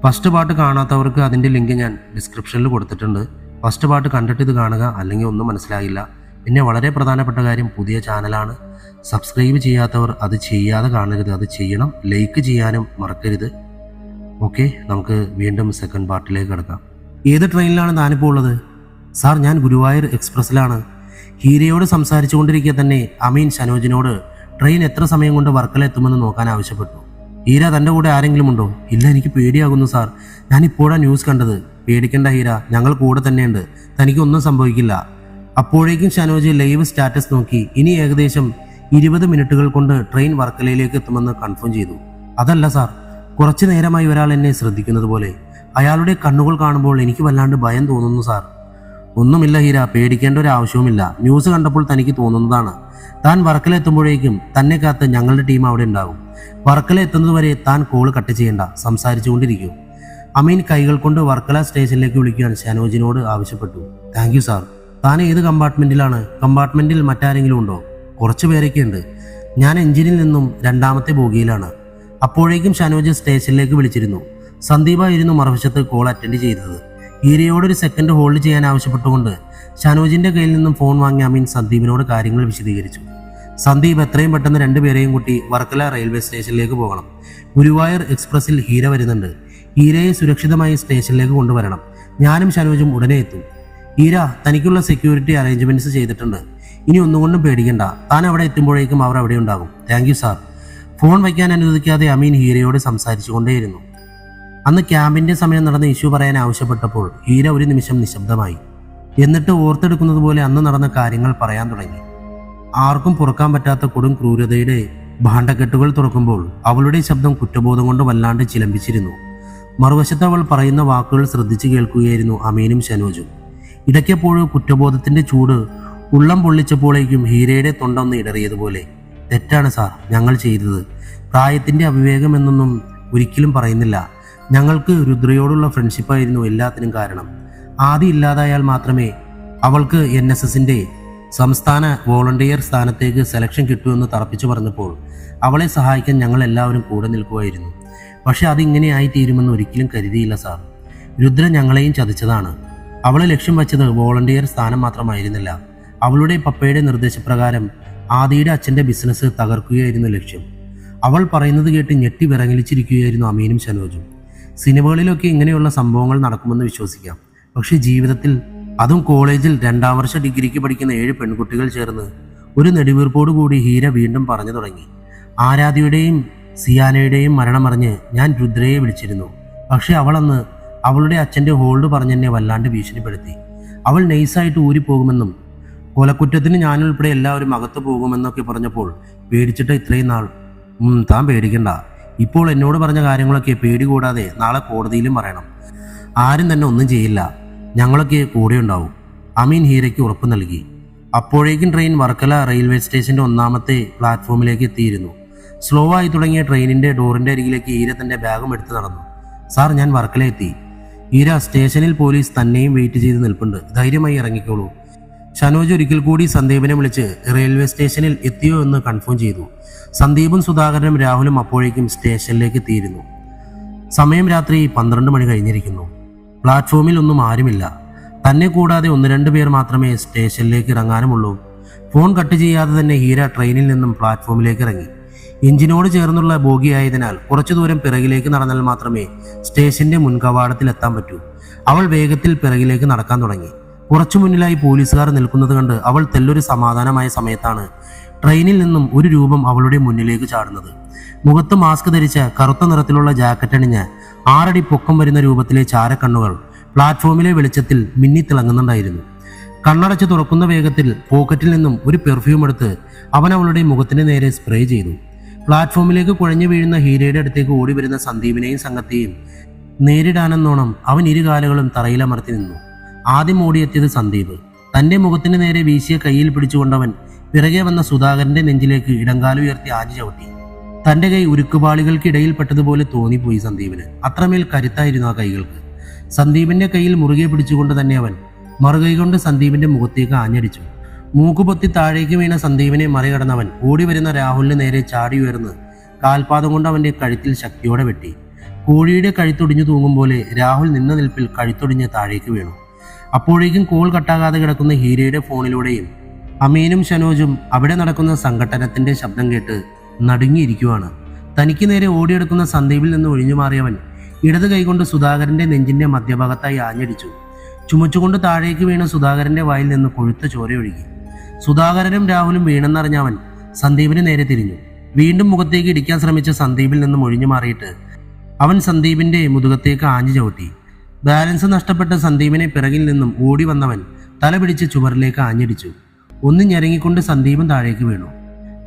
First part കാണാത്തവർക്ക് അതിൻ്റെ link ഞാൻ ഡിസ്ക്രിപ്ഷനിൽ കൊടുത്തിട്ടുണ്ട്. ഫസ്റ്റ് പാർട്ട് കണ്ടിട്ട് ഇത് കാണുക, അല്ലെങ്കിൽ ഒന്നും മനസ്സിലാകില്ല. പിന്നെ വളരെ പ്രധാനപ്പെട്ട കാര്യം, പുതിയ ചാനലാണ്. സബ്സ്ക്രൈബ് ചെയ്യാത്തവർ അത് ചെയ്യാതെ കാണരുത്, അത് ചെയ്യണം. ലൈക്ക് ചെയ്യാനും മറക്കരുത്. ഓക്കെ, നമുക്ക് വീണ്ടും സെക്കൻഡ് പാർട്ടിലേക്ക് കിടക്കാം. ഏത് ട്രെയിനിലാണ് താനിപ്പോൾ ഉള്ളത്? സാർ, ഞാൻ ഗുരുവായൂർ എക്സ്പ്രസ്സിലാണ്. ഹീരയോട് സംസാരിച്ചു കൊണ്ടിരിക്കെ തന്നെ അമീൻ ഷനോജിനോട് ട്രെയിൻ എത്ര സമയം കൊണ്ട് വർക്കല എത്തുമെന്ന് നോക്കാൻ ആവശ്യപ്പെട്ടു. ഹീര, തൻ്റെ കൂടെ ആരെങ്കിലും ഉണ്ടോ? ഇല്ല, എനിക്ക് പേടിയാകുന്നു സാർ. ഞാൻ ഇപ്പോഴാണ് ന്യൂസ് കണ്ടത്. പേടിക്കേണ്ട ഹീര, ഞങ്ങൾ കൂടെ തന്നെയുണ്ട്. തനിക്കൊന്നും സംഭവിക്കില്ല. അപ്പോഴേക്കും ഷനോജ് ലൈവ് സ്റ്റാറ്റസ് നോക്കി. ഇനി ഏകദേശം 20 മിനിറ്റുകൾ കൊണ്ട് ട്രെയിൻ വർക്കലയിലേക്ക് എത്തുമെന്ന് കൺഫേം ചെയ്തു. അതല്ല സാർ, കുറച്ചു നേരമായി ഒരാൾ എന്നെ ശ്രദ്ധിക്കുന്നത് പോലെ. അയാളുടെ കണ്ണുകൾ കാണുമ്പോൾ എനിക്ക് വല്ലാണ്ട് ഭയം തോന്നുന്നു സാർ. ഒന്നുമില്ല ഹീര, പേടിക്കേണ്ട ഒരു ആവശ്യവുമില്ല. ന്യൂസ് കണ്ടപ്പോൾ തനിക്ക് തോന്നുന്നതാണ്. താൻ വർക്കല എത്തുമ്പോഴേക്കും തന്നെ കാത്ത് ഞങ്ങളുടെ ടീം അവിടെ ഉണ്ടാകും. വർക്കല എത്തുന്നതുവരെ താൻ കോള് കട്ട് ചെയ്യേണ്ട, സംസാരിച്ചുകൊണ്ടിരിക്കും. അമീൻ കൈകൾ കൊണ്ട് വർക്കല സ്റ്റേഷനിലേക്ക് വിളിക്കാൻ ഷനോജിനോട് ആവശ്യപ്പെട്ടു. Thank you sir. താൻ ഏത് കമ്പാർട്ട്മെന്റിലാണ്? കമ്പാർട്ട്മെന്റിൽ മറ്റാരെങ്കിലും ഉണ്ടോ? കുറച്ച് പേരൊക്കെ ഉണ്ട്. ഞാൻ എഞ്ചിനിൽ നിന്നും 2ാമത്തെ ബോഗിയിലാണ്. അപ്പോഴേക്കും ഷനോജ് സ്റ്റേഷനിലേക്ക് വിളിച്ചിരുന്നു. സന്ദീപായിരുന്നു മറുവശത്ത് കോൾ അറ്റൻഡ് ചെയ്തത്. ഹീരയോടൊരു സെക്കൻഡ് ഹോൾഡ് ചെയ്യാൻ ആവശ്യപ്പെട്ടുകൊണ്ട് ഷനോജിന്റെ കയ്യിൽ നിന്നും ഫോൺ വാങ്ങി അമീൻ സന്ദീപിനോട് കാര്യങ്ങൾ വിശദീകരിച്ചു. സന്ദീപ്, എത്രയും പെട്ടെന്ന് 2 പേരെയും കൂട്ടി വർക്കല റെയിൽവേ സ്റ്റേഷനിലേക്ക് പോകണം. ഗുരുവായൂർ എക്സ്പ്രസിൽ ഹീര വരുന്നുണ്ട്. ഹീരയെ സുരക്ഷിതമായി സ്റ്റേഷനിലേക്ക് കൊണ്ടുവരണം. ഞാനും ഷനോജും ഉടനെ എത്തും. ഹീര, തനിക്കുള്ള സെക്യൂരിറ്റി അറേഞ്ച്മെന്റ്സ് ചെയ്തിട്ടുണ്ട്. ഇനി ഒന്നുകൊണ്ടും പേടിക്കണ്ട. താൻ അവിടെ എത്തുമ്പോഴേക്കും അവർ അവിടെ ഉണ്ടാകും. Thank you sir. ഫോൺ വയ്ക്കാൻ അനുവദിക്കാതെ അമീൻ ഹീരയോട് സംസാരിച്ചുകൊണ്ടേയിരുന്നു. അന്ന് ക്യാമ്പിന്റെ സമയം നടന്ന ഇഷ്യൂ പറയാൻ ആവശ്യപ്പെട്ടപ്പോൾ ഹീര ഒരു നിമിഷം നിശബ്ദമായി. എന്നിട്ട് ഓർത്തെടുക്കുന്നത് പോലെ അന്ന് നടന്ന കാര്യങ്ങൾ പറയാൻ തുടങ്ങി. ആർക്കും പുറക്കാൻ പറ്റാത്ത കൊടും ക്രൂരതയുടെ ഭാണ്ഡക്കെട്ടുകൾ തുറക്കുമ്പോൾ അവളുടെ ശബ്ദം കുറ്റബോധം കൊണ്ട് വല്ലാണ്ട് ചിലമ്പിച്ചിരുന്നു. മറുവശത്ത് അവൾ പറയുന്ന വാക്കുകൾ ശ്രദ്ധിച്ചു കേൾക്കുകയായിരുന്നു അമീനും ഷനോജും. ഇടയ്ക്കെപ്പോഴും കുറ്റബോധത്തിന്റെ ചൂട് ഉള്ളം പൊള്ളിച്ചപ്പോഴേക്കും ഹീരയുടെ തൊണ്ട ഒന്ന് ഇടറിയതുപോലെ. തെറ്റാണ് സാർ ഞങ്ങൾ ചെയ്തത്. പ്രായത്തിന്റെ അവിവേകം എന്നൊന്നും ഒരിക്കലും പറയുന്നില്ല. ഞങ്ങൾക്ക് രുദ്രയോടുള്ള ഫ്രണ്ട്ഷിപ്പായിരുന്നു എല്ലാത്തിനും കാരണം. ആദ്യം ഇല്ലാതായാൽ മാത്രമേ അവൾക്ക് NSSന്റെ സംസ്ഥാന വോളണ്ടിയർ സ്ഥാനത്തേക്ക് സെലക്ഷൻ കിട്ടുമെന്ന് തറപ്പിച്ചു പറഞ്ഞപ്പോൾ അവളെ സഹായിക്കാൻ ഞങ്ങൾ എല്ലാവരും കൂടെ നിൽക്കുമായിരുന്നു. പക്ഷെ അതിങ്ങനെയായി തീരുമെന്ന് ഒരിക്കലും കരുതിയില്ല സാർ. രുദ്ര ഞങ്ങളെയും ചതിച്ചതാണ്. അവളെ ലക്ഷ്യം വച്ചത് വോളണ്ടിയർ സ്ഥാനം മാത്രമായിരുന്നില്ല. അവളുടെ പപ്പയുടെ നിർദ്ദേശപ്രകാരം ആദിയുടെ അച്ഛൻ്റെ ബിസിനസ് തകർക്കുകയായിരുന്നു ലക്ഷ്യം. അവൾ പറയുന്നത് കേട്ട് ഞെട്ടി വിറങ്ങലിച്ചിരിക്കുകയായിരുന്നു അമീനും ഷനോജും. സിനിമകളിലൊക്കെ ഇങ്ങനെയുള്ള സംഭവങ്ങൾ നടക്കുമെന്ന് വിശ്വസിക്കാം. പക്ഷെ ജീവിതത്തിൽ, അതും കോളേജിൽ 2ാം വർഷ ഡിഗ്രിക്ക് പഠിക്കുന്ന 7 പെൺകുട്ടികൾ ചേർന്ന് ഒരു നെടുവീർപ്പോടുകൂടി ഹീര വീണ്ടും പറഞ്ഞു തുടങ്ങി. ആരാധ്യയുടെയും സിയാനയുടെയും മരണമറിഞ്ഞ് ഞാൻ രുദ്രയെ വിളിച്ചിരുന്നു. പക്ഷെ അവളന്ന് അവളുടെ അച്ഛൻ്റെ ഹോൾഡ് പറഞ്ഞെന്നെ വല്ലാണ്ട് ഭീഷണിപ്പെടുത്തി. അവൾ നൈസായിട്ട് ഊരിപ്പോകുമെന്നും കൊലക്കുറ്റത്തിന് ഞാനുൾപ്പെടെ എല്ലാവരും അകത്തു പോകുമെന്നൊക്കെ പറഞ്ഞപ്പോൾ പേടിച്ചിട്ട് ഇത്രയും നാൾ. താൻ പേടിക്കണ്ട. ഇപ്പോൾ എന്നോട് പറഞ്ഞ കാര്യങ്ങളൊക്കെ പേടി കൂടാതെ നാളെ കോടതിയിലും പറയണം. ആരും തന്നെ ഒന്നും ചെയ്യില്ല. ഞങ്ങളൊക്കെ കൂടെ ഉണ്ടാവും. അമീൻ ഹീരയ്ക്ക് ഉറപ്പ് നൽകി. അപ്പോഴേക്കും ട്രെയിൻ വർക്കല റെയിൽവേ സ്റ്റേഷന്റെ 1ാമത്തെ പ്ലാറ്റ്ഫോമിലേക്ക് എത്തിയിരുന്നു. സ്ലോ ആയി തുടങ്ങിയ ട്രെയിനിന്റെ ഡോറിന്റെ അരികിലേക്ക് ഹീര തന്റെ ബാഗും എടുത്ത് നടന്നു. സാർ, ഞാൻ വർക്കല എത്തി. ഹീര, സ്റ്റേഷനിൽ പോലീസ് തന്നെയും വെയിറ്റ് ചെയ്ത് നിൽപ്പുണ്ട്. ധൈര്യമായി ഇറങ്ങിക്കോളൂ. ഷനോജ് ഒരിക്കൽ കൂടി സന്ദീപിനെ വിളിച്ച് റെയിൽവേ സ്റ്റേഷനിൽ എത്തിയോ എന്ന് കൺഫേം ചെയ്തു. സന്ദീപും സുധാകരനും രാഹുലും അപ്പോഴേക്കും സ്റ്റേഷനിലേക്ക് എത്തിയിരുന്നു. സമയം രാത്രി 12 മണി കഴിഞ്ഞിരിക്കുന്നു. പ്ലാറ്റ്ഫോമിൽ ഒന്നും ആരുമില്ല. തന്നെ കൂടാതെ 1-2 പേർ മാത്രമേ സ്റ്റേഷനിലേക്ക് ഇറങ്ങാനുമുള്ളൂ. ഫോൺ കട്ട് ചെയ്യാതെ തന്നെ ഹീര ട്രെയിനിൽ നിന്നും പ്ലാറ്റ്ഫോമിലേക്ക് ഇറങ്ങി. എഞ്ചിനോട് ചേർന്നുള്ള ബോഗിയായതിനാൽ കുറച്ചു ദൂരം പിറകിലേക്ക് നടന്നാൽ മാത്രമേ സ്റ്റേഷന്റെ മുൻകവാടത്തിൽ എത്താൻ പറ്റൂ. അവൾ വേഗത്തിൽ പിറകിലേക്ക് നടക്കാൻ തുടങ്ങി. കുറച്ചു മുന്നിലായി പോലീസുകാർ നിൽക്കുന്നത് കണ്ട് അവൾ തെല്ലൊരു സമാധാനമായ സമയത്താണ് ട്രെയിനിൽ നിന്നും ഒരു രൂപം അവളുടെ മുന്നിലേക്ക് ചാടുന്നത്. മുഖത്ത് മാസ്ക് ധരിച്ച കറുത്ത നിറത്തിലുള്ള ജാക്കറ്റ് അണിഞ്ഞ് 6 അടി പൊക്കം വരുന്ന രൂപത്തിലെ ചാരക്കണ്ണുകൾ പ്ലാറ്റ്ഫോമിലെ വെളിച്ചത്തിൽ മിന്നിത്തിളങ്ങുന്നുണ്ടായിരുന്നു. കണ്ണടച്ച് തുറക്കുന്ന വേഗത്തിൽ പോക്കറ്റിൽ നിന്നും ഒരു പെർഫ്യൂം എടുത്ത് അവൻ അവളുടെ മുഖത്തിന് നേരെ സ്പ്രേ ചെയ്തു. പ്ലാറ്റ്ഫോമിലേക്ക് കുഴഞ്ഞു വീഴുന്ന ഹീരയുടെ അടുത്തേക്ക് ഓടി വരുന്ന സന്ദീപിനെയും സംഘത്തെയും നേരിടാനെന്നോണം അവൻ ഇരുകാലുകളും തറയിലമർത്തി നിന്നു. ആദ്യം ഓടിയെത്തിയത് സന്ദീപ്. തന്റെ മുഖത്തിന് നേരെ വീശിയ കയ്യിൽ പിടിച്ചുകൊണ്ടവൻ പിറകെ വന്ന സുധാകരന്റെ നെഞ്ചിലേക്ക് ഇടങ്കാലുയർത്തി ആഞ്ഞു ചവിട്ടി. തന്റെ കൈ ഉരുക്കുപാളികൾക്കിടയിൽപ്പെട്ടതുപോലെ തോന്നിപ്പോയി സന്ദീപിന്. അത്രമേൽ കരുത്തായിരുന്നു ആ കൈകൾക്ക്. സന്ദീപിന്റെ കയ്യിൽ മുറുകെ പിടിച്ചുകൊണ്ട് തന്നെ അവൻ മറുകൈ കൊണ്ട് സന്ദീപിന്റെ മുഖത്തേക്ക് ആഞ്ഞടിച്ചു. മൂക്കുപൊത്തി താഴേക്ക് വീണ സന്ദീപിനെ മറികടന്നവൻ ഓടി വരുന്ന രാഹുലിന് നേരെ ചാടി ഉയർന്ന് കാൽപാദം കൊണ്ട് അവന്റെ കഴുത്തിൽ ശക്തിയോടെ വെട്ടി. കോഴിയുടെ കഴുത്തൊടിഞ്ഞു തൂങ്ങും പോലെ രാഹുൽ നിന്ന നിൽപ്പിൽ കഴുത്തൊടിഞ്ഞ് താഴേക്ക് വീണു. അപ്പോഴേക്കും കോൾ കട്ടാകാതെ കിടക്കുന്ന ഹീരയുടെ ഫോണിലൂടെയും അമീനും ഷനോജും അവിടെ നടക്കുന്ന സംഘട്ടനത്തിന്റെ ശബ്ദം കേട്ട് നടുങ്ങിയിരിക്കുവാണ്. തനിക്ക് നേരെ ഓടിയെടുക്കുന്ന സന്ദീപിൽ നിന്ന് ഒഴിഞ്ഞു മാറിയവൻ ഇടത് കൈകൊണ്ട് സുധാകരന്റെ നെഞ്ചിന്റെ മധ്യഭാഗത്തായി ആഞ്ഞടിച്ചു. ചുമച്ചുകൊണ്ട് താഴേക്ക് വീണ സുധാകരന്റെ വായിൽ നിന്ന് കൊഴുത്ത ചോരയൊഴുകി. സുധാകരനും രാഹുലും വീണെന്നറിഞ്ഞവൻ സന്ദീപിന് നേരെ തിരിഞ്ഞു. വീണ്ടും മുഖത്തേക്ക് ഇടിക്കാൻ ശ്രമിച്ച സന്ദീപിൽ നിന്നും ഒഴിഞ്ഞു മാറിയിട്ട് അവൻ സന്ദീപിന്റെ മുതുകത്തേക്ക് ആഞ്ഞു ചവിട്ടി. ബാലൻസ് നഷ്ടപ്പെട്ട സന്ദീപിനെ പിറകിൽ നിന്നും ഓടി വന്നവൻ തല പിടിച്ച് ചുവരിലേക്ക് ആഞ്ഞടിച്ചു. ഒന്ന് ഞെരങ്ങിക്കൊണ്ട് സന്ദീപൻ താഴേക്ക് വീണു.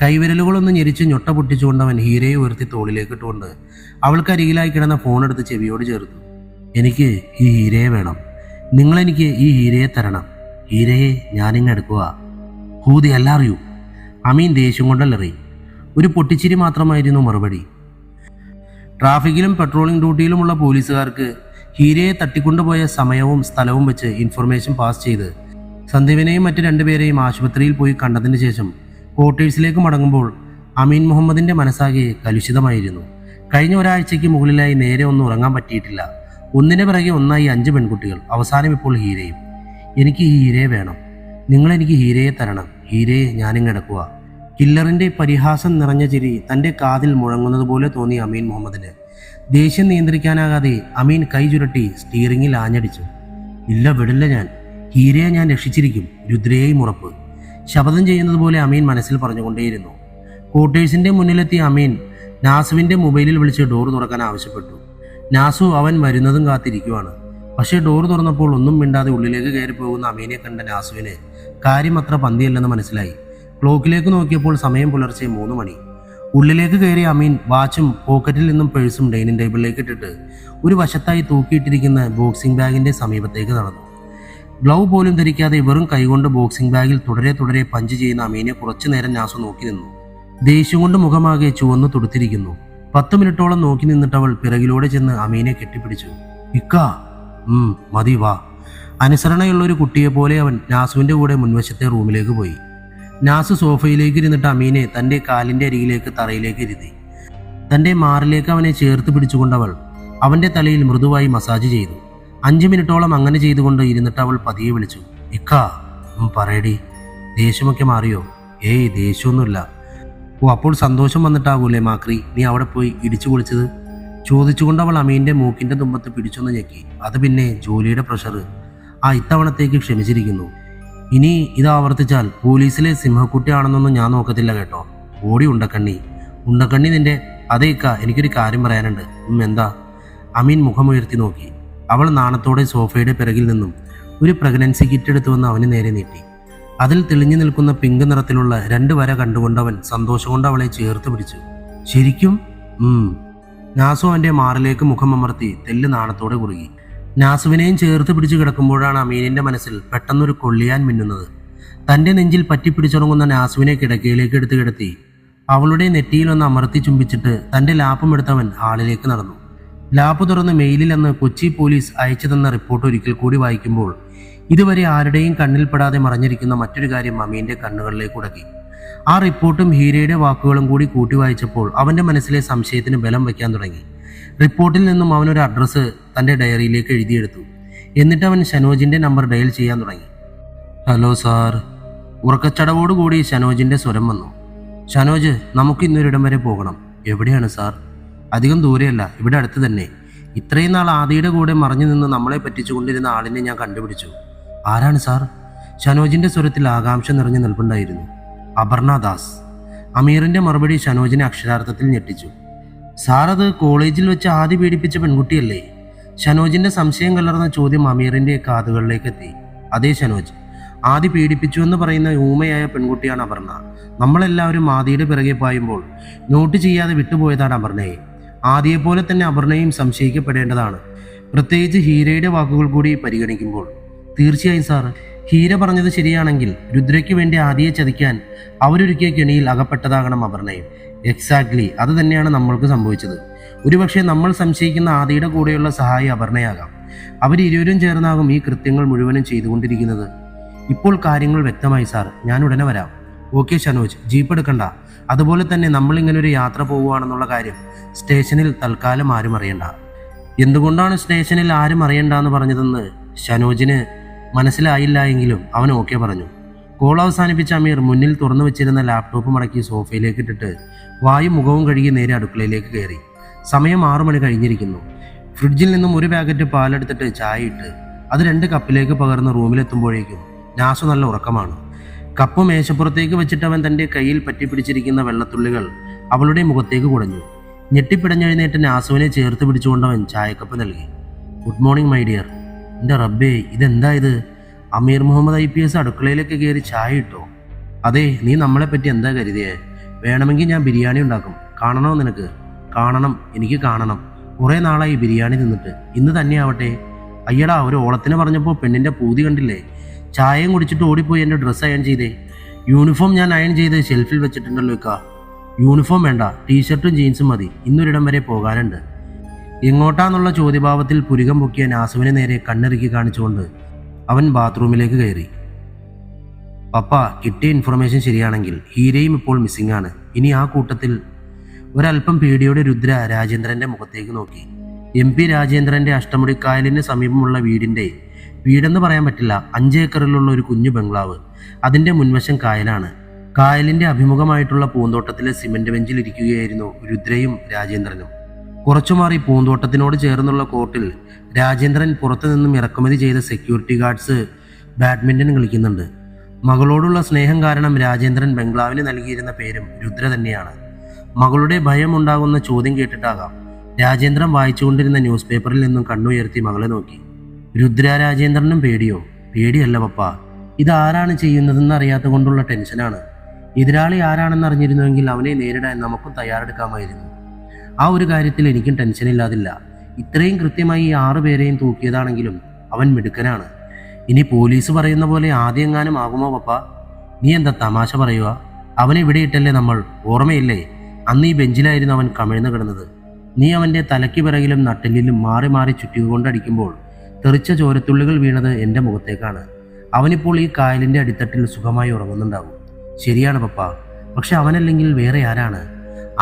കൈവിരലുകളൊന്ന് ഞെരിച്ച് ഞൊട്ട പൊട്ടിച്ചുകൊണ്ട് അവൻ ഹീരയെ ഉയർത്തി തോളിലേക്ക് ഇട്ടുകൊണ്ട് അവൾക്കരികിലായി കിടന്ന ഫോണെടുത്ത് ചെവിയോട് ചേർത്തു. എനിക്ക് ഈ ഹീരയെ വേണം. നിങ്ങളെനിക്ക് ഈ ഹീരയെ തരണം. ഹീരയെ ഞാനിങ്ങ് എടുക്കുക. ഹൂതി എല്ലാറിയൂ. അമീൻ ദേഷ്യം കൊണ്ടല്ലറി. ഒരു പൊട്ടിച്ചിരി മാത്രമായിരുന്നു മറുപടി. ട്രാഫിക്കിലും പെട്രോളിംഗ് ഡ്യൂട്ടിയിലുമുള്ള പോലീസുകാർക്ക് ഹീരയെ തട്ടിക്കൊണ്ടുപോയ സമയവും സ്ഥലവും വെച്ച് ഇൻഫർമേഷൻ പാസ് ചെയ്ത് സന്ദീപിനെയും മറ്റു രണ്ടുപേരെയും ആശുപത്രിയിൽ പോയി കണ്ടതിന് ശേഷം ക്വാർട്ടേഴ്സിലേക്ക് മടങ്ങുമ്പോൾ അമീൻ മുഹമ്മദിന്റെ മനസ്സാകെ കലുഷിതമായിരുന്നു. കഴിഞ്ഞ ഒരാഴ്ചയ്ക്ക് മുകളിലായി നേരെ ഒന്നും ഉറങ്ങാൻ പറ്റിയിട്ടില്ല. ഒന്നിന് പിറകെ ഒന്നായി 5 പെൺകുട്ടികൾ, അവസാനം ഇപ്പോൾ ഹീരയും. എനിക്ക് ഈ ഹീരയെ വേണം. നിങ്ങളെനിക്ക് ഹീരയെ തരണം. ഹീരയെ ഞാനിങ്ങെടുക്കുക. കില്ലറിന്റെ പരിഹാസം നിറഞ്ഞ ചിരി തന്റെ കാതിൽ മുഴങ്ങുന്നത് പോലെ തോന്നി അമീൻ മുഹമ്മദിന്. ദേഷ്യം നിയന്ത്രിക്കാനാകാതെ അമീൻ കൈ ചുരുട്ടി സ്റ്റീറിംഗിൽ ആഞ്ഞടിച്ചു. ഇല്ല, വിടില്ല ഞാൻ. ഹീരയെ ഞാൻ രക്ഷിച്ചിരിക്കും. രുദ്രയെയും ഉറപ്പ്. ശപഥം ചെയ്യുന്നത് പോലെ അമീൻ മനസ്സിൽ പറഞ്ഞുകൊണ്ടേയിരുന്നു. ക്വാർട്ടേഴ്സിന്റെ മുന്നിലെത്തിയ അമീൻ നാസുവിന്റെ മൊബൈലിൽ വിളിച്ച് ഡോർ തുറക്കാൻ ആവശ്യപ്പെട്ടു. നാസു അവൻ വരുന്നതും കാത്തിരിക്കുവാണ്. പക്ഷേ ഡോർ തുറന്നപ്പോൾ ഒന്നും മിണ്ടാതെ ഉള്ളിലേക്ക് കയറി പോകുന്ന അമീനെ കണ്ട നാസുവിന് കാര്യം അത്ര പന്തിയല്ലെന്ന് മനസ്സിലായി. ക്ലോക്കിലേക്ക് നോക്കിയപ്പോൾ സമയം പുലർച്ചെ 3 മണി. ഉള്ളിലേക്ക് കയറിയ അമീൻ വാച്ചും പോക്കറ്റിൽ നിന്നും പേഴ്സും ഡൈനിങ് ടേബിളിലേക്ക് ഇട്ടിട്ട് ഒരു വശത്തായി തൂക്കിയിട്ടിരിക്കുന്ന ബോക്സിംഗ് ബാഗിന്റെ സമീപത്തേക്ക് നടന്നു. ഗ്ലൗ പോലും ധരിക്കാതെ വെറും കൈകൊണ്ട് ബോക്സിംഗ് ബാഗിൽ തുടരെ പഞ്ച് ചെയ്യുന്ന അമീനെ കുറച്ചു നേരം നാസു നോക്കി നിന്നു. ദേഷ്യം കൊണ്ട് മുഖമാകെ ചുവന്നു തുടുത്തിരിക്കുന്നു. 10 മിനിറ്റോളം നോക്കി നിന്നിട്ടവൾ പിറകിലൂടെ ചെന്ന് അമീനെ കെട്ടിപ്പിടിച്ചു. ഇക്കാ മതി വാ. അനുസരണയുള്ള ഒരു കുട്ടിയെ പോലെ അവൻ നാസുവിന്റെ കൂടെ മുൻവശത്തെ റൂമിലേക്ക് പോയി. നാസു സോഫയിലേക്ക് ഇരുന്നിട്ട് അമീനെ തന്റെ കാലിന്റെ അരികിലേക്ക് തറയിലേക്ക് ഇരുത്തി. തന്റെ മാറിലേക്ക് അവനെ ചേർത്ത് പിടിച്ചുകൊണ്ടവൾ അവന്റെ തലയിൽ മൃദുവായി മസാജ് ചെയ്തു. 5 മിനിറ്റോളം അങ്ങനെ ചെയ്തുകൊണ്ട് ഇരുന്നിട്ട് അവൾ പതിയെ വിളിച്ചു. ഇക്കാ പറയടി. ദേഷ്യമൊക്കെ മാറിയോ? ഏയ് ദേഷ്യമൊന്നുമില്ല. ഓ, അപ്പോൾ സന്തോഷം വന്നിട്ടാകൂലേ മാക്രി നീ അവിടെ പോയി ഇടിച്ചു പൊളിച്ചത്? ചോദിച്ചുകൊണ്ട് അവൾ അമീന്റെ മൂക്കിന്റെ തുമ്പത്ത് പിടിച്ചൊന്ന് ഞെക്കി. അത് പിന്നെ ജോലിയുടെ പ്രഷർ. ഇത്തവണത്തേക്ക് ക്ഷമിച്ചിരിക്കുന്നു. ഇനി ഇത് ആവർത്തിച്ചാൽ പോലീസിലെ സിംഹക്കുട്ടിയാണെന്നൊന്നും ഞാൻ നോക്കത്തില്ല കേട്ടോ. ഓടി ഉണ്ടക്കണ്ണി നിന്റെ. അതേക്ക, എനിക്കൊരു കാര്യം പറയാനുണ്ട്. എന്താ? അമീൻ മുഖമുയർത്തി നോക്കി. അവൾ നാണത്തോടെ സോഫയുടെ പിറകിൽ നിന്നും ഒരു പ്രഗ്നൻസി കിറ്റ് എടുത്തു വന്ന് അവന് നേരെ നീട്ടി. അതിൽ തെളിഞ്ഞു നിൽക്കുന്ന പിങ്ക് നിറത്തിലുള്ള 2 വര കണ്ടുകൊണ്ടവൻ സന്തോഷം കൊണ്ട് അവളെ ചേർത്ത് പിടിച്ചു. ശരിക്കും? നാസു അവന്റെ മാറിലേക്ക് മുഖമമർത്തി തെല്ല് നാണത്തോടെ കുറുകി. നാസുവിനെയും ചേർത്ത് പിടിച്ചു കിടക്കുമ്പോഴാണ് അമീനിന്റെ മനസ്സിൽ പെട്ടെന്നൊരു കൊള്ളിയാൻ മിന്നുന്നത്. തന്റെ നെഞ്ചിൽ പറ്റിപ്പിടിച്ചുറങ്ങുന്ന നാസുവിനെ കിടക്കയിലേക്ക് എടുത്ത് കിടത്തി അവളുടെ നെറ്റിയിൽ ഒന്ന് അമർത്തി ചുംബിച്ചിട്ട് തന്റെ ലാപ്പും എടുത്തവൻ ഹാളിലേക്ക് നടന്നു. ലാപ്പ് തുറന്ന് മെയിലിൽ അന്ന് കൊച്ചി പോലീസ് അയച്ചു തന്ന റിപ്പോർട്ട് ഒരിക്കൽ കൂടി വായിക്കുമ്പോൾ ഇതുവരെ ആരുടെയും കണ്ണിൽപ്പെടാതെ മറഞ്ഞിരിക്കുന്ന മറ്റൊരു കാര്യം അമീന്റെ കണ്ണുകളിലേക്ക് ഉടക്കി. ആ റിപ്പോർട്ടും ഹീരയുടെ വാക്കുകളും കൂടി കൂട്ടി വായിച്ചപ്പോൾ അവന്റെ മനസ്സിലെ സംശയത്തിന് ബലം വയ്ക്കാൻ തുടങ്ങി. റിപ്പോർട്ടിൽ നിന്നും അവനൊരു അഡ്രസ്സ് തന്റെ ഡയറിയിലേക്ക് എഴുതിയെടുത്തു. എന്നിട്ട് അവൻ ഷനോജിന്റെ നമ്പർ ഡയൽ ചെയ്യാൻ തുടങ്ങി. Hello sir. ഉറക്കച്ചടവോടുകൂടി ഷനോജിന്റെ സ്വരം വന്നു. ഷനോജ്, നമുക്ക് ഇന്നൊരിടം വരെ പോകണം. എവിടെയാണ് സാർ? അധികം ദൂരെയല്ല, ഇവിടെ അടുത്ത് തന്നെ. ഇത്രയും നാൾ ആദിയുടെ കൂടെ മറഞ്ഞു നിന്ന് നമ്മളെ പറ്റിച്ചുകൊണ്ടിരുന്ന ആളിനെ ഞാൻ കണ്ടുപിടിച്ചു. ആരാണ് സാർ? ഷനോജിന്റെ സ്വരത്തിൽ ആകാംക്ഷ നിറഞ്ഞു നിൽപ്പുണ്ടായിരുന്നു. അപർണ ദാസ്. അമീറിന്റെ മറുപടി ഷനോജിനെ അക്ഷരാർത്ഥത്തിൽ ഞെട്ടിച്ചു. സാർ, അത് കോളേജിൽ വെച്ച് ആദി പീഡിപ്പിച്ച പെൺകുട്ടിയല്ലേ? ഷനോജിന്റെ സംശയം കലർന്ന ചോദ്യം അമീറിന്റെ കാതുകളിലേക്ക് എത്തി. അതേ ഷനോജ്, ആദി പീഡിപ്പിച്ചു എന്ന് പറയുന്ന ഊമയായ പെൺകുട്ടിയാണ് അപർണ. നമ്മളെല്ലാവരും ആദിയുടെ പിറകെ പായുമ്പോൾ നോട്ട് ചെയ്യാതെ വിട്ടുപോയതാണ് അപർണയെ. ആദിയെപ്പോലെ തന്നെ അപർണയും സംശയിക്കപ്പെടേണ്ടതാണ്, പ്രത്യേകിച്ച് ഹീരയുടെ വാക്കുകൾ കൂടി പരിഗണിക്കുമ്പോൾ. തീർച്ചയായും സാർ, ഹീര പറഞ്ഞത് ശരിയാണെങ്കിൽ രുദ്രയ്ക്ക് വേണ്ടി ആദിയെ ചതിക്കാൻ അവരൊരുക്കിയ കെണിയിൽ അകപ്പെട്ടതാകണം അപർണയും. എക്സാക്ട്ലി അത് തന്നെയാണ് നമ്മൾക്ക് സംഭവിച്ചത്. ഒരുപക്ഷെ നമ്മൾ സംശയിക്കുന്ന ആദിയുടെ കൂടെയുള്ള സഹായി അപർണയാകാം. അവരിരുവരും ചേർന്നാകും ഈ കൃത്യങ്ങൾ മുഴുവനും ചെയ്തുകൊണ്ടിരിക്കുന്നത്. ഇപ്പോൾ കാര്യങ്ങൾ വ്യക്തമായി സാർ, ഞാൻ ഉടനെ വരാം. ഓക്കെ ഷനോജ്, ജീപ്പ് എടുക്കണ്ട. അതുപോലെ തന്നെ നമ്മൾ ഇങ്ങനൊരു യാത്ര പോവുകയാണെന്നുള്ള കാര്യം സ്റ്റേഷനിൽ തൽക്കാലം ആരും അറിയണ്ട. എന്തുകൊണ്ടാണ് സ്റ്റേഷനിൽ ആരും അറിയണ്ടെന്ന് പറഞ്ഞതെന്ന് ഷനോജിന് മനസ്സിലായില്ല എങ്കിലും അവൻ ഓക്കെ പറഞ്ഞു. കോൾ അവസാനിപ്പിച്ച അമീർ മുന്നിൽ തുറന്നു വെച്ചിരുന്ന ലാപ്ടോപ്പ് മടക്കി സോഫയിലേക്ക് ഇട്ടിട്ട് വായും മുഖവും കഴുകി നേരെ അടുക്കളയിലേക്ക് കയറി. സമയം 6 മണി കഴിഞ്ഞിരിക്കുന്നു. ഫ്രിഡ്ജിൽ നിന്നും ഒരു പാക്കറ്റ് പാലെടുത്തിട്ട് ചായ ഇട്ട് അത് 2 കപ്പിലേക്ക് പകർന്ന് റൂമിലെത്തുമ്പോഴേക്കും നാസു നല്ല ഉറക്കമാണ്. കപ്പ് മേശപ്പുറത്തേക്ക് വെച്ചിട്ട് അവൻ തൻ്റെ കയ്യിൽ പറ്റിപ്പിടിച്ചിരിക്കുന്ന വെള്ളത്തുള്ളികൾ അവളുടെ മുഖത്തേക്ക് കുടഞ്ഞു. ഞെട്ടിപ്പിടഞ്ഞെഴുന്നേറ്റ് നാസുവിനെ ചേർത്ത് പിടിച്ചുകൊണ്ടവൻ ചായക്കപ്പ് നൽകി. Good morning my dear. എൻ്റെ റബ്ബേ, ഇതെന്താ ഇത്? അമീർ മുഹമ്മദ് IPS അടുക്കളയിലേക്ക് കയറി ചായ ഇട്ടോ? അതെ, നീ നമ്മളെപ്പറ്റി എന്താ കരുതിയേ? വേണമെങ്കിൽ ഞാൻ ബിരിയാണി ഉണ്ടാക്കും. കാണണോ നിനക്ക്? കാണണം, എനിക്ക് കാണണം. കുറേ നാളായി ബിരിയാണി തിന്നിട്ട്. ഇന്ന് തന്നെയാവട്ടെ. അയ്യടാ, ഒരു ഓളത്തിന് പറഞ്ഞപ്പോൾ പെണ്ണിൻ്റെ പൂതി കണ്ടില്ലേ? ചായയും കുടിച്ചിട്ട് ഓടിപ്പോയി എൻ്റെ ഡ്രസ്സ് അയൺ ചെയ്തേ. യൂണിഫോം ഞാൻ അയൺ ചെയ്ത് ഷെൽഫിൽ വെച്ചിട്ടുണ്ടല്ലോ ഇക്ക. യൂണിഫോം വേണ്ട, ടീഷർട്ടും ജീൻസും മതി. ഇന്നൊരിടം വരെ പോകാനുണ്ട്. എങ്ങോട്ടാന്നുള്ള ചോദ്യഭാവത്തിൽ പുരികം പൊക്കിയ നാസുവിനെ നേരെ കണ്ണിറുക്കി കാണിച്ചുകൊണ്ട് അവൻ ബാത്റൂമിലേക്ക് കയറി. പപ്പ, കിട്ടിയ ഇൻഫർമേഷൻ ശരിയാണെങ്കിൽ ഹീരയും ഇപ്പോൾ മിസ്സിംഗ് ആണ്. ഇനി ആ കൂട്ടത്തിൽ ഒരല്പം പേടിയോടെ രുദ്ര രാജേന്ദ്രന്റെ മുഖത്തേക്ക് നോക്കി. MP രാജേന്ദ്രന്റെ അഷ്ടമുടിക്കായലിന് സമീപമുള്ള വീടെന്ന് പറയാൻ പറ്റില്ല, 5 ഏക്കറിലുള്ള ഒരു കുഞ്ഞു ബംഗ്ലാവ്. അതിന്റെ മുൻവശം കായലാണ്. കായലിന്റെ അഭിമുഖമായിട്ടുള്ള പൂന്തോട്ടത്തിലെ സിമന്റ് ബെഞ്ചിൽ ഇരിക്കുകയായിരുന്നു രുദ്രയും രാജേന്ദ്രനും. കുറച്ചുമാറി പൂന്തോട്ടത്തിനോട് ചേർന്നുള്ള കോർട്ടിൽ രാജേന്ദ്രൻ പുറത്തു നിന്നും ഇറക്കുമതി ചെയ്ത സെക്യൂരിറ്റി ഗാർഡ്സ് ബാഡ്മിന്റൺ കളിക്കുന്നുണ്ട്. മകളോടുള്ള സ്നേഹം കാരണം രാജേന്ദ്രൻ ബംഗ്ലാവിന് നൽകിയിരുന്ന പേരും രുദ്ര തന്നെയാണ്. മകളുടെ ഭയം ഉണ്ടാകുന്ന ചോദ്യം കേട്ടിട്ടാകാം രാജേന്ദ്രൻ വായിച്ചുകൊണ്ടിരുന്ന ന്യൂസ് പേപ്പറിൽ നിന്നും കണ്ണുയർത്തി മകളെ നോക്കി. രുദ്ര രാജേന്ദ്രനും പേടിയോ? പേടിയല്ല പപ്പ, ഇതാരാണ് ചെയ്യുന്നതെന്ന് അറിയാത്ത കൊണ്ടുള്ള ടെൻഷനാണ്. എതിരാളി ആരാണെന്ന് അറിഞ്ഞിരുന്നുവെങ്കിൽ അവനെ നേരിടാൻ നമുക്കും തയ്യാറെടുക്കാമായിരുന്നു. ആ ഒരു കാര്യത്തിൽ എനിക്കും ടെൻഷനില്ലാതില്ല. ഇത്രയും കൃത്യമായി ഈ 6 പേരെയും തൂക്കിയതാണെങ്കിലും അവൻ മിടുക്കനാണ്. ഇനി പോലീസ് പറയുന്ന പോലെ ആദ്യമെങ്ങാനും ആകുമോ പപ്പ? നീ എന്താ തമാശ പറയുക? അവനെ ഇവിടെ ഇട്ടല്ലേ നമ്മൾ? ഓർമ്മയില്ലേ, അന്ന് ഈ ബെഞ്ചിലായിരുന്നു അവൻ കമിഴ്ന്നു കിടന്നത്. നീ അവൻ്റെ തലയ്ക്ക് പിറകിലും നട്ടെല്ലിലും മാറി മാറി ചുറ്റികൊണ്ടടിക്കുമ്പോൾ തെറിച്ച ചോരത്തുള്ളികൾ വീണത് എൻ്റെ മുഖത്തേക്കാണ്. അവനിപ്പോൾ ഈ കായലിൻ്റെ അടിത്തട്ടിൽ സുഖമായി ഉറങ്ങുന്നുണ്ടാവും. ശരിയാണ് പപ്പ, പക്ഷെ അവനല്ലെങ്കിൽ വേറെ ആരാണ്?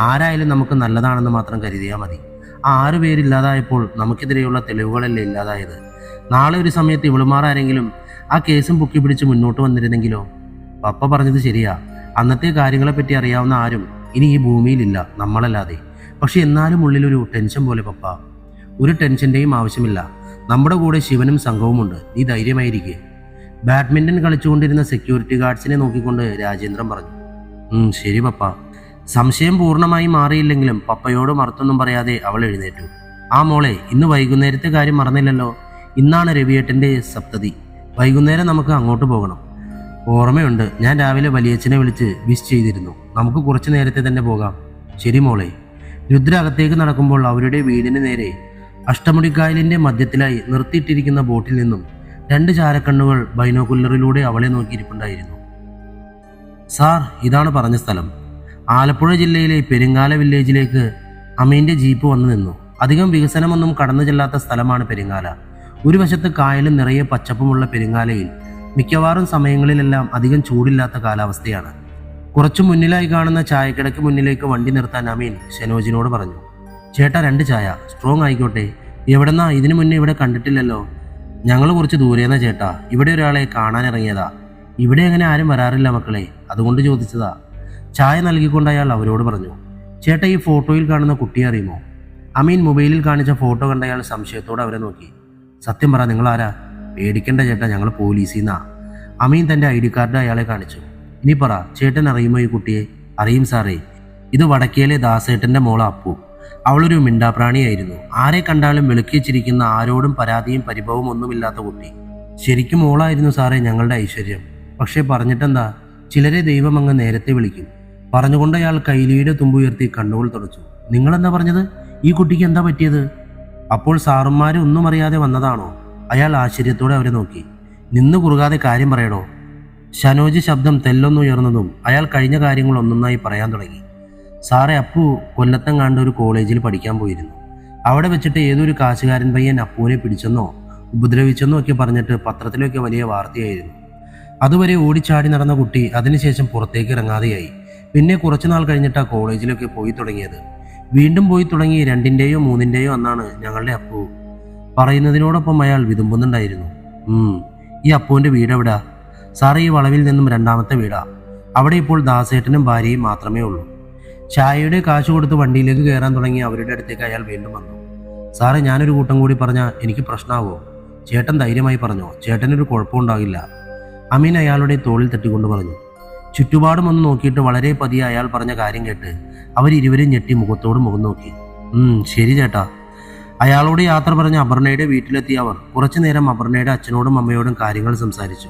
ആരായാലും നമുക്ക് നല്ലതാണെന്ന് മാത്രം കരുതിയാൽ മതി. ആ 6 പേരില്ലാതായപ്പോൾ നമുക്കെതിരെയുള്ള തെളിവുകളല്ലേ ഇല്ലാതായത്? നാളെ ഒരു സമയത്ത് ഇവളുമാരാരെങ്കിലും ആ കേസും പൊക്കി പിടിച്ച് മുന്നോട്ട് വന്നിരുന്നെങ്കിലോ? പപ്പ പറഞ്ഞത് ശരിയാ. അന്നത്തെ കാര്യങ്ങളെപ്പറ്റി അറിയാവുന്ന ആരും ഇനി ഈ ഭൂമിയിലില്ല, നമ്മളല്ലാതെ. പക്ഷെ എന്നാലും ഉള്ളിലൊരു ടെൻഷൻ പോലെ പപ്പ. ഒരു ടെൻഷൻ്റെയും ആവശ്യമില്ല. നമ്മുടെ കൂടെ ശിവനും സംഘവുമുണ്ട്. നീ ധൈര്യമായിരിക്കെ. ബാഡ്മിൻ്റൺ കളിച്ചുകൊണ്ടിരുന്ന സെക്യൂരിറ്റി ഗാർഡ്സിനെ നോക്കിക്കൊണ്ട് രാജേന്ദ്രൻ പറഞ്ഞു. ശരി പപ്പ. സംശയം പൂർണ്ണമായി മാറിയില്ലെങ്കിലും പപ്പയോട് മറുത്തൊന്നും പറയാതെ അവൾ എഴുന്നേറ്റു. ആ മോളെ, ഇന്ന് വൈകുന്നേരത്തെ കാര്യം മറന്നില്ലല്ലോ. ഇന്നാണ് രവിയേട്ടൻ്റെ സപ്തതി. വൈകുന്നേരം നമുക്ക് അങ്ങോട്ട് പോകണം. ഓർമ്മയുണ്ട്, ഞാൻ രാവിലെ വലിയച്ഛനെ വിളിച്ച് വിഷ് ചെയ്തിരുന്നു. നമുക്ക് കുറച്ചു നേരത്തെ തന്നെ പോകാം. ശരി മോളെ. രുദ്ര അകത്തേക്ക് നടക്കുമ്പോൾ അവരുടെ വീടിന് നേരെ അഷ്ടമുടിക്കായലിൻ്റെ മധ്യത്തിലായി നിർത്തിയിട്ടിരിക്കുന്ന ബോട്ടിൽ നിന്നും 2 ചാരക്കണ്ണുകൾ ബൈനോക്കുലറിലൂടെ അവളെ നോക്കിയിരിപ്പുണ്ടായിരുന്നു. സാർ, ഇതാണ് പറഞ്ഞ സ്ഥലം. ആലപ്പുഴ ജില്ലയിലെ പെരിങ്ങാല വില്ലേജിലേക്ക് അമീൻ്റെ ജീപ്പ് വന്നു നിന്നു. അധികം വികസനമൊന്നും കടന്നു ചെല്ലാത്ത സ്ഥലമാണ് പെരിങ്ങാല. ഒരു വശത്ത് കായലും നിറയെ പച്ചപ്പുമുള്ള പെരിങ്ങാലയിൽ മിക്കവാറും സമയങ്ങളിലെല്ലാം അധികം ചൂടില്ലാത്ത കാലാവസ്ഥയാണ്. കുറച്ചു മുന്നിലായി കാണുന്ന ചായക്കടയ്ക്ക് മുന്നിലേക്ക് വണ്ടി നിർത്താൻ അമീൻ ഷനോജിനോട് പറഞ്ഞു. ചേട്ടാ, 2 ചായ, സ്ട്രോങ് ആയിക്കോട്ടെ. എവിടെന്നാ? ഇതിനു മുന്നേ ഇവിടെ കണ്ടിട്ടില്ലല്ലോ. ഞങ്ങൾ കുറച്ച് ദൂരേന്നാ ചേട്ടാ. ഇവിടെ ഒരാളെ കാണാനിറങ്ങിയതാ. ഇവിടെ അങ്ങനെ ആരും വരാറില്ല മക്കളെ, അതുകൊണ്ട് ചോദിച്ചതാ. ചായ നൽകിക്കൊണ്ട് അയാൾ അവരോട് പറഞ്ഞു. ചേട്ടാ, ഈ ഫോട്ടോയിൽ കാണുന്ന കുട്ടിയെ അറിയുമോ? അമീൻ മൊബൈലിൽ കാണിച്ച ഫോട്ടോ കണ്ട അയാൾ സംശയത്തോടെ അവരെ നോക്കി. സത്യം പറ, നിങ്ങളാരാ? പേടിക്കണ്ട ചേട്ടാ, ഞങ്ങൾ പോലീസിന്നാ. അമീൻ തൻ്റെ ID കാർഡ് അയാളെ കാണിച്ചു. ഇനി പറ, ചേട്ടൻ അറിയുമോ ഈ കുട്ടിയെ? അറിയും സാറേ. ഇത് വടക്കേലെ ദാസേട്ടൻ്റെ മോള അപ്പു. അവളൊരു മിണ്ടാപ്രാണിയായിരുന്നു. ആരെ കണ്ടാലും വെളുക്കിച്ചിരിക്കുന്ന, ആരോടും പരാതിയും പരിഭവവും ഒന്നുമില്ലാത്ത കുട്ടി. ശരിക്കും മോളായിരുന്നു സാറേ ഞങ്ങളുടെ ഐശ്വര്യം. പക്ഷേ പറഞ്ഞിട്ടെന്താ, ചിലരെ ദൈവം അങ്ങ് നേരത്തെ വിളിക്കും. പറഞ്ഞുകൊണ്ട് അയാൾ കൈലിയുടെ തുമ്പുയർത്തി കണ്ണുകൾ തുടച്ചു. നിങ്ങളെന്താ പറഞ്ഞത്? ഈ കുട്ടിക്ക് എന്താ പറ്റിയത്? അപ്പോൾ സാറുമാരെ ഒന്നും അറിയാതെ വന്നതാണോ? അയാൾ ആശ്ചര്യത്തോടെ അവരെ നോക്കി. നിന്ന് കുറുകാതെ കാര്യം പറയടോ. ഷനോജ് ശബ്ദം തെല്ലൊന്നുയർന്നതും അയാൾ കഴിഞ്ഞ കാര്യങ്ങൾ ഒന്നൊന്നായി പറയാൻ തുടങ്ങി. സാറേ, അപ്പു കൊല്ലത്തം കണ്ട ഒരു കോളേജിൽ പഠിക്കാൻ പോയിരുന്നു. അവിടെ വെച്ചിട്ട് ഏതൊരു കാശുകാരൻ പയ്യൻ അപ്പുവിനെ പിടിച്ചെന്നോ ഉപദ്രവിച്ചെന്നോ ഒക്കെ പറഞ്ഞിട്ട് പത്രത്തിലൊക്കെ വലിയ വാർത്തയായിരുന്നു. അതുവരെ ഓടിച്ചാടി നടന്ന കുട്ടി അതിനുശേഷം പുറത്തേക്ക് ഇറങ്ങാതെയായി. പിന്നെ കുറച്ചുനാൾ കഴിഞ്ഞിട്ടാ കോളേജിലൊക്കെ പോയി തുടങ്ങിയത്. വീണ്ടും പോയി തുടങ്ങി 2ന്റെയോ 3ന്റെയോ അന്നാണ് ഞങ്ങളുടെ അപ്പു. പറയുന്നതിനോടൊപ്പം അയാൾ വിതുമ്പുന്നുണ്ടായിരുന്നു. ഈ അപ്പുവിൻ്റെ വീട് എവിടാ? സാറേ, ഈ വളവിൽ നിന്നും 2ാമത്തെ വീടാ. അവിടെ ഇപ്പോൾ ദാസേട്ടനും ഭാര്യയും മാത്രമേ ഉള്ളൂ. ചായയുടെ കാശ് കൊടുത്ത് വണ്ടിയിലേക്ക് കയറാൻ തുടങ്ങി അവരുടെ അടുത്തേക്ക് അയാൾ വീണ്ടും വന്നു. സാറേ, ഞാനൊരു കൂട്ടം കൂടി പറഞ്ഞാൽ എനിക്ക് പ്രശ്നമാവോ? ചേട്ടൻ ധൈര്യമായി പറഞ്ഞോ, ചേട്ടനൊരു കുഴപ്പമുണ്ടാകില്ല. അമീൻ അയാളുടെ തോളിൽ തട്ടിക്കൊണ്ട് പറഞ്ഞു. ചുറ്റുപാടും ഒന്ന് നോക്കിയിട്ട് വളരെ പതിയെ അയാൾ പറഞ്ഞ കാര്യം കേട്ട് അവരിരുവരും ഞെട്ടി മുഖത്തോട് മുഖം നോക്കി. ശരി ചേട്ടാ. അയാളോട് യാത്ര പറഞ്ഞ് അപർണയുടെ വീട്ടിലെത്തിയ അവർ കുറച്ചു നേരം അപർണയുടെ അച്ഛനോടും അമ്മയോടും കാര്യങ്ങൾ സംസാരിച്ചു.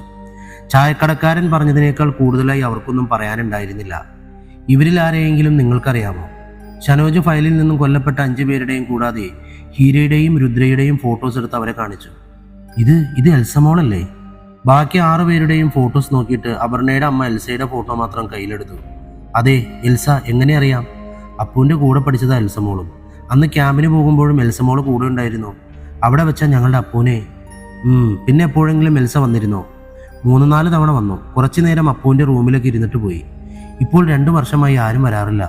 ചായക്കടക്കാരൻ പറഞ്ഞതിനേക്കാൾ കൂടുതലായി അവർക്കൊന്നും പറയാനുണ്ടായിരുന്നില്ല. ഇവരിൽ ആരെയെങ്കിലും നിങ്ങൾക്കറിയാമോ? ഷനോജ് ഫയലിൽ നിന്നും കൊല്ലപ്പെട്ട 5 പേരുടെയും കൂടാതെ ഹീരയുടെയും രുദ്രയുടെയും ഫോട്ടോസ് എടുത്ത് അവരെ കാണിച്ചു. ഇത് എൽസമോളല്ലേ? ബാക്കി 6 പേരുടെയും ഫോട്ടോസ് നോക്കിയിട്ട് അപർണയുടെ അമ്മ എൽസയുടെ ഫോട്ടോ മാത്രം കയ്യിലെടുത്തു. അതെ, എൽസ. എങ്ങനെ അറിയാം? അപ്പുവിൻ്റെ കൂടെ പഠിച്ചത് എൽസമോളും. അന്ന് ക്യാമ്പിന് പോകുമ്പോഴും എൽസമോള് കൂടെ ഉണ്ടായിരുന്നു. അവിടെ വെച്ച ഞങ്ങളുടെ അപ്പൂനെ. പിന്നെ എപ്പോഴെങ്കിലും എൽസ വന്നിരുന്നോ? 3-4 തവണ വന്നു. കുറച്ചു നേരം അപ്പുവിൻ്റെ റൂമിലേക്ക് ഇരുന്നിട്ട് പോയി. ഇപ്പോൾ 2 വർഷമായി ആരും വരാറില്ല.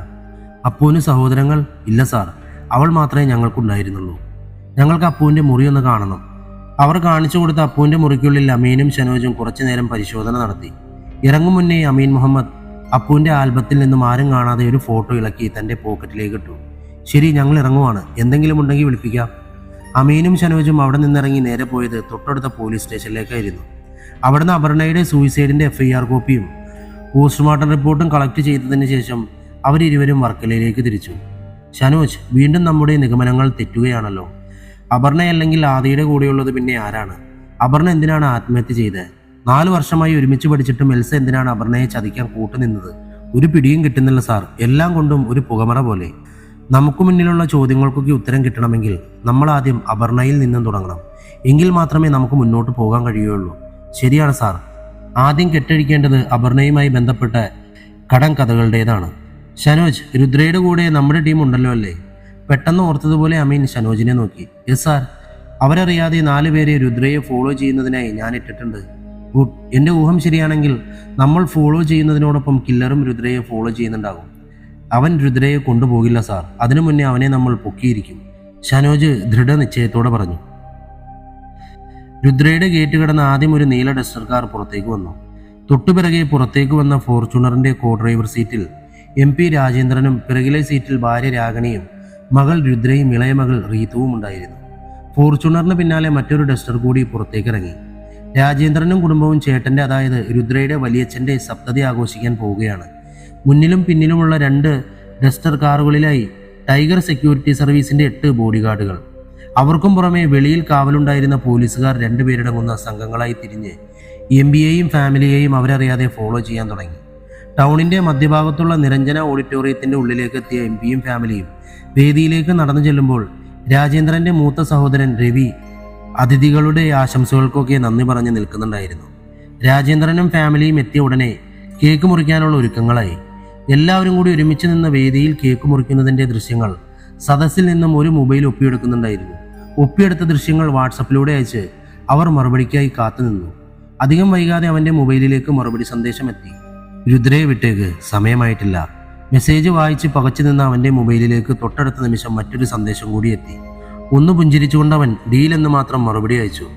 അപ്പുവിന് സഹോദരങ്ങൾ ഇല്ല സാർ. അവൾ മാത്രമേ ഞങ്ങൾക്കുണ്ടായിരുന്നുള്ളൂ. ഞങ്ങൾക്ക് അപ്പുവിൻ്റെ മുറി ഒന്ന് കാണണം. അവർ കാണിച്ചു കൊടുത്ത അപ്പുവിൻ്റെ മുറിക്കുള്ളിൽ അമീനും ഷനോജും കുറച്ചു നേരം പരിശോധന നടത്തി. ഇറങ്ങും മുന്നേ അമീൻ മുഹമ്മദ് അപ്പുവിൻ്റെ ആൽബത്തിൽ നിന്നും ആരും കാണാതെ ഒരു ഫോട്ടോ ഇളക്കി തൻ്റെ പോക്കറ്റിലേക്ക് ഇട്ടു. ശരി, ഞങ്ങൾ ഇറങ്ങുവാണ്. എന്തെങ്കിലും ഉണ്ടെങ്കിൽ വിളിപ്പിക്കാം. അമീനും ഷനോജും അവിടെ നിന്നിറങ്ങി നേരെ പോയത് തൊട്ടടുത്ത പോലീസ് സ്റ്റേഷനിലേക്കായിരുന്നു. അവിടുന്ന് അപർണയുടെ സൂയിസൈഡിൻ്റെ FIR കോപ്പിയും പോസ്റ്റ്മോർട്ടം റിപ്പോർട്ടും കളക്ട് ചെയ്തതിന് ശേഷം അവരിരുവരും വർക്കലയിലേക്ക് തിരിച്ചു. ഷനോജ്, വീണ്ടും നമ്മുടെ നിഗമനങ്ങൾ തെറ്റുകയാണല്ലോ. അപർണയല്ലെങ്കിൽ ആദിയുടെ കൂടെയുള്ളത് പിന്നെ ആരാണ്? അപർണ എന്തിനാണ് ആത്മഹത്യ ചെയ്തത്? 4 വർഷമായി ഒരുമിച്ച് പഠിച്ചിട്ടും എൽസ എന്തിനാണ് അപർണയെ ചതിക്കാൻ കൂട്ടുനിന്നത്? ഒരു പിടിയും കിട്ടുന്നില്ല സാർ. എല്ലാം കൊണ്ടും ഒരു പുകമറ പോലെ. നമുക്ക് മുന്നിലുള്ള ചോദ്യങ്ങൾക്കൊക്കെ ഉത്തരം കിട്ടണമെങ്കിൽ നമ്മൾ ആദ്യം അപർണയിൽ നിന്നും തുടങ്ങണം. എങ്കിൽ മാത്രമേ നമുക്ക് മുന്നോട്ട് പോകാൻ കഴിയുകയുള്ളൂ. ശരിയാണ് സാർ. ആദ്യം കെട്ടഴിക്കേണ്ടത് അപർണയുമായി ബന്ധപ്പെട്ട കടം കഥകളുടേതാണ്. ഷനോജ്, രുദ്രയുടെ കൂടെ നമ്മുടെ ടീം ഉണ്ടല്ലോ അല്ലേ? പെട്ടെന്ന് ഓർത്തതുപോലെ അമീൻ ഷനോജിനെ നോക്കി. Yes sir. അവരറിയാതെ 4 പേരെ രുദ്രയെ ഫോളോ ചെയ്യുന്നതിനായി ഞാൻ ഇട്ടിട്ടുണ്ട്. ഗുഡ്. എൻ്റെ ഊഹം ശരിയാണെങ്കിൽ നമ്മൾ ഫോളോ ചെയ്യുന്നതിനോടൊപ്പം കില്ലറും രുദ്രയെ ഫോളോ ചെയ്യുന്നുണ്ടാകും. അവൻ രുദ്രയെ കൊണ്ടുപോകില്ല സാർ. അതിനു മുന്നേ അവനെ നമ്മൾ പൊക്കിയിരിക്കും. ഷനോജ് ദൃഢനിശ്ചയത്തോടെ പറഞ്ഞു. രുദ്രയുടെ ഗേറ്റ് കടന്ന് ആദ്യം ഒരു നീല ഡസ്റ്റർ കാർ പുറത്തേക്ക് വന്നു. തൊട്ടുപിറകെ പുറത്തേക്ക് വന്ന ഫോർച്യൂണറിന്റെ കോ ഡ്രൈവർ സീറ്റിൽ MP രാജേന്ദ്രനും പിറകിലെ സീറ്റിൽ ഭാര്യ രാഗണിയും മകൾ രുദ്രയും ഇളയ മകൾ റീതുവും ഉണ്ടായിരുന്നു. ഫോർച്യൂണറിന് പിന്നാലെ മറ്റൊരു ഡസ്റ്റർ കൂടി പുറത്തേക്കിറങ്ങി. രാജേന്ദ്രനും കുടുംബവും ചേട്ടന്റെ, അതായത് രുദ്രയുടെ വലിയച്ഛന്റെ സപ്തതി ആഘോഷിക്കാൻ പോവുകയാണ്. മുന്നിലും പിന്നിലുമുള്ള 2 ഡസ്റ്റർ കാറുകളിലായി ടൈഗർ സെക്യൂരിറ്റി സർവീസിന്റെ 8 ബോഡി ഗാർഡുകൾ. അവർക്കും പുറമെ വെളിയിൽ കാവലുണ്ടായിരുന്ന പോലീസുകാർ 2 പേരടങ്ങുന്ന സംഘങ്ങളായി തിരിഞ്ഞ് MBയെയും ഫാമിലിയെയും അവരറിയാതെ ഫോളോ ചെയ്യാൻ തുടങ്ങി. ടൗണിന്റെ മധ്യഭാഗത്തുള്ള നിരഞ്ജന ഓഡിറ്റോറിയത്തിന്റെ ഉള്ളിലേക്ക് എത്തിയ MBയും ഫാമിലിയും വേദിയിലേക്ക് നടന്നു ചെല്ലുമ്പോൾ രാജേന്ദ്രന്റെ മൂത്ത സഹോദരൻ രവി അതിഥികളുടെ ആശംസകൾക്കൊക്കെ നന്ദി പറഞ്ഞു നിൽക്കുന്നുണ്ടായിരുന്നു. രാജേന്ദ്രനും ഫാമിലിയും എത്തിയ ഉടനെ കേക്ക് മുറിക്കാനുള്ള ഒരുക്കങ്ങളായി. എല്ലാവരും കൂടി ഒരുമിച്ച് നിന്ന വേദിയിൽ കേക്ക് മുറിക്കുന്നതിന്റെ ദൃശ്യങ്ങൾ സദസ്സിൽ നിന്നും ഒരു മൊബൈൽ ഒപ്പിയെടുക്കുന്നുണ്ടായിരുന്നു. ഒപ്പിയെടുത്ത ദൃശ്യങ്ങൾ വാട്സപ്പിലൂടെ അയച്ച് അവർ മറുപടിക്കായി കാത്തുനിന്നു. അധികം വൈകാതെ അവന്റെ മൊബൈലിലേക്ക് മറുപടി സന്ദേശം എത്തി. രുദ്രയെ വിട്ടേക്ക്, സമയമായിട്ടില്ല. മെസ്സേജ് വായിച്ച് പകച്ചു നിന്ന അവന്റെ മൊബൈലിലേക്ക് തൊട്ടടുത്ത നിമിഷം മറ്റൊരു സന്ദേശം കൂടി എത്തി. ഒന്ന് പുഞ്ചിരിച്ചുകൊണ്ട് അവൻ ഡീൽ എന്ന് മാത്രം മറുപടി അയച്ചു.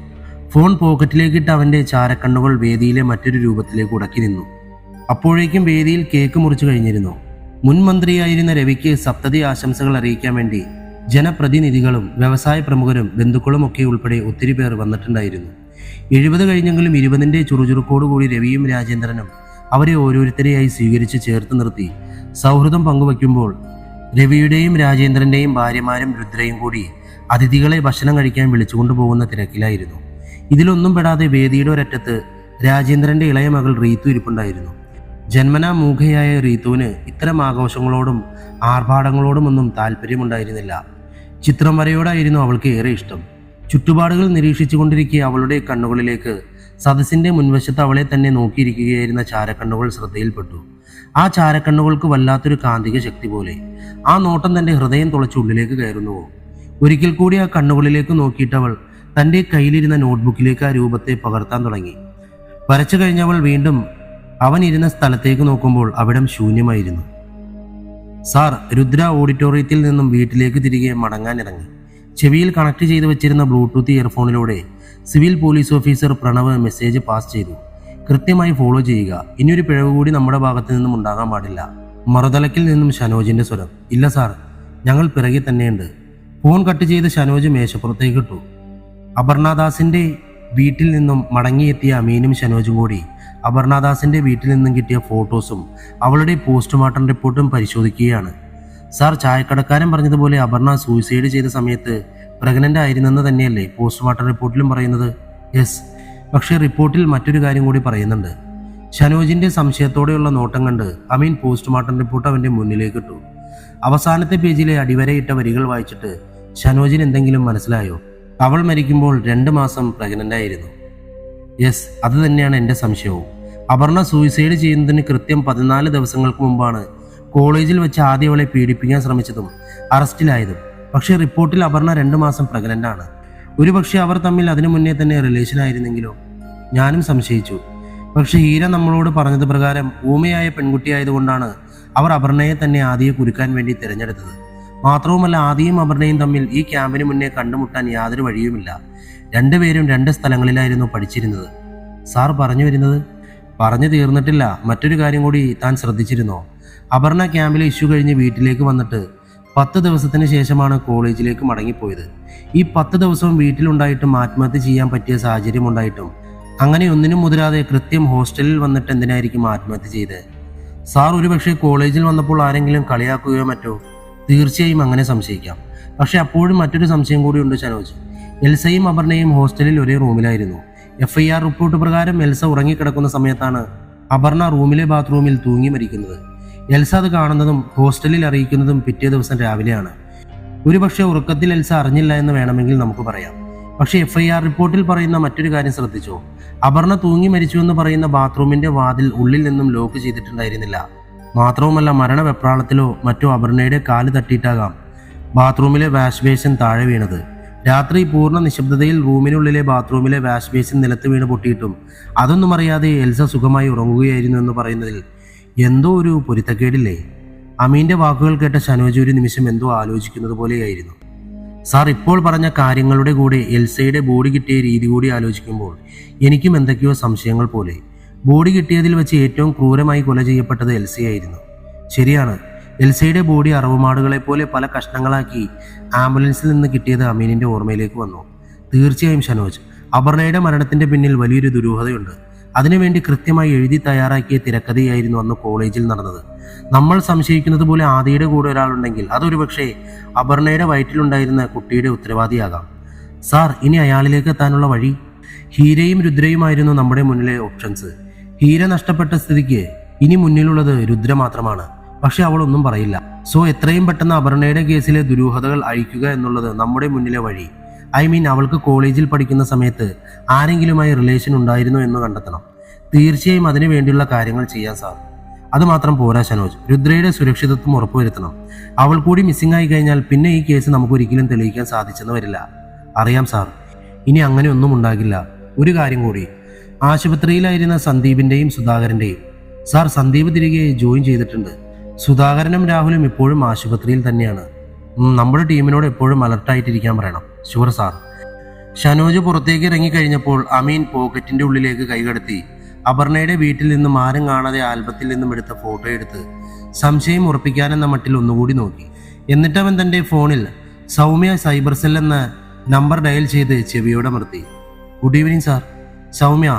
ഫോൺ പോക്കറ്റിലേക്കിട്ട് അവന്റെ ചാരക്കണ്ണുകൾ വേദിയിലെ മറ്റൊരു രൂപത്തിലേക്ക് ഉടക്കി നിന്നു. അപ്പോഴേക്കും വേദിയിൽ കേക്ക് മുറിച്ചു കഴിഞ്ഞിരുന്നു. മുൻ മന്ത്രിയായിരുന്ന രവിക്ക് സപ്തതി ആശംസകൾ അറിയിക്കാൻ വേണ്ടി ജനപ്രതിനിധികളും വ്യവസായ പ്രമുഖരും ബന്ധുക്കളും ഒക്കെ ഉൾപ്പെടെ ഒത്തിരി പേർ വന്നിട്ടുണ്ടായിരുന്നു. 70 കഴിഞ്ഞെങ്കിലും 20ന്റെ ചുറുചുറുക്കോടുകൂടി രവിയും രാജേന്ദ്രനും അവരെ ഓരോരുത്തരെയായി സ്വീകരിച്ച് ചേർത്ത് നിർത്തി സൗഹൃദം പങ്കുവയ്ക്കുമ്പോൾ രവിയുടെയും രാജേന്ദ്രന്റെയും ഭാര്യമാരും രുദ്രയും കൂടി അതിഥികളെ ഭക്ഷണം കഴിക്കാൻ വിളിച്ചുകൊണ്ടു പോകുന്ന തിരക്കിലായിരുന്നു. ഇതിലൊന്നും പെടാതെ വേദിയുടെ ഒരറ്റത്ത് രാജേന്ദ്രന്റെ ഇളയ മകൾ റീതു ഇരിപ്പുണ്ടായിരുന്നു. ജന്മനാ മൂഖയായ റീതുവിന് ഇത്തരം ആഘോഷങ്ങളോടും ആർഭാടങ്ങളോടുമൊന്നും താല്പര്യമുണ്ടായിരുന്നില്ല. ചിത്രം വരയോടായിരുന്നു അവൾക്ക് ഏറെ ഇഷ്ടം. ചുറ്റുപാടുകൾ നിരീക്ഷിച്ചു കൊണ്ടിരിക്കെ അവളുടെ കണ്ണുകളിലേക്ക് സദസ്സിന്റെ മുൻവശത്ത് അവളെ തന്നെ നോക്കിയിരിക്കുകയായിരുന്ന ചാരക്കണ്ണുകൾ ശ്രദ്ധയിൽപ്പെട്ടു. ആ ചാരക്കണ്ണുകൾക്ക് വല്ലാത്തൊരു കാന്തിക ശക്തി പോലെ. ആ നോട്ടം തന്റെ ഹൃദയം തുളച്ച് ഉള്ളിലേക്ക് കയറുന്നുവോ? ഒരിക്കൽ കൂടി ആ കണ്ണുകളിലേക്ക് നോക്കിയിട്ടവൾ തൻ്റെ കയ്യിലിരുന്ന നോട്ട്ബുക്കിലേക്ക് ആ രൂപത്തെ പകർത്താൻ തുടങ്ങി. വരച്ചു കഴിഞ്ഞവൾ വീണ്ടും അവൻ ഇരുന്ന സ്ഥലത്തേക്ക് നോക്കുമ്പോൾ അവിടം ശൂന്യമായിരുന്നു. സാർ, രുദ്ര ഓഡിറ്റോറിയത്തിൽ നിന്നും വീട്ടിലേക്ക് തിരികെ മടങ്ങാനിറങ്ങി. ചെവിയിൽ കണക്ട് ചെയ്ത് വെച്ചിരുന്ന ബ്ലൂടൂത്ത് ഇയർഫോണിലൂടെ civil police officer Pranav message pass ചെയ്തു. കൃത്യമായി ഫോളോ ചെയ്യുക. ഇനിയൊരു പിഴവ് കൂടി നമ്മുടെ ഭാഗത്ത് നിന്നും ഉണ്ടാകാൻ പാടില്ല. മറുതലക്കിൽ നിന്നും ഷനോജിന്റെ സ്വരം. ഇല്ല സാർ, ഞങ്ങൾ പിറകെ തന്നെയുണ്ട്. ഫോൺ കട്ട് ചെയ്ത് ഷനോജ് മേശപ്പുറത്തേക്ക് ഇട്ടു. അപർണദാസിന്റെ വീട്ടിൽ നിന്നും മടങ്ങിയെത്തിയ അമീനും ഷനോജും കൂടി അപർണദാസിന്റെ വീട്ടിൽ നിന്നും കിട്ടിയ ഫോട്ടോസും അവളുടെ പോസ്റ്റ്മോർട്ടം റിപ്പോർട്ടും പരിശോധിക്കുകയാണ്. സാർ, ചായക്കടക്കാരൻ പറഞ്ഞതുപോലെ അപർണ സൂയിസൈഡ് ചെയ്ത സമയത്ത് പ്രഗ്നന്റ് ആയിരുന്നെന്ന് തന്നെയല്ലേ പോസ്റ്റ്മോർട്ടം റിപ്പോർട്ടിലും പറയുന്നത്? യെസ്. പക്ഷേ റിപ്പോർട്ടിൽ മറ്റൊരു കാര്യം കൂടി പറയുന്നുണ്ട്. ഷനോജിന്റെ സംശയത്തോടെയുള്ള നോട്ടം കണ്ട് അമീൻ പോസ്റ്റ്മോർട്ടം റിപ്പോർട്ട് അവന്റെ മുന്നിലേക്ക് ഇട്ടു. അവസാനത്തെ പേജിലെ അടിവരയിട്ട വരികൾ വായിച്ചിട്ട് ഷനോജിന് എന്തെങ്കിലും മനസ്സിലായോ? അവൾ മരിക്കുമ്പോൾ 2 മാസം പ്രഗ്നന്റ് ആയിരുന്നു. യെസ്, അത് തന്നെയാണ് എൻ്റെ സംശയവും. അപർണ സൂയിസൈഡ് ചെയ്യുന്നതിന് കൃത്യം 14 ദിവസങ്ങൾക്ക് മുമ്പാണ് കോളേജിൽ വെച്ച് ആദ്യം അവളെ പീഡിപ്പിക്കാൻ ശ്രമിച്ചതും അറസ്റ്റിലായതും. പക്ഷേ റിപ്പോർട്ടിൽ അപർണ 2 മാസം പ്രഗ്നന്റ് ആണ്. ഒരുപക്ഷെ അവർ തമ്മിൽ അതിനു മുന്നേ തന്നെ റിലേഷൻ ആയിരുന്നെങ്കിലോ? ഞാനും സംശയിച്ചു. പക്ഷെ ഹീര നമ്മളോട് പറഞ്ഞത് പ്രകാരം ഊമയായ പെൺകുട്ടിയായതുകൊണ്ടാണ് അവർ അപർണയെ തന്നെ ആദിയെ കുരുക്കാൻ വേണ്ടി തിരഞ്ഞെടുത്തത്. മാത്രവുമല്ല, ആദിയും അപർണയും തമ്മിൽ ഈ ക്യാമ്പിന് മുന്നേ കണ്ടുമുട്ടാൻ യാതൊരു വഴിയുമില്ല. രണ്ടുപേരും 2 സ്ഥലങ്ങളിലായിരുന്നു പഠിച്ചിരുന്നത്. സാർ പറഞ്ഞു വരുന്നത്? പറഞ്ഞു തീർന്നിട്ടില്ല. മറ്റൊരു കാര്യം കൂടി താൻ ശ്രദ്ധിച്ചിരുന്നോ? അപർണ ക്യാമ്പിലെ ഇഷ്യൂ കഴിഞ്ഞ് വീട്ടിലേക്ക് വന്നിട്ട് 10 ദിവസത്തിന് ശേഷമാണ് കോളേജിലേക്ക് മടങ്ങിപ്പോയത്. ഈ 10 ദിവസവും വീട്ടിലുണ്ടായിട്ടും ആത്മഹത്യ ചെയ്യാൻ പറ്റിയ സാഹചര്യം ഉണ്ടായിട്ടും അങ്ങനെ ഒന്നിനും മുതിരാതെ കൃത്യം ഹോസ്റ്റലിൽ വന്നിട്ട് എന്തിനായിരിക്കും ആത്മഹത്യ ചെയ്തത്? സാർ, ഒരുപക്ഷെ കോളേജിൽ വന്നപ്പോൾ ആരെങ്കിലും കളിയാക്കുകയോ മറ്റോ? തീർച്ചയായും അങ്ങനെ സംശയിക്കാം. പക്ഷെ അപ്പോഴും മറ്റൊരു സംശയം കൂടിയുണ്ട് ഷനോജ്. എൽസയും അപർണയും ഹോസ്റ്റലിൽ ഒരേ റൂമിലായിരുന്നു. FIR റിപ്പോർട്ട് പ്രകാരം എൽസ ഉറങ്ങിക്കിടക്കുന്ന സമയത്താണ് അപർണ റൂമിലെ ബാത്റൂമിൽ തൂങ്ങി മരിക്കുന്നത്. എൽസ അത് കാണുന്നതും ഹോസ്റ്റലിൽ അറിയിക്കുന്നതും പിറ്റേ ദിവസം രാവിലെയാണ്. ഒരുപക്ഷെ ഉറക്കത്തിൽ എൽസ അറിഞ്ഞില്ല എന്ന് വേണമെങ്കിൽ നമുക്ക് പറയാം. പക്ഷെ FIR റിപ്പോർട്ടിൽ പറയുന്ന മറ്റൊരു കാര്യം ശ്രദ്ധിച്ചോ? അപർണ തൂങ്ങി മരിച്ചു എന്ന് പറയുന്ന ബാത്റൂമിന്റെ വാതിൽ ഉള്ളിൽ നിന്നും ലോക്ക് ചെയ്തിട്ടുണ്ടായിരുന്നില്ല. മാത്രവുമല്ല, മരണവെപ്രാളത്തിലോ മറ്റോ അപർണയുടെ കാല് തട്ടിയിട്ടാകാം ബാത്റൂമിലെ വാഷ് ബേസിൻ താഴെ വീണത്. രാത്രി പൂർണ്ണ നിശബ്ദതയിൽ റൂമിനുള്ളിലെ ബാത്റൂമിലെ വാഷ് ബേസിൻ നിലത്ത് വീണ് പൊട്ടിയിട്ടും അതൊന്നും അറിയാതെ എൽസ സുഖമായി ഉറങ്ങുകയായിരുന്നു എന്ന് പറയുന്നതിൽ എന്തോ ഒരു പൊരുത്തക്കേടില്ലേ? അമീന്റെ വാക്കുകൾ കേട്ട ഷനോജ് ഒരു നിമിഷം എന്തോ ആലോചിക്കുന്നത് പോലെയായിരുന്നു. സാർ, ഇപ്പോൾ പറഞ്ഞ കാര്യങ്ങളുടെ കൂടെ എൽസയുടെ ബോഡി കിട്ടിയ രീതി കൂടി ആലോചിക്കുമ്പോൾ എനിക്കും എന്തൊക്കെയോ സംശയങ്ങൾ പോലെ. ബോഡി കിട്ടിയതിൽ വെച്ച് ഏറ്റവും ക്രൂരമായി കൊല ചെയ്യപ്പെട്ടത് എൽസയായിരുന്നു. ശരിയാണ്, എൽസയുടെ ബോഡി അറവുമാടുകളെ പോലെ പല കഷ്ണങ്ങളാക്കി ആംബുലൻസിൽ നിന്ന് കിട്ടിയത് അമീനിന്റെ ഓർമ്മയിലേക്ക് വന്നു. തീർച്ചയായും ഷനോജ്, അപർണയുടെ മരണത്തിന്റെ പിന്നിൽ വലിയൊരു ദുരൂഹതയുണ്ട്. അതിനുവേണ്ടി കൃത്യമായി എഴുതി തയ്യാറാക്കിയ തിരക്കഥയായിരുന്നു അന്ന് കോളേജിൽ നടന്നത്. നമ്മൾ സംശയിക്കുന്നത് പോലെ ആദിയുടെ കൂടെ ഒരാളുണ്ടെങ്കിൽ അതൊരുപക്ഷെ അപർണയുടെ വയറ്റിലുണ്ടായിരുന്ന കുട്ടിയുടെ ഉത്തരവാദിയാകാം. സാർ, ഇനി അയാളിലേക്ക് എത്താനുള്ള വഴി? ഹീരയും രുദ്രയുമായിരുന്നു നമ്മുടെ മുന്നിലെ ഓപ്ഷൻസ്. ഹീര നഷ്ടപ്പെട്ട സ്ഥിതിക്ക് ഇനി മുന്നിലുള്ളത് രുദ്ര മാത്രമാണ്. പക്ഷെ അവളൊന്നും പറയില്ല. സോ എത്രയും പെട്ടെന്ന് അപർണയുടെ കേസിലെ ദുരൂഹതകൾ അഴിക്കുക എന്നുള്ളത് നമ്മുടെ മുന്നിലെ വഴി. അവൾക്ക് കോളേജിൽ പഠിക്കുന്ന സമയത്ത് ആരെങ്കിലുമായി റിലേഷൻ ഉണ്ടായിരുന്നോ എന്ന് കണ്ടെത്തണം. തീർച്ചയായും അതിനു വേണ്ടിയുള്ള കാര്യങ്ങൾ ചെയ്യാം സാർ. അതുമാത്രം പോരാ ഷനോജ്, രുദ്രയുടെ സുരക്ഷിതത്വം ഉറപ്പുവരുത്തണം. അവൾ കൂടി മിസ്സിംഗ് ആയി കഴിഞ്ഞാൽ പിന്നെ ഈ കേസ് നമുക്കൊരിക്കലും തെളിയിക്കാൻ സാധിച്ചെന്ന് വരില്ല. അറിയാം സാർ, ഇനി അങ്ങനെ ഒന്നും ഉണ്ടാകില്ല. ഒരു കാര്യം കൂടി, ആശുപത്രിയിലായിരുന്ന സന്ദീപിന്റെയും സുധാകരന്റെയും. സാർ, സന്ദീപ് തിരികെ ജോയിൻ ചെയ്തിട്ടുണ്ട്. സുധാകരനും രാഹുലും ഇപ്പോഴും ആശുപത്രിയിൽ തന്നെയാണ്. നമ്മുടെ ടീമിനോട് എപ്പോഴും അലർട്ടായിട്ടിരിക്കാൻ പറയണം. Sure sir. ഷനോജ് പുറത്തേക്ക് ഇറങ്ങിക്കഴിഞ്ഞപ്പോൾ അമീൻ പോക്കറ്റിന്റെ ഉള്ളിലേക്ക് കൈകടത്തി അപർണയുടെ വീട്ടിൽ നിന്നും ആരും കാണാതെ ആൽബത്തിൽ നിന്നും എടുത്ത ഫോട്ടോ എടുത്ത് സംശയം ഉറപ്പിക്കാനെന്ന മട്ടിൽ ഒന്നുകൂടി നോക്കി. എന്നിട്ടവൻ തന്റെ ഫോണിൽ സൗമ്യ സൈബർ സെൽ എന്ന നമ്പർ ഡയൽ ചെയ്ത് ചെവിയോടമർത്തി. Good evening sir. സൗമ്യ,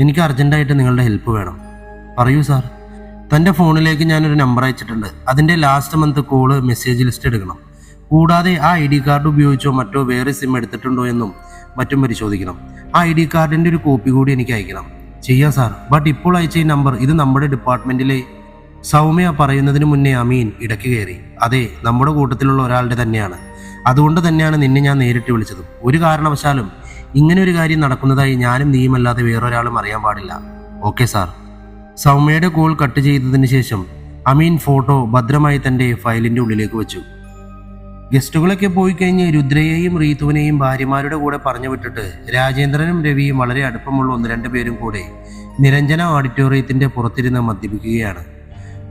എനിക്ക് അർജന്റായിട്ട് നിങ്ങളുടെ ഹെൽപ്പ് വേണം. പറയൂ സാർ. തൻ്റെ ഫോണിലേക്ക് ഞാനൊരു നമ്പർ അയച്ചിട്ടുണ്ട്. അതിൻ്റെ last month call message list എടുക്കണം. കൂടാതെ ആ ID കാർഡ് ഉപയോഗിച്ചോ മറ്റോ വേറെ സിം എടുത്തിട്ടുണ്ടോ എന്നും മറ്റും പരിശോധിക്കണം. ആ ID കാർഡിൻ്റെ ഒരു കോപ്പി കൂടി എനിക്ക് അയക്കണം. ചെയ്യാം സാർ. ബട്ട് ഇപ്പോൾ അയച്ച ഈ നമ്പർ ഇത് നമ്മുടെ ഡിപ്പാർട്ട്മെൻറ്റിലെ. സൗമ്യ പറയുന്നതിന് മുന്നേ അമീൻ ഇടയ്ക്ക് കയറി. അതെ, നമ്മുടെ കൂട്ടത്തിലുള്ള ഒരാളുടെ തന്നെയാണ്. അതുകൊണ്ട് തന്നെയാണ് നിന്നെ ഞാൻ നേരിട്ട് വിളിച്ചതും. ഒരു കാരണവശാലും ഇങ്ങനെ ഒരു കാര്യം നടക്കുന്നതായി ഞാനും നീയുമല്ലാതെ വേറൊരാളും അറിയാൻ പാടില്ല. Okay sir. സൗമ്യയുടെ കോൾ കട്ട് ചെയ്തതിന് ശേഷം അമീൻ ഫോട്ടോ ഭദ്രമായി തൻ്റെ ഫയലിൻ്റെ ഉള്ളിലേക്ക് വെച്ചു. ഗസ്റ്റുകളൊക്കെ പോയി കഴിഞ്ഞ് രുദ്രയെയും റീതുവിനെയും ഭാര്യമാരുടെ കൂടെ പറഞ്ഞു വിട്ടിട്ട് രാജേന്ദ്രനും രവിയും വളരെ അടുപ്പമുള്ള 1-2 പേരും കൂടെ നിരഞ്ജന ഓഡിറ്റോറിയത്തിൻ്റെ പുറത്തിരുന്ന് മദ്യപിക്കുകയാണ്.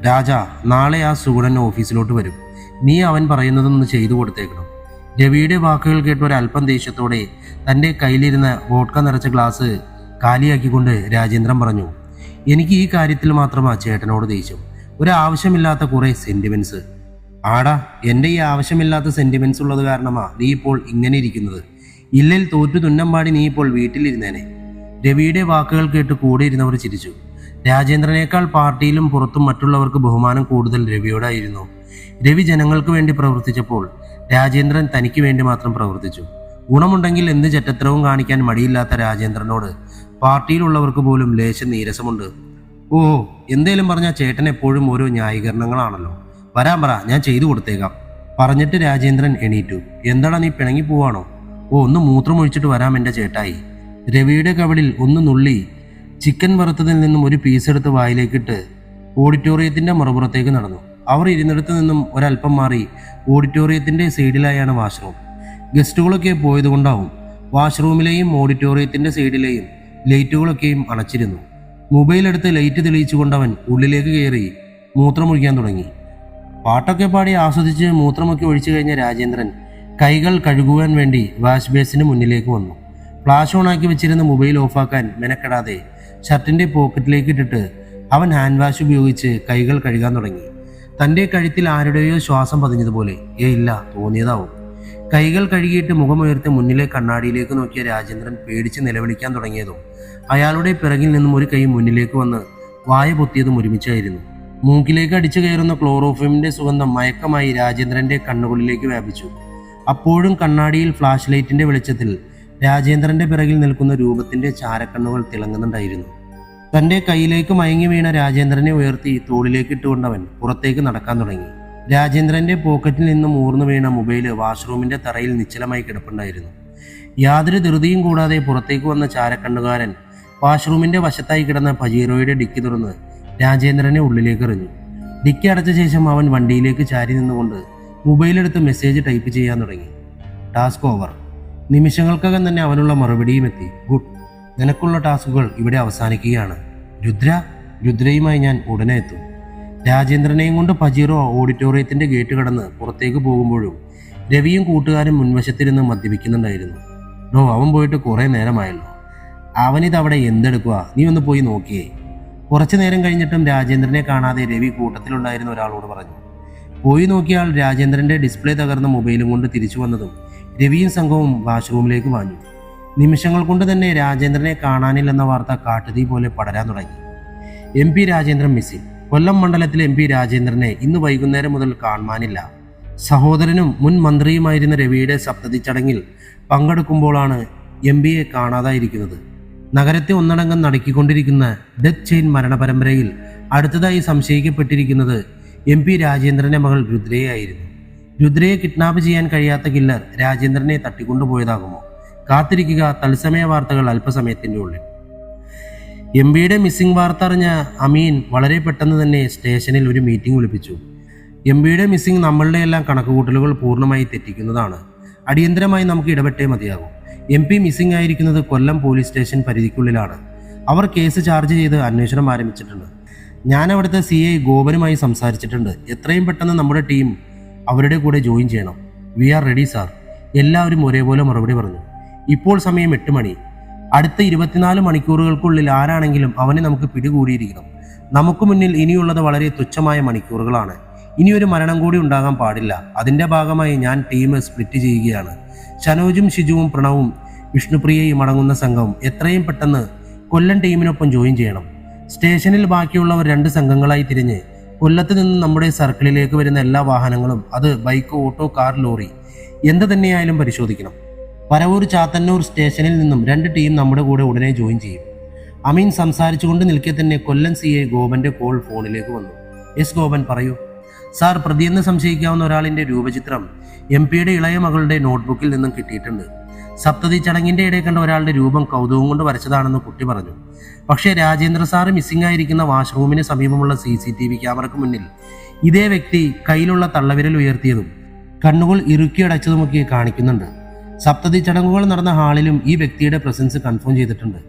രാജ, നാളെ ആ സുഗുണൻ ഓഫീസിലോട്ട് വരും. നീ അവൻ പറയുന്നതൊന്ന് ചെയ്തു കൊടുത്തേക്കണം. രവിയുടെ വാക്കുകൾ കേട്ട് ഒരല്പം ദേഷ്യത്തോടെ തൻ്റെ കയ്യിലിരുന്ന വോഡ്ക നിറച്ച ഗ്ലാസ് കാലിയാക്കിക്കൊണ്ട് രാജേന്ദ്രൻ പറഞ്ഞു, എനിക്ക് ഈ കാര്യത്തിൽ മാത്രമാ ചേട്ടനോട് ദേഷ്യം. ഒരാവശ്യമില്ലാത്ത കുറേ സെന്റിമെന്റ്സ്. ആടാ, എൻ്റെ ഈ ആവശ്യമില്ലാത്ത സെന്റിമെന്റ്സ് ഉള്ളത് കാരണമാ നീ ഇപ്പോൾ ഇങ്ങനെ ഇരിക്കുന്നത്. ഇല്ലിൽ തോറ്റു തുന്നം പാടി നീ ഇപ്പോൾ വീട്ടിലിരുന്നേനെ. രവിയുടെ വാക്കുകൾ കേട്ട് കൂടെ ഇരുന്നവർ ചിരിച്ചു. രാജേന്ദ്രനേക്കാൾ പാർട്ടിയിലും പുറത്തും മറ്റുള്ളവർക്ക് ബഹുമാനം കൂടുതൽ രവിയോടായിരുന്നു. രവി ജനങ്ങൾക്ക് വേണ്ടി പ്രവർത്തിച്ചപ്പോൾ രാജേന്ദ്രൻ തനിക്ക് വേണ്ടി മാത്രം പ്രവർത്തിച്ചു. ഗുണമുണ്ടെങ്കിൽ എന്ത് ചെറ്റത്തരവും കാണിക്കാൻ മടിയില്ലാത്ത രാജേന്ദ്രനോട് പാർട്ടിയിലുള്ളവർക്ക് പോലും ലേശം നീരസമുണ്ട്. ഓ, എന്തേലും പറഞ്ഞാൽ ചേട്ടൻ എപ്പോഴും ഓരോ ന്യായീകരണങ്ങളാണല്ലോ. വരാൻ പറ, ഞാൻ ചെയ്തു കൊടുത്തേക്കാം. പറഞ്ഞിട്ട് രാജേന്ദ്രൻ എണീറ്റു. എന്താടാ, നീ പിണങ്ങി പോവാണോ? ഓ, ഒന്ന് മൂത്രമൊഴിച്ചിട്ട് വരാം എൻ്റെ ചേട്ടായി. രവിയുടെ കവളിൽ ഒന്ന് നുള്ളി ചിക്കൻ വറുത്തതിൽ നിന്നും ഒരു പീസ് എടുത്ത് വായിലേക്കിട്ട് ഓഡിറ്റോറിയത്തിൻ്റെ മറുപുറത്തേക്ക് നടന്നു. അവർ ഇരുന്നിടത്ത് നിന്നും ഒരല്പം മാറി ഓഡിറ്റോറിയത്തിൻ്റെ സൈഡിലായാണ് വാഷ്റൂം. ഗസ്റ്റുകളൊക്കെ പോയതുകൊണ്ടാവും വാഷ്റൂമിലെയും ഓഡിറ്റോറിയത്തിൻ്റെ സൈഡിലെയും ലൈറ്റുകളൊക്കെയും അണച്ചിരുന്നു. മൊബൈൽ എടുത്ത് ലൈറ്റ് തെളിയിച്ചുകൊണ്ടവൻ ഉള്ളിലേക്ക് കയറി മൂത്രമൊഴിക്കാൻ തുടങ്ങി. പാട്ടൊക്കെ പാടി ആസ്വദിച്ച് മൂത്രമൊക്കെ ഒഴിച്ചു കഴിഞ്ഞ രാജേന്ദ്രൻ കൈകൾ കഴുകുവാൻ വേണ്ടി വാഷ് ബേസിന് മുന്നിലേക്ക് വന്നു. ഫ്ലാഷ് ഓണാക്കി വെച്ചിരുന്ന മൊബൈൽ ഓഫാക്കാൻ മെനക്കെടാതെ ഷർട്ടിൻ്റെ പോക്കറ്റിലേക്ക് ഇട്ടിട്ട് അവൻ ഹാൻഡ് വാഷ് ഉപയോഗിച്ച് കൈകൾ കഴുകാൻ തുടങ്ങി. തൻ്റെ കഴുത്തിൽ ആരുടെയോ ശ്വാസം പതിഞ്ഞതുപോലെ. ഇല്ല, തോന്നിയതാവും. കൈകൾ കഴുകിയിട്ട് മുഖമുയർത്തി മുന്നിലെ കണ്ണാടിയിലേക്ക് നോക്കിയ രാജേന്ദ്രൻ പേടിച്ച് നിലവിളിക്കാൻ തുടങ്ങിയതും അയാളുടെ പിറകിൽ നിന്നും ഒരു കൈ മുന്നിലേക്ക് വന്ന് വായ പൊത്തിയതും ഒരുമിച്ചായിരുന്നു. മൂക്കിലേക്ക് അടിച്ചു കയറുന്ന ക്ലോറോഫിമിന്റെ സുഗന്ധം മയക്കമായി രാജേന്ദ്രന്റെ കണ്ണുകളിലേക്ക് വ്യാപിച്ചു. അപ്പോഴും കണ്ണാടിയിൽ ഫ്ലാഷ് ലൈറ്റിന്റെ വെളിച്ചത്തിൽ രാജേന്ദ്രന്റെ പിറകിൽ നിൽക്കുന്ന രൂപത്തിന്റെ ചാരക്കണ്ണുകൾ തിളങ്ങുന്നുണ്ടായിരുന്നു. തന്റെ കയ്യിലേക്ക് മയങ്ങി വീണ രാജേന്ദ്രനെ ഉയർത്തി തോളിലേക്ക് ഇട്ടുകൊണ്ടവൻ പുറത്തേക്ക് നടക്കാൻ തുടങ്ങി. രാജേന്ദ്രന്റെ പോക്കറ്റിൽ നിന്നും ഊർന്നു വീണ മൊബൈല് വാഷ്റൂമിന്റെ തറയിൽ നിശ്ചലമായി കിടപ്പുണ്ടായിരുന്നു. യാതൊരു ധൃതിയും കൂടാതെ പുറത്തേക്ക് വന്ന ചാരക്കണ്ണുകാരൻ വാഷ്റൂമിന്റെ വശത്തായി കിടന്ന പജീറോയുടെ ഡിക്കി തുറന്ന് രാജേന്ദ്രനെ ഉള്ളിലേക്ക് എറിഞ്ഞു. ഡിക്കി അടച്ച ശേഷം അവൻ വണ്ടിയിലേക്ക് ചാരി നിന്നുകൊണ്ട് മൊബൈലെടുത്ത് മെസ്സേജ് ടൈപ്പ് ചെയ്യാൻ തുടങ്ങി. Task over. നിമിഷങ്ങൾക്കകം തന്നെ അവനുള്ള മറുപടിയും എത്തി. ഗുഡ്, നിനക്കുള്ള ടാസ്കുകൾ ഇവിടെ അവസാനിക്കുകയാണ്. രുദ്രയുമായി ഞാൻ ഉടനെ എത്തും. രാജേന്ദ്രനെയും കൊണ്ട് പജീറോ ഓഡിറ്റോറിയത്തിന്റെ ഗേറ്റ് കടന്ന് പുറത്തേക്ക് പോകുമ്പോഴും രവിയും കൂട്ടുകാരും മുൻവശത്തിരുന്ന് മദ്യപിക്കുന്നുണ്ടായിരുന്നു. അവൻ പോയിട്ട് കുറെ നേരമായല്ലോ. അവനിതവിടെ എന്തെടുക്കുക, നീ ഒന്ന് പോയി നോക്കിയേ. കുറച്ചു നേരം കഴിഞ്ഞിട്ടും രാജേന്ദ്രനെ കാണാതെ രവി കൂട്ടത്തിലുണ്ടായിരുന്ന ഒരാളോട് പറഞ്ഞു. പോയി നോക്കിയാൽ രാജേന്ദ്രന്റെ ഡിസ്പ്ലേ തകർന്ന മൊബൈലും കൊണ്ട് തിരിച്ചു വന്നതും രവിയും സംഘവും വാഷ്റൂമിലേക്ക് വാഞ്ഞു. നിമിഷങ്ങൾ കൊണ്ട് തന്നെ രാജേന്ദ്രനെ കാണാനില്ലെന്ന വാർത്ത കാട്ടുതീ പോലെ പടരാൻ തുടങ്ങി. MP Rajendran missing. കൊല്ലം മണ്ഡലത്തിലെ MP രാജേന്ദ്രനെ ഇന്ന് വൈകുന്നേരം മുതൽ കാണാനില്ല. സഹോദരനും മുൻ മന്ത്രിയുമായിരുന്ന രവിയുടെ സപ്തതി ചടങ്ങിൽ പങ്കെടുക്കുമ്പോഴാണ് MPയെ കാണാതായിരിക്കുന്നത്. നഗരത്തെ ഒന്നടങ്കം നടക്കിക്കൊണ്ടിരിക്കുന്ന ഡെത്ത് ചെയിൻ മരണപരമ്പരയിൽ അടുത്തതായി സംശയിക്കപ്പെട്ടിരിക്കുന്നത് MP രാജേന്ദ്രന്റെ മകൾ രുദ്രയായിരുന്നു. രുദ്രയെ കിഡ്നാപ്പ് ചെയ്യാൻ കഴിയാത്ത കില്ലർ രാജേന്ദ്രനെ തട്ടിക്കൊണ്ടുപോയതാകുമോ? കാത്തിരിക്കുക തത്സമയ വാർത്തകൾ അല്പസമയത്തിൻ്റെ ഉള്ളിൽ. MPയുടെ മിസ്സിംഗ് വാർത്ത അറിഞ്ഞ അമീൻ വളരെ പെട്ടെന്ന് തന്നെ സ്റ്റേഷനിൽ ഒരു മീറ്റിംഗ് വിളിപ്പിച്ചു. MPയുടെ മിസ്സിംഗ് നമ്മളുടെ എല്ലാം കണക്കുകൂട്ടലുകൾ പൂർണ്ണമായി തെറ്റിക്കുന്നതാണ്. അടിയന്തരമായി നമുക്ക് ഇടപെട്ടേ മതിയാകും. MP മിസ്സിംഗ് ആയിരിക്കുന്നത് കൊല്ലം പോലീസ് സ്റ്റേഷൻ പരിധിക്കുള്ളിലാണ്. അവർ കേസ് ചാർജ് ചെയ്ത് അന്വേഷണം ആരംഭിച്ചിട്ടുണ്ട്. ഞാൻ അവിടുത്തെ CI ഗോപനുമായി സംസാരിച്ചിട്ടുണ്ട്. എത്രയും പെട്ടെന്ന് നമ്മുടെ ടീം അവരുടെ കൂടെ ജോയിൻ ചെയ്യണം. We are ready sir. എല്ലാവരും ഒരേപോലെ മറുപടി പറഞ്ഞു. ഇപ്പോൾ സമയം 8 മണി. അടുത്ത 24 മണിക്കൂറുകൾക്കുള്ളിൽ ആരാണെങ്കിലും അവനെ നമുക്ക് പിടികൂടിയിരിക്കണം. നമുക്ക് മുന്നിൽ ഇനിയുള്ളത് വളരെ തുച്ഛമായ മണിക്കൂറുകളാണ്. ഇനിയൊരു മരണം കൂടി ഉണ്ടാകാൻ പാടില്ല. അതിൻ്റെ ഭാഗമായി ഞാൻ ടീം സ്പ്ലിറ്റ് ചെയ്യുകയാണ്. ഷനോജും ഷിജുവും പ്രണവും വിഷ്ണുപ്രിയയും അടങ്ങുന്ന സംഘം എത്രയും പെട്ടെന്ന് കൊല്ലം ടീമിനൊപ്പം ജോയിൻ ചെയ്യണം. സ്റ്റേഷനിൽ ബാക്കിയുള്ളവർ 2 സംഘങ്ങളായി തിരിഞ്ഞ് കൊല്ലത്ത് നിന്ന് നമ്മുടെ സർക്കിളിലേക്ക് വരുന്ന എല്ലാ വാഹനങ്ങളും, അത് ബൈക്ക്, ഓട്ടോ, കാർ, ലോറി എന്ത് തന്നെയായാലും പരിശോധിക്കണം. പരവൂർ ചാത്തന്നൂർ സ്റ്റേഷനിൽ നിന്നും 2 ടീം നമ്മുടെ കൂടെ ഉടനെ ജോയിൻ ചെയ്യും. അമീൻ സംസാരിച്ചുകൊണ്ട് നിൽക്കെ തന്നെ കൊല്ലം CI ഗോപന്റെ കോൾ ഫോണിലേക്ക് വന്നു. എസ് ഗോപൻ, പറയൂ സാർ. പ്രതിയെന്ന് സംശയിക്കാവുന്ന ഒരാളിന്റെ രൂപചിത്രം MPയുടെ ഇളയ മകളുടെ നോട്ട്ബുക്കിൽ നിന്നും കിട്ടിയിട്ടുണ്ട്. സപ്തതി ചടങ്ങിന്റെ ഇടയിൽ കണ്ട ഒരാളുടെ രൂപം കൗതുകം കൊണ്ട് വരച്ചതാണെന്ന് കുട്ടി പറഞ്ഞു. പക്ഷേ രാജേന്ദ്ര സാറ് മിസ്സിംഗ് ആയിരിക്കുന്ന വാഷ്റൂമിന് സമീപമുള്ള CCTV ക്യാമറയ്ക്ക് മുന്നിൽ ഇതേ വ്യക്തി കയ്യിലുള്ള തള്ളവിരൽ ഉയർത്തിയതും കണ്ണുകൾ ഇറുക്കിയടച്ചതുമൊക്കെ കാണിക്കുന്നുണ്ട്. സപ്തതി ചടങ്ങുകൾ നടന്ന ഹാളിലും ഈ വ്യക്തിയുടെ പ്രസൻസ് കൺഫേം ചെയ്തിട്ടുണ്ട്.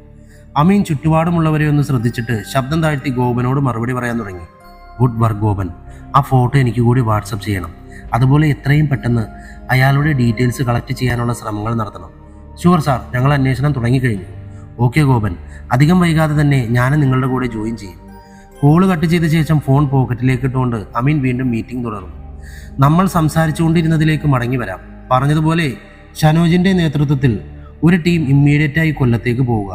അമീൻ ചുറ്റുപാടുമുള്ളവരെ ഒന്ന് ശ്രദ്ധിച്ചിട്ട് ശബ്ദം താഴ്ത്തി ഗോപനോട് മറുപടി പറയാൻ തുടങ്ങി. Good work Gopan. ആ ഫോട്ടോ എനിക്ക് കൂടി വാട്സപ്പ് ചെയ്യണം. അതുപോലെ എത്രയും പെട്ടെന്ന് അയാളുടെ ഡീറ്റെയിൽസ് കളക്ട് ചെയ്യാനുള്ള ശ്രമങ്ങൾ നടത്തണം. ഷുവർ സാർ, ഞങ്ങൾ അന്വേഷണം തുടങ്ങിക്കഴിഞ്ഞു. ഓക്കെ ഗോപൻ, അധികം വൈകാതെ തന്നെ ഞാനും നിങ്ങളുടെ കൂടെ ജോയിൻ ചെയ്യും. കോള് കട്ട് ചെയ്ത ശേഷം ഫോൺ പോക്കറ്റിലേക്ക് ഇട്ടുകൊണ്ട് അമീൻ വീണ്ടും മീറ്റിംഗ് തുടർന്നു. നമ്മൾ സംസാരിച്ചുകൊണ്ടിരുന്നതിലേക്ക് മടങ്ങി വരാം. പറഞ്ഞതുപോലെ ഷനോജിന്റെ നേതൃത്വത്തിൽ ഒരു ടീം ഇമ്മീഡിയറ്റായി കൊല്ലത്തേക്ക് പോവുക.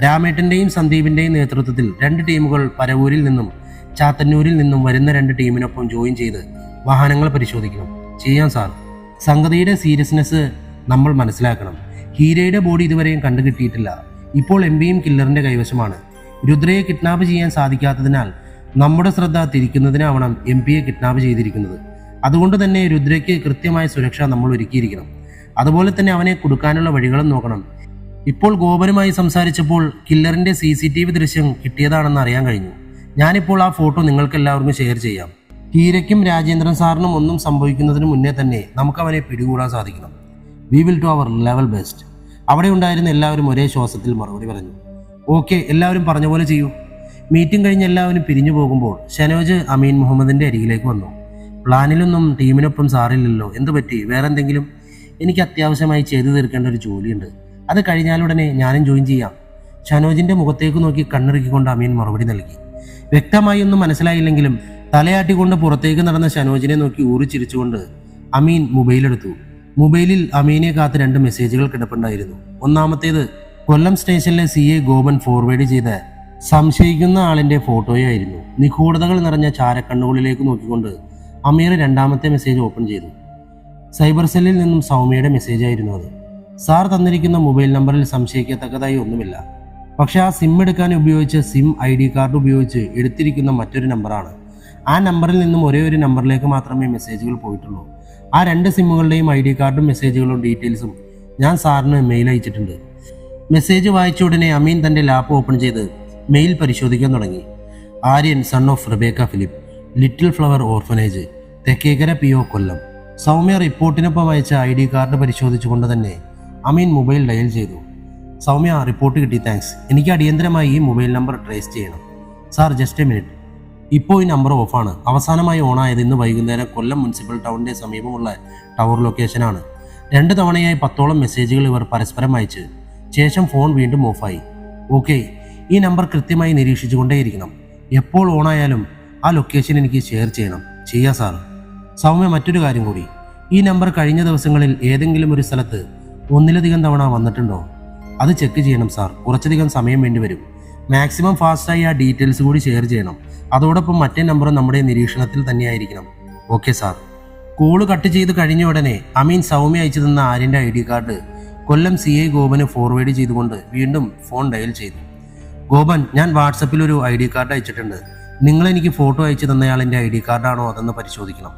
രാമേട്ടന്റെയും സന്ദീപിന്റെയും നേതൃത്വത്തിൽ 2 ടീമുകൾ പരവൂരിൽ നിന്നും ചാത്തന്നൂരിൽ നിന്നും വരുന്ന 2 ടീമിനൊപ്പം ജോയിൻ ചെയ്ത് വാഹനങ്ങൾ പരിശോധിക്കണം. ചെയ്യാം സാർ. സംഗതിയുടെ സീരിയസ്നെസ് നമ്മൾ മനസ്സിലാക്കണം. ഹീരയുടെ ബോഡി ഇതുവരെയും കണ്ടുകിട്ടിയിട്ടില്ല. ഇപ്പോൾ എംപിയും കില്ലറിന്റെ കൈവശമാണ്. രുദ്രയെ കിഡ്നാപ്പ് ചെയ്യാൻ സാധിക്കാത്തതിനാൽ നമ്മുടെ ശ്രദ്ധ തിരിക്കുന്നതിനാവണം എംപിയെ കിഡ്നാപ്പ് ചെയ്തിരിക്കുന്നത്. അതുകൊണ്ട് തന്നെ രുദ്രയ്ക്ക് കൃത്യമായ സുരക്ഷ നമ്മൾ ഒരുക്കിയിരിക്കണം. അതുപോലെ തന്നെ അവനെ കൊടുക്കാനുള്ള വഴികളും നോക്കണം. ഇപ്പോൾ ഗോപനുമായി സംസാരിച്ചപ്പോൾ കില്ലറിന്റെ CCTV ദൃശ്യം കിട്ടിയതാണെന്ന് അറിയാൻ കഴിഞ്ഞു. ഞാനിപ്പോൾ ആ ഫോട്ടോ നിങ്ങൾക്ക് എല്ലാവർക്കും ഷെയർ ചെയ്യാം. ഹീരയ്ക്കും രാജേന്ദ്രൻ സാറിനും ഒന്നും സംഭവിക്കുന്നതിന് മുന്നേ തന്നെ നമുക്ക് അവനെ പിടികൂടാൻ സാധിക്കണം. We will do our level best. അവിടെ ഉണ്ടായിരുന്ന എല്ലാവരും ഒരേ ശ്വാസത്തിൽ മറുപടി പറഞ്ഞു. ഓക്കെ, എല്ലാവരും പറഞ്ഞ പോലെ ചെയ്യൂ. മീറ്റിംഗ് കഴിഞ്ഞ് എല്ലാവരും പിരിഞ്ഞു പോകുമ്പോൾ ഷനോജ് അമീൻ മുഹമ്മദിന്റെ അരികിലേക്ക് വന്നു. പ്ലാനിലൊന്നും ടീമിനൊപ്പം സാറില്ലല്ലോ, എന്ത് പറ്റി? വേറെന്തെങ്കിലും? എനിക്ക് അത്യാവശ്യമായി ചെയ്തു തീർക്കേണ്ട ഒരു ജോലിയുണ്ട്. അത് കഴിഞ്ഞാലുടനെ ഞാനും ജോയിൻ ചെയ്യാം. ഷനോജിന്റെ മുഖത്തേക്ക് നോക്കി കണ്ണിറുക്കിക്കൊണ്ട് അമീൻ മറുപടി നൽകി. വ്യക്തമായി ഒന്നും മനസ്സിലായില്ലെങ്കിലും തലയാട്ടിക്കൊണ്ട് പുറത്തേക്ക് നടന്ന ഷനോജിനെ നോക്കി ഊറിച്ചിരിച്ചുകൊണ്ട് അമീൻ മൊബൈലെടുത്തു. മൊബൈലിൽ അമീനെ കാത്ത് 2 മെസ്സേജുകൾ കിടപ്പുണ്ടായിരുന്നു. ഒന്നാമത്തേത് കൊല്ലം സ്റ്റേഷനിലെ CA ഗോപൻ ഫോർവേഡ് ചെയ്ത സംശയിക്കുന്ന ആളിന്റെ ഫോട്ടോയായിരുന്നു. നിഗൂഢതകൾ നിറഞ്ഞ ചാരക്കണ്ണുകളിലേക്ക് നോക്കിക്കൊണ്ട് അമീർ 2ാമത്തെ മെസ്സേജ് ഓപ്പൺ ചെയ്തു. സൈബർ സെല്ലിൽ നിന്നും സൗമ്യയുടെ മെസ്സേജ് ആയിരുന്നു അത്. സാർ തന്നിരിക്കുന്ന മൊബൈൽ നമ്പറിൽ സംശയിക്കത്തക്കതായി ഒന്നുമില്ല. പക്ഷെ ആ സിം എടുക്കാൻ ഉപയോഗിച്ച സിം ID കാർഡ് ഉപയോഗിച്ച് എടുത്തിരിക്കുന്ന മറ്റൊരു നമ്പറാണ്. ആ നമ്പറിൽ നിന്നും ഒരേ ഒരു നമ്പറിലേക്ക് മാത്രമേ മെസ്സേജുകൾ പോയിട്ടുള്ളൂ. ആ 2 സിമ്മുകളുടെയും ID കാർഡും മെസ്സേജുകളും ഡീറ്റെയിൽസും ഞാൻ സാറിന് മെയിൽ അയച്ചിട്ടുണ്ട്. മെസ്സേജ് വായിച്ച ഉടനെ അമീൻ തന്റെ ലാപ്പ് ഓപ്പൺ ചെയ്ത് മെയിൽ പരിശോധിക്കാൻ തുടങ്ങി. Aryan, son of Rebecca Philip, little flower orphanage, Thekkekara PO Kollam. Soumya റിപ്പോർട്ടിനൊപ്പം അയച്ച ID കാർഡ് പരിശോധിച്ചുകൊണ്ട് തന്നെ അമീൻ മൊബൈൽ ഡയൽ ചെയ്തു. സൗമ്യ, റിപ്പോർട്ട് കിട്ടി, താങ്ക്സ്. എനിക്ക് അടിയന്തരമായി ഈ മൊബൈൽ നമ്പർ ട്രേസ് ചെയ്യണം. Sir, just a minute. ഇപ്പോൾ ഈ നമ്പർ ഓഫാണ്. അവസാനമായി ഓണായത് ഇന്ന് വൈകുന്നേരം കൊല്ലം മുനിസിപ്പൽ ടൗണിന്റെ സമീപമുള്ള ടവർ ലൊക്കേഷനാണ്. 2 തവണയായി 10ഓളം മെസ്സേജുകൾ ഇവർ പരസ്പരം അയച്ച് ശേഷം ഫോൺ വീണ്ടും ഓഫായി. ഓക്കെ, ഈ നമ്പർ കൃത്യമായി നിരീക്ഷിച്ചുകൊണ്ടേയിരിക്കണം. എപ്പോൾ ഓണായാലും ആ ലൊക്കേഷൻ എനിക്ക് ഷെയർ ചെയ്യണം. ചെയ്യാം സാർ. സൗമ്യ, മറ്റൊരു കാര്യം കൂടി. ഈ നമ്പർ കഴിഞ്ഞ ദിവസങ്ങളിൽ ഏതെങ്കിലും ഒരു സ്ഥലത്ത് ഒന്നിലധികം തവണ വന്നിട്ടുണ്ടോ? അത് ചെക്ക് ചെയ്യണം സാർ. കുറച്ചധികം സമയം വേണ്ടിവരും. മാക്സിമം ഫാസ്റ്റായി ആ ഡീറ്റെയിൽസ് കൂടി ഷെയർ ചെയ്യണം. അതോടൊപ്പം മറ്റേ നമ്പറും നമ്മുടെ നിരീക്ഷണത്തിൽ തന്നെയായിരിക്കണം. Okay sir. കോള് കട്ട് ചെയ്ത് കഴിഞ്ഞ ഉടനെ അമീൻ സൗമ്യ അയച്ചു തന്ന ആര്യന്റെ ID കാർഡ് കൊല്ലം CA ഗോപന് ഫോർവേഡ് ചെയ്തുകൊണ്ട് വീണ്ടും ഫോൺ ഡയൽ ചെയ്തു. ഗോപൻ, ഞാൻ വാട്സപ്പിൽ ഒരു ID കാർഡ് അയച്ചിട്ടുണ്ട്. നിങ്ങൾ എനിക്ക് ഫോട്ടോ അയച്ചു തന്നയാളിൻ്റെ ID കാർഡാണോ അതെന്ന് പരിശോധിക്കണം.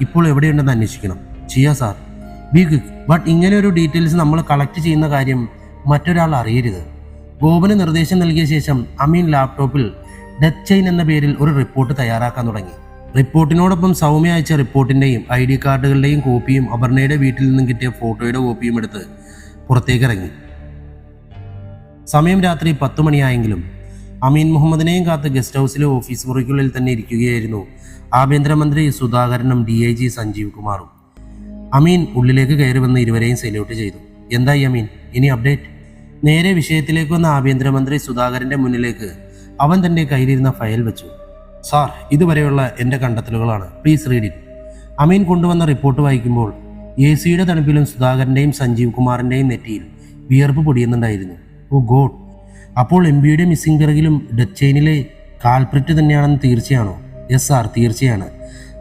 ഇപ്പോൾ എവിടെയുണ്ടെന്ന് അന്വേഷിക്കണം. ചെയ്യാം സാർ. Be quick. ബട്ട് ഇങ്ങനെ ഒരു ഡീറ്റെയിൽസ് നമ്മൾ കളക്ട് ചെയ്യുന്ന കാര്യം മറ്റൊരാൾ അറിയരുത്. ഗോപന് നിർദ്ദേശം നൽകിയ ശേഷം അമീൻ ലാപ്ടോപ്പിൽ ഡെത്ത് ചെയിൻ എന്ന പേരിൽ ഒരു റിപ്പോർട്ട് തയ്യാറാക്കാൻ തുടങ്ങി. റിപ്പോർട്ടിനോടൊപ്പം സൗമ്യ അയച്ച റിപ്പോർട്ടിൻ്റെയും ID കാർഡുകളുടെയും കോപ്പിയും അപർണയുടെ വീട്ടിൽ നിന്നും കിട്ടിയ ഫോട്ടോയുടെ കോപ്പിയും എടുത്ത് പുറത്തേക്ക് ഇറങ്ങി. സമയം രാത്രി 10 മണിയായെങ്കിലും അമീൻ മുഹമ്മദിനെയും കാത്ത് ഗസ്റ്റ് ഹൗസിലെ ഓഫീസ് മുറിക്കുള്ളിൽ തന്നെ ഇരിക്കുകയായിരുന്നു ആഭ്യന്തരമന്ത്രി സുധാകരനും DIG സഞ്ജീവ് കുമാറും. അമീൻ ഉള്ളിലേക്ക് കയറി വന്ന് ഇരുവരെയും സല്യൂട്ട് ചെയ്തു. എന്തായി അമീൻ, ഇനി അപ്ഡേറ്റ്? നേരെ വിഷയത്തിലേക്ക് വന്ന ആഭ്യന്തരമന്ത്രി സുധാകരന്റെ മുന്നിലേക്ക് അവൻ തന്റെ കയ്യിലിരുന്ന ഫയൽ വെച്ചു. സാർ, ഇതുവരെയുള്ള എൻ്റെ കണ്ടെത്തലുകളാണ്. Please read it. അമീൻ കൊണ്ടുവന്ന റിപ്പോർട്ട് വായിക്കുമ്പോൾ AC-യുടെ തണുപ്പിലും സുധാകരൻ്റെയും സഞ്ജീവ് കുമാറിൻ്റെയും നെറ്റിയിൽ വിയർപ്പ് പൊടിയുന്നുണ്ടായിരുന്നു. ഓ ഗോഡ്, അപ്പോൾ MPയുടെ മിസ്സിംഗ് പിറകിലും ഡെത്ത് ചെയിനിലെ കാൽപ്രിറ്റ് തന്നെയാണെന്ന് തീർച്ചയാണോ? യെസ് സാർ, തീർച്ചയാണ്.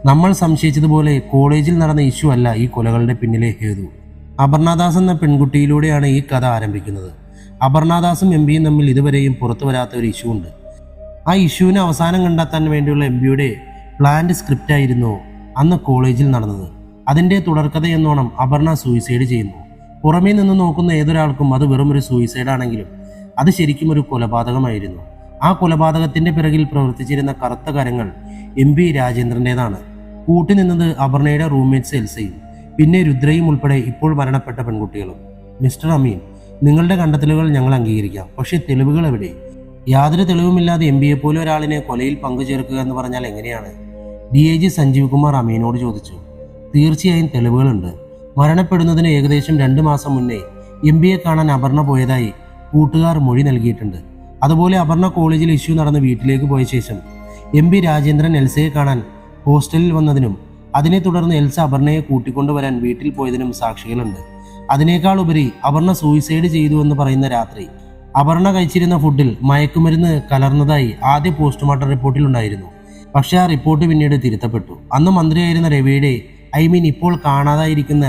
നമ്മൾ സംശയിച്ചതുപോലെ കോളേജിൽ നടന്ന ഇഷ്യൂ അല്ല ഈ കൊലകളുടെ പിന്നിലെ ഹേതു. അപർണദാസ് എന്ന പെൺകുട്ടിയിലൂടെയാണ് ഈ കഥ ആരംഭിക്കുന്നത്. അപർണദാസും MPയും തമ്മിൽ ഇതുവരെയും പുറത്തു വരാത്ത ഒരു ഇഷ്യൂ ഉണ്ട്. ആ ഇഷ്യൂവിന് അവസാനം കണ്ടെത്താൻ വേണ്ടിയുള്ള MPയുടെ പ്ലാന്റ് സ്ക്രിപ്റ്റ് ആയിരുന്നു അന്ന് കോളേജിൽ നടന്നത്. അതിൻ്റെ തുടർക്കഥ എന്നോണം അപർണ സൂയിസൈഡ് ചെയ്യുന്നു. പുറമേ നിന്ന് നോക്കുന്ന ഏതൊരാൾക്കും അത് വെറും ഒരു സൂയിസൈഡ് ആണെങ്കിലും അത് ശരിക്കും ഒരു കൊലപാതകമായിരുന്നു. ആ കൊലപാതകത്തിന്റെ പിറകിൽ പ്രവർത്തിച്ചിരുന്ന കറുത്ത കരങ്ങൾ MP രാജേന്ദ്രൻ്റെതാണ്. കൂട്ടുനിന്നത് അപർണയുടെ റൂംമേറ്റ്സ് എൽസയും പിന്നെ രുദ്രയും ഉൾപ്പെടെ ഇപ്പോൾ മരണപ്പെട്ട പെൺകുട്ടികളും. മിസ്റ്റർ അമീൻ, നിങ്ങളുടെ കണ്ടെത്തലുകൾ ഞങ്ങൾ അംഗീകരിക്കാം. പക്ഷേ തെളിവുകൾ എവിടെ? യാതൊരു തെളിവുമില്ലാതെ MBA പോലെ ഒരാളിനെ കൊലയിൽ പങ്കുചേർക്കുക എന്ന് പറഞ്ഞാൽ എങ്ങനെയാണ്? DIG സഞ്ജീവ് കുമാർ അമീനോട് ചോദിച്ചു. തീർച്ചയായും തെളിവുകളുണ്ട്. മരണപ്പെടുന്നതിന് ഏകദേശം 2 മാസം മുന്നേ MBA കാണാൻ അപർണ പോയതായി കൂട്ടുകാർ മൊഴി നൽകിയിട്ടുണ്ട്. അതുപോലെ അപർണ കോളേജിൽ ഇഷ്യൂ നടന്ന് വീട്ടിലേക്ക് പോയ ശേഷം MP രാജേന്ദ്രൻ എൽസയെ കാണാൻ ഹോസ്റ്റലിൽ വന്നതിനും അതിനെ തുടർന്ന് എൽസ അപർണയെ കൂട്ടിക്കൊണ്ടുവരാൻ വീട്ടിൽ പോയതിനും സാക്ഷികളുണ്ട്. അതിനേക്കാൾ ഉപരി അപർണ സൂയിസൈഡ് ചെയ്തു എന്ന് പറയുന്ന രാത്രി അപർണ കഴിച്ചിരുന്ന ഫുഡിൽ മയക്കുമരുന്ന് കലർന്നതായി ആദ്യ പോസ്റ്റ്മോർട്ടം റിപ്പോർട്ടിലുണ്ടായിരുന്നു. പക്ഷേ ആ റിപ്പോർട്ട് പിന്നീട് തിരുത്തപ്പെട്ടു. അന്ന് മന്ത്രിയായിരുന്ന രവിയുടെ ഇപ്പോൾ കാണാതായിരിക്കുന്ന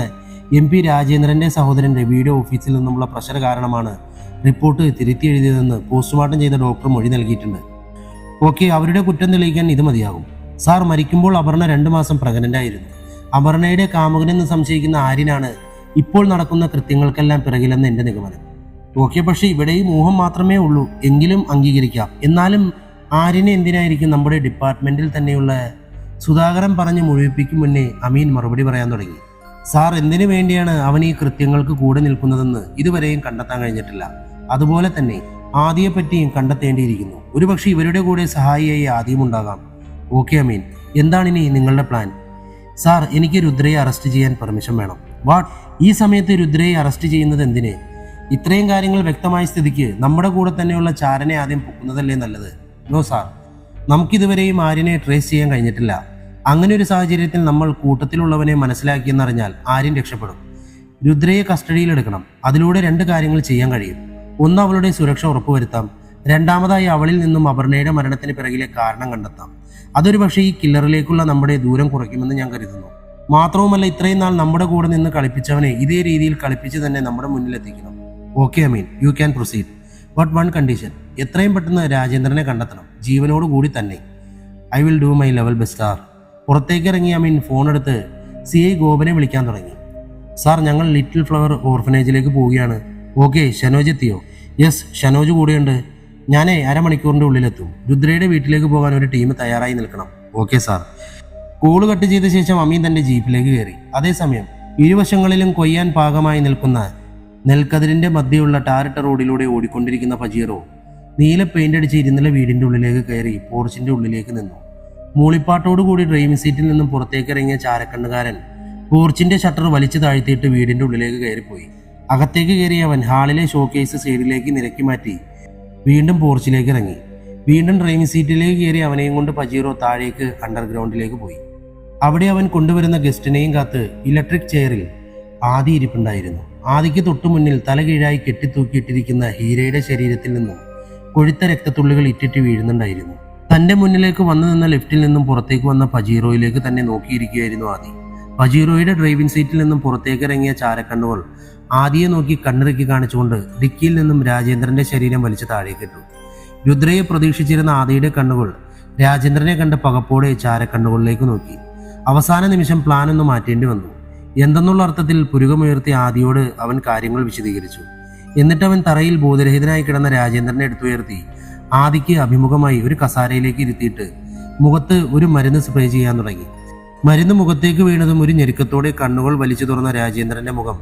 MP രാജേന്ദ്രന്റെ സഹോദരൻ രവിയുടെ ഓഫീസിൽ നിന്നുമുള്ള പ്രഷർ കാരണമാണ് റിപ്പോർട്ട് തിരുത്തി എഴുതിയതെന്ന് പോസ്റ്റ്മോർട്ടം ചെയ്ത ഡോക്ടർ മൊഴി നൽകിയിട്ടുണ്ട്. ഓക്കെ, അവരുടെ കുറ്റം തെളിയിക്കാൻ ഇത് മതിയാകും. സാർ, മരിക്കുമ്പോൾ അപർണ 2 മാസം പ്രഗ്നന്റ് ആയിരുന്നു. അപർണയുടെ കാമുകനെന്ന് സംശയിക്കുന്ന ആര്യനാണ് ഇപ്പോൾ നടക്കുന്ന കൃത്യങ്ങൾക്കെല്ലാം പിറകിലെന്ന് എൻ്റെ നിഗമനം. ഓക്കെ, പക്ഷെ ഇവിടെ ഈ മോഹം മാത്രമേ ഉള്ളൂ എങ്കിലും അംഗീകരിക്കാം. എന്നാലും ആര്യനെ എന്തിനായിരിക്കും നമ്മുടെ ഡിപ്പാർട്ട്മെന്റിൽ തന്നെയുള്ള സുധാകരൻ പറഞ്ഞ് മുഴുവിപ്പിക്കും മുന്നേ അമീൻ മറുപടി പറയാൻ തുടങ്ങി. സാർ, എന്തിനു വേണ്ടിയാണ് അവൻ ഈ കൃത്യങ്ങൾക്ക് കൂടെ നിൽക്കുന്നതെന്ന് ഇതുവരെയും കണ്ടെത്താൻ കഴിഞ്ഞിട്ടില്ല. അതുപോലെ തന്നെ ആദിയെപ്പറ്റിയും കണ്ടെത്തേണ്ടിയിരിക്കുന്നു. ഒരുപക്ഷെ ഇവരുടെ കൂടെ സഹായിയായി ആദ്യം ഉണ്ടാകാം. ഓക്കെ അമീൻ, എന്താണിനി നിങ്ങളുടെ പ്ലാൻ? സാർ, എനിക്ക് രുദ്രയെ അറസ്റ്റ് ചെയ്യാൻ പെർമിഷൻ വേണം. വാട്ട്? ഈ സമയത്ത് രുദ്രയെ അറസ്റ്റ് ചെയ്യുന്നത് എന്തിന്? ഇത്രയും കാര്യങ്ങൾ വ്യക്തമായ സ്ഥിതിക്ക് നമ്മുടെ കൂടെ തന്നെയുള്ള ചാരനെ ആദ്യം പൊക്കുന്നതല്ലേ നല്ലത്? നോ സാർ, നമുക്കിതുവരെയും ആര്യനെ ട്രേസ് ചെയ്യാൻ കഴിഞ്ഞിട്ടില്ല. അങ്ങനെ ഒരു സാഹചര്യത്തിൽ നമ്മൾ കൂട്ടത്തിലുള്ളവനെ മനസ്സിലാക്കിയെന്നറിഞ്ഞാൽ ആര്യൻ രക്ഷപ്പെടും. രുദ്രയെ കസ്റ്റഡിയിലെടുക്കണം. അതിലൂടെ 2 കാര്യങ്ങൾ ചെയ്യാൻ കഴിയും. ഒന്ന്, അവളുടെ സുരക്ഷ ഉറപ്പുവരുത്താം. രണ്ടാമതായി, അവളിൽ നിന്നും അപർണയുടെ മരണത്തിന് പിറകിലെ കാരണം കണ്ടെത്താം. അതൊരു പക്ഷേ ഈ കില്ലറിലേക്കുള്ള നമ്മുടെ ദൂരം കുറയ്ക്കുമെന്ന് ഞാൻ കരുതുന്നു. മാത്രവുമല്ല, ഇത്രയും നാൾ നമ്മുടെ കൂടെ നിന്ന് കളിപ്പിച്ചവനെ ഇതേ രീതിയിൽ കളിപ്പിച്ച് തന്നെ നമ്മുടെ മുന്നിലെത്തിക്കണം. Okay Ameen, you can proceed. But one condition. എത്രയും പെട്ടെന്ന് രാജേന്ദ്രനെ കണ്ടെത്തണം, ജീവനോട് കൂടി തന്നെ. I will do my level best sir. പുറത്തേക്ക് ഇറങ്ങി അമീൻ ഫോണെടുത്ത് CI ഗോപനെ വിളിക്കാൻ തുടങ്ങി. സാർ, ഞങ്ങൾ ലിറ്റിൽ ഫ്ലവർ ഓർഫനേജിലേക്ക് പോവുകയാണ്. ഓക്കെ, ഷനോജ് എത്തിയോ? യെസ്, ഷനോജ് കൂടെയുണ്ട്. ഞാനേ അരമണിക്കൂറിൻ്റെ ഉള്ളിലെത്തും. രുദ്രയുടെ വീട്ടിലേക്ക് പോകാൻ ഒരു ടീം തയ്യാറായി നിൽക്കണം. Okay sir. കോള് കട്ട് ചെയ്ത ശേഷം അമീൻ തൻ്റെ ജീപ്പിലേക്ക് കയറി. അതേസമയം ഇരുവശങ്ങളിലും കൊയ്യാൻ പാകമായി നിൽക്കുന്ന നെൽക്കതിരിൻ്റെ മധ്യയുള്ള ടാറിട്ട റോഡിലൂടെ ഓടിക്കൊണ്ടിരിക്കുന്ന പജീറോ നീല പെയിന്റ് അടിച്ച് ഇരുന്നിലെ വീടിൻ്റെ ഉള്ളിലേക്ക് കയറി പോർച്ചിൻ്റെ ഉള്ളിലേക്ക് നിന്നു. മൂളിപ്പാട്ടോടുകൂടി ഡ്രൈവിംഗ് സീറ്റിൽ നിന്നും പുറത്തേക്ക് ഇറങ്ങിയ ചാരക്കണ്ണുകാരൻ പോർച്ചിൻ്റെ ഷട്ടർ വലിച്ചു താഴ്ത്തിയിട്ട് വീടിൻ്റെ ഉള്ളിലേക്ക് കയറിപ്പോയി. അകത്തേക്ക് കയറിയ അവൻ ഹാളിലെ ഷോക്കേസ് സൈഡിലേക്ക് നിരക്കി മാറ്റി വീണ്ടും പോർച്ചിലേക്ക് ഇറങ്ങി. വീണ്ടും ഡ്രൈവിംഗ് സീറ്റിലേക്ക് കയറി അവനെയും കൊണ്ട് പജീറോ താഴേക്ക് അണ്ടർഗ്രൗണ്ടിലേക്ക് പോയി. അവിടെ അവൻ കൊണ്ടുവരുന്ന ഗസ്റ്റിനെയും കാത്ത് ഇലക്ട്രിക് ചെയറിൽ ആദി ഇരിപ്പുണ്ടായിരുന്നു. ആദിക്ക് തൊട്ടു മുന്നിൽ തല കീഴായി കെട്ടിത്തൂക്കിയിട്ടിരിക്കുന്ന ഹീരയുടെ ശരീരത്തിൽ നിന്നും കൊഴുത്ത രക്തത്തുള്ളികൾ ഇറ്റിറ്റ് വീഴുന്നുണ്ടായിരുന്നു. തന്റെ മുന്നിലേക്ക് വന്നു നിന്ന ലിഫ്റ്റിൽ നിന്നും പുറത്തേക്ക് വന്ന പജീറോയിലേക്ക് തന്നെ നോക്കിയിരിക്കുകയായിരുന്നു ആദി. പജീറോയുടെ ഡ്രൈവിംഗ് സീറ്റിൽ നിന്നും പുറത്തേക്ക് ഇറങ്ങിയ ചാരക്കണ്ണുകൾ ആദിയെ നോക്കി കണ്ണിറുക്കി കാണിച്ചുകൊണ്ട് ഡിക്കിയിൽ നിന്നും രാജേന്ദ്രന്റെ ശരീരം വലിച്ചു താഴേക്കിട്ടു. രുദ്രയെ പ്രതീക്ഷിച്ചിരുന്ന ആദിയുടെ കണ്ണുകൾ രാജേന്ദ്രനെ കണ്ട് പകപ്പോടെ ചാരക്കണ്ണുകളിലേക്ക് നോക്കി. അവസാന നിമിഷം പ്ലാൻ ഒന്ന് മാറ്റേണ്ടി വന്നു. എന്തെന്നുള്ള അർത്ഥത്തിൽ പുരുകമുയർത്തി ആദിയോട് അവൻ കാര്യങ്ങൾ വിശദീകരിച്ചു. എന്നിട്ട് അവൻ തറയിൽ ബോധരഹിതനായി കിടന്ന രാജേന്ദ്രനെ എടുത്തുയർത്തി ആദിക്ക് അഭിമുഖമായി ഒരു കസാരയിലേക്ക് ഇരുത്തിയിട്ട് മുഖത്ത് ഒരു മരുന്ന് സ്പ്രേ ചെയ്യാൻ തുടങ്ങി. മരുന്ന് മുഖത്തേക്ക് വീണതും ഒരു ഞെരുക്കത്തോടെ കണ്ണുകൾ വലിച്ചു തുറന്ന രാജേന്ദ്രന്റെ മുഖം